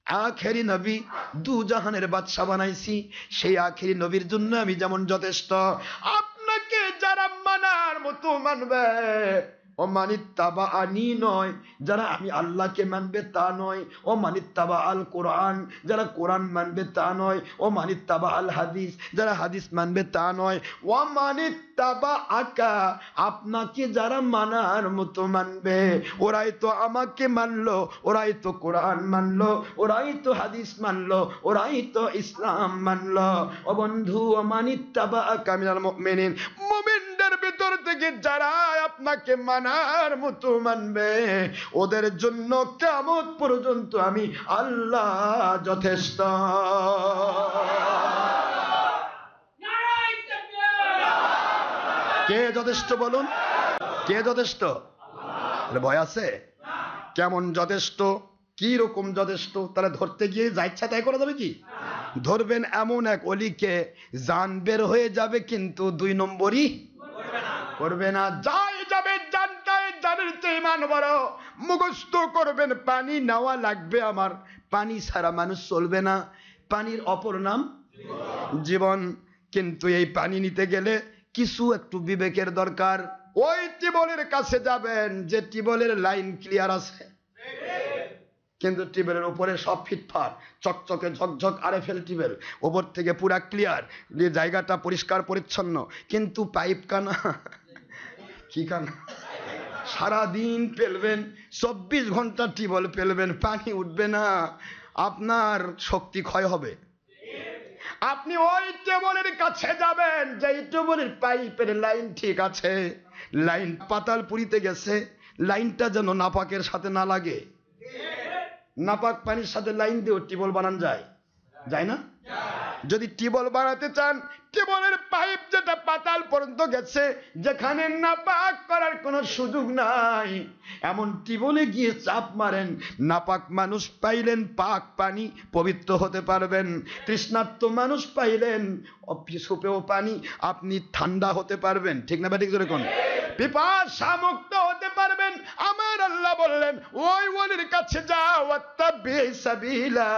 আখেরি নবী, দু জাহানের বাদশা বানাইছি, সেই আখেরি নবীর জন্য আমি যেমন যথেষ্ট, আপনাকে যারা মানার মতো মানবে, ও মানিত্তাবা আনি নয়, যারা আমি আল্লাহকে মানবে তা নয়, ও মানিত্তাবা আল কোরআন, যারা কোরআন মানবে তা নয়, ও মানিত্তাবা আল হাদিস, যারা হাদিস মানবে তা নয়, ও মানিত্তাবা আকা, আপনাকে যারা মানার মতো মানবে, ওরাই তো আমাকে মানলো, ওরাই তো কোরআন মানলো, ওরাই তো হাদিস মানলো, ওরাই তো ইসলাম মানলো। ও বন্ধু, ও মানিত্তাবা আকা মিনাল মুমিনিন, মুমিনদের ভিতর থেকে যারা আপনাকে মানার মতো মানবে, ওদের জন্য কিয়ামত পর্যন্ত আমি আল্লাহ যথেষ্ট। কে যথেষ্ট বলুন? কে যথেষ্ট? ভয় আছে? কেমন যথেষ্ট, কি রকম যথেষ্ট? তাহলে ধরতে গিয়ে যা ইচ্ছা তাই করা যাবে কি? ধরবেন এমন এক অলিকে, জান বের হয়ে যাবে কিন্তু 2 নম্বরই করবে না। যাই যাবে জানটাই, জানের চেয়ে ইমান বড়। মুখস্থ করবেন, পানি নেওয়া লাগবে আমার, পানি ছাড়া মানুষ চলবে না, পানির অপর নাম জীবন। কিন্তু এই পানি নিতে গেলে কিছু একটু বিবেকের দরকার। ওই টিউবওয়েলের কাছে যাবেন যে টিউবওয়েলের লাইন ক্লিয়ার আছে, কিন্তু টিউবওয়েলের উপরে সব ফিটফাট, চকচকে ঝকঝক আরএফএল টিউবওয়েল, ওপর থেকে পুরা ক্লিয়ার, জায়গাটা পরিষ্কার পরিচ্ছন্ন, কিন্তু পাইপ কানা। কি কানা? সারাদিন পেলবেন, 24 ঘন্টা টিউবওয়েল পেলবেন, পানি উঠবে না, আপনার শক্তি ক্ষয় হবে। আপনি ওই টিউবওয়েলের কাছে যাবেন যে টিউবওয়েলের পাইপের লাইন ঠিক আছে, লাইন পাতালপুরিতে গেছে, লাইনটা যেন নাপাকের সাথে না লাগে। নাপাক পানির সাথে লাইন দিয়ে টিউবওয়েল বানানো যায়? যায় না? যদি টিউবওয়েল বানাতে চান, টিউবওয়েলের পাইপ যেটা পাতাল পর্যন্ত গেছে, যেখানে নাপাক করার কোনো সুযোগ নাই, এমন টিউবওয়েলে গিয়ে চাপ মারেন, নাপাক মানুষ পাইলেন পাক পানি, পবিত্র হতে পারবেন। তৃষ্ণার্ত মানুষ পাইলেন সুপেয় পানি, আপনি ঠান্ডা হতে পারবেন। ঠিক না ঠিক জোরে কোন? পিপাসা মুক্ত হতে পারবেন। আমার আল্লাহ বললেন, ওই ওলির কাছে যাও, ওয়াত্তাবি সাবিলা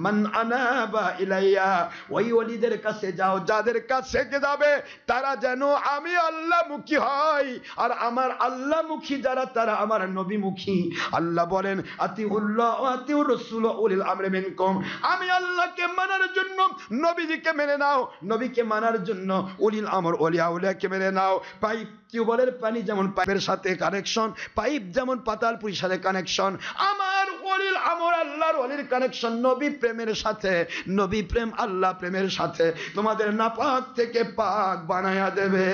মান আনাবা ইলাইয়া, ওই ওলিদের কাছে যাও যাদের কাছে যাবে তারা যেন আমি আল্লাহমুখী হয়, আর আমার আল্লাহমুখী যারা তারা আমার নবীমুখী। আল্লাহ বলেন, আতিউল্লাহ ওয়া আতিউর রাসূল ওয়া উলিল আমরি মিনকুম, আমি আল্লাহকে মানার জন্য নবীজিকে মেনে নাও, নবীকে মানার জন্য উলিল আমর ওলিয়া উলিয়াকে মেনে নাও। পাইপ টিউবওয়েলের পানি যেমন পাইপের সাথে কানেকশন, পাইপ যেমন পাতালপুরির সাথে কানেকশন, আমার ওলিল আমর আল্লাহর ওলির কানেকশন নবী প্রেমের সাথে, নবী প্রেম আল্লাহ প্রেমের সাথে তোমাদের নাপাক থেকে পাক বানায়া দেবে,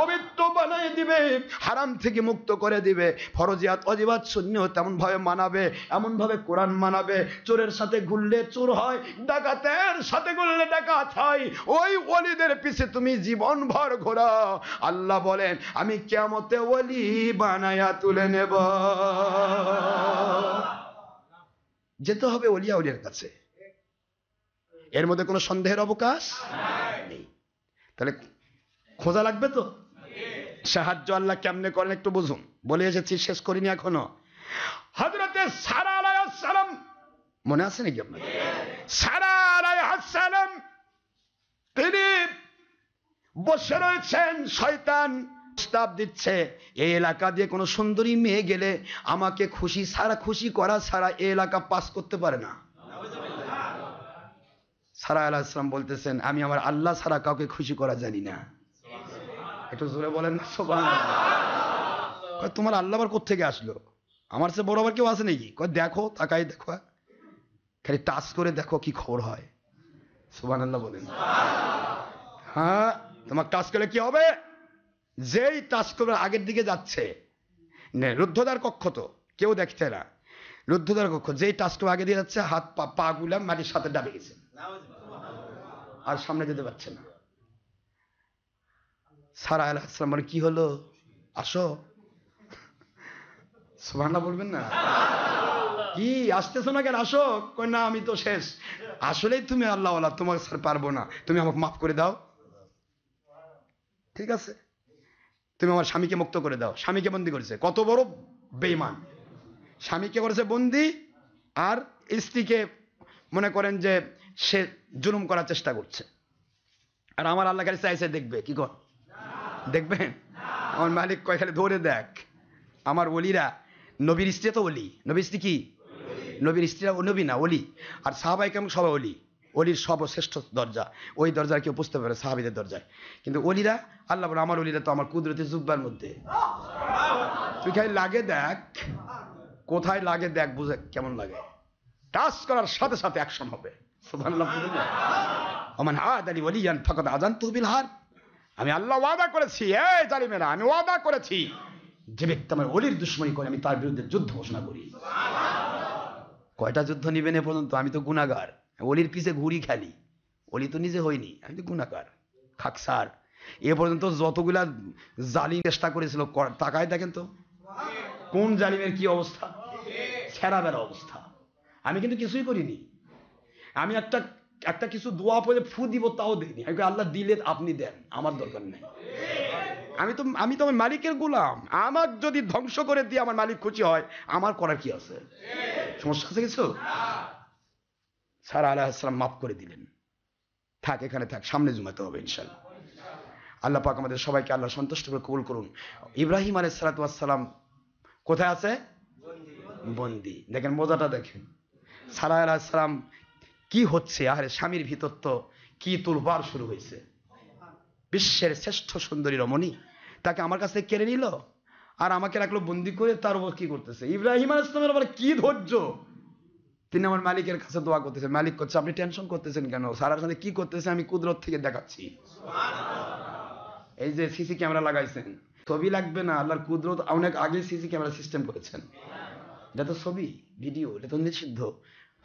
পবিত্র বানায় দিবে, হারাম থেকে মুক্ত করে দিবে, ফরজিয়াত ওয়াজিবাত সুন্নাত তেমন ভাবে মানাবে, এমন ভাবে কোরআন মানাবে, চোরের সাথে ঘুরলে চোর হয়, ডাকাতের সাথে ঘুরলে ডাকাত হয়। ওই ওলিদের পিছে তুমি জীবনভর ঘোরাও, আল্লাহ বলেন আমি কিয়ামতে ওলি বানায়া তুলে নেব। যেতে হবে ওলিয়া উলিয়ার কাছে, এর মধ্যে কোনো সন্দেহের অবকাশ নেই। তাহলে খোঁজা লাগবে তো। সাহায্য আল্লাহ কেমনে করেন একটু বুঝুন, বলে এসেছি, শেষ করিনি এখনো। হযরতে সারা আলাইহিস সালাম মনে আছে নাকি আপনার? সারা আলাইহিস সালাম তিনি বসে রয়েছেন, শয়তান প্রস্তাব দিচ্ছে এই এলাকা দিয়ে কোনো সুন্দরী মেয়ে গেলে আমাকে খুশি সারা খুশি করা ছাড়া এই এলাকা পাস করতে পারে না। সারা আলাইহিস সালাম বলতেছেন আমি আমার আল্লাহ ছাড়া কাউকে খুশি করা জানি না। একটু জোরে বলেন না সুবহানাল্লাহ। তোমার আল্লাহ আবার কোত্থেকে আসলো? আমার চেয়ে বড় আবার কেউ আছে নাকি? দেখো, তাকাই দেখো, খালি টাচ করে দেখো কি খবর হয়। সুবহানাল্লাহ বলেন। হ্যাঁ, তোমার টাচ করলে কি হবে? যেই টাচ করে আগের দিকে যাচ্ছে, রুদ্ধদ্বার কক্ষ তো কেউ দেখছে না, রুদ্ধদ্বার কক্ষ যেই টাচ করে আগে দিয়ে যাচ্ছে, হাত পা গুলা মাটির সাথে ডাবে গেছে, আর সামনে যেতে পারছে না। সারা আলাইহিস সালাম বলে কি হলো, আসো। সুবহানাল্লাহ বলবেন না? কি আসতেছো না কেন, আসো। কই না আমি তো শেষ। আসলেই তুমি আল্লাহ ওয়ালা, তোমার স্যার পারবো না, তুমি আমাকে মাফ করে দাও। ঠিক আছে, তুমি আমার স্বামীকে মুক্ত করে দাও। স্বামীকে বন্দি করেছে, কত বড় বেঈমান। স্বামীকে করেছে বন্দি, আর স্ত্রীকে মনে করেন যে সে জুলুম করার চেষ্টা করছে। আর আমার আল্লাহ খালি চাইছে দেখবে, কি কর দেখবেন? আমার মালিক কয় খালি ধরে দেখ। আমার ওলিরা, নবীর স্ত্রী তো ওলি, নবীর স্ত্রী কি? নবীর স্ত্রীরা নবী না, ওলি। আর সাহাবায়ে কেরাম সবাই ওলি, ওলির সর্বশ্রেষ্ঠ দরজা। ওই দরজায় কেউ বুঝতে পারে সাহাবীদের দরজায়। কিন্তু ওলিরা, আল্লাহ বলে আমার ওলিরা তো আমার কুদরতি জুব্বার মধ্যে। তুই খালি লাগে দেখ, কোথায় লাগে দেখ, বুঝে কেমন লাগে। টাচ করার সাথে সাথে অ্যাকশন হবে। সুবহানাল্লাহ। ওমান আদালি ওলিয়ান ফাকাদ আযানতুহু বিল হারব। আমি আল্লাহ ওয়াদা করেছি, এই জালিমেরা, আমি ওয়াদা করেছি যে ব্যক্তি আমার ওলির দুশমনী করে আমি তার বিরুদ্ধে যুদ্ধ ঘোষণা করি। কয়টা যুদ্ধ নিবেন এ পর্যন্ত? আমি তো গুনাহগার, ওলির পিছে ঘুরি খালি। ওলি তো নিজে হইনি, আমি তো গুনাহগার খাকসার। এ পর্যন্ত যতগুলা জালিম চেষ্টা করেছিল, তাকায় দেখেন তো কোন জালিমের কি অবস্থা, ছেঁড়া বেড়া অবস্থা। আমি কিন্তু কিছুই করিনি। আমি একটা কিছু দোয়া পড়ে ফু দিব, তাও দিইনি। আমি আল্লাহ দিলে আপনি দেন, আমার দরকার নেই। আমি তো আমার মালিকের গোলাম। আমার যদি ধ্বংস করে দিয়ে আমার মালিক খুশি হয়, আমার করার কি আছে? সমস্যা আছে কিছু? সারা আলাইহিস সালাম মাফ করে দিলেন। থাক এখানে থাক, সামনে জুমাতে হবে ইনশাআল্লাহ। আল্লাহ পাক আমাদের সবাইকে আল্লাহ সন্তুষ্ট করে কবুল করুন। ইব্রাহিম আলাইহিস সালাতু ওয়াস সালাম কোথায় আছে? বন্দি। দেখেন মজাটা দেখেন। সারা আলাইহিস সালাম কি হচ্ছে, আরে স্বামীর ভিতর তো কি তোলপাড় শুরু হয়েছে। বিশ্বের শ্রেষ্ঠ সুন্দরী রমণী তাকে আমার কাছ থেকে কেড়ে নিল, আর আমাকে রাখলো বন্দি করে। তার উপর কি করতেছে ইব্রাহিম আলাইহিস সালামের আবার কি ধৈর্য। তিনি আমার মালিকের কাছে দোয়া করতেছেন। মালিক করছে আপনি টেনশন করতেছেন কেন? সারার সাথে কি করতেছে আমি কুদরত থেকে দেখাচ্ছি। এই যে সিসি ক্যামেরা লাগাইছেন, ছবি লাগবে না, আল্লাহর কুদরত অনেক আগে সিসি ক্যামেরা সিস্টেম করেছেন। এটা তো ছবি ভিডিও, এটা তো নিষিদ্ধ।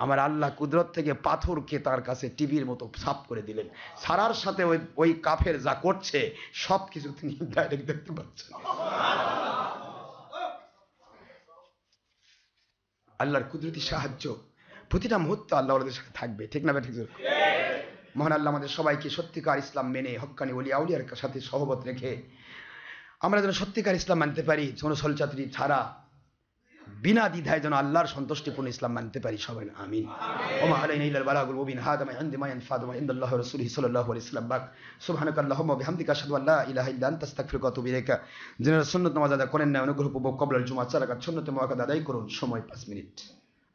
আমার আল্লাহ কুদরত থেকে পাথরকে তার কাছে টিভির মতো সাফ করে দিলেন। সারার সাথে ওই কাফের যা করছে সবকিছু তিনি ডাইরেক্ট দেখতে পাচ্ছেন। আল্লাহর কুদরতি সাহায্য প্রতিটা মুহূর্তে আল্লাহ ওদের সাথে থাকবে। ঠিক না ঠিক? মহান আল্লাহ আমাদের সবাইকে সত্যিকার ইসলাম মেনে হক্কানি ওলিয়া আউলিয়ার সাথে সহবত রেখে আমরা যেন সত্যিকার ইসলাম মানতে পারি, ছলচাতুরি ছাড়া বিনা দ্বিধায় যেন আল্লাহর সন্তুষ্টিপূর্ণ ইসলাম মানতে পারি সবাই। আমিন। ওমা আলাইনা ইল্লাল বালাগুল মুবিন। হাদা মা ইনদি মা ইয়ানফাদু মা ইনদাল্লাহি ওয়া রাসূলিহি সাল্লাল্লাহু আলাইহি ওয়াসাল্লাম। সুবহানাকাল্লাহুম্মা ওয়া বিহামদিকা আশহাদু আল্লা ইলাহা ইল্লা আনতা আস্তাগফিরুকা ওয়া আতুবু ইলাইকা। যারা সুন্নাত নামাজ আদা করেন না, অনুগ্রহপূর্বক ক্বাবলাল জুমআহ 4 রাকাত সুন্নাতে মুআক্কাদা আদায় করুন। সময় 5 মিনিট।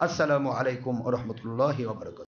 আসসালামু আলাইকুম ওয়া রাহমাতুল্লাহি ওয়া বারাকাতুহু।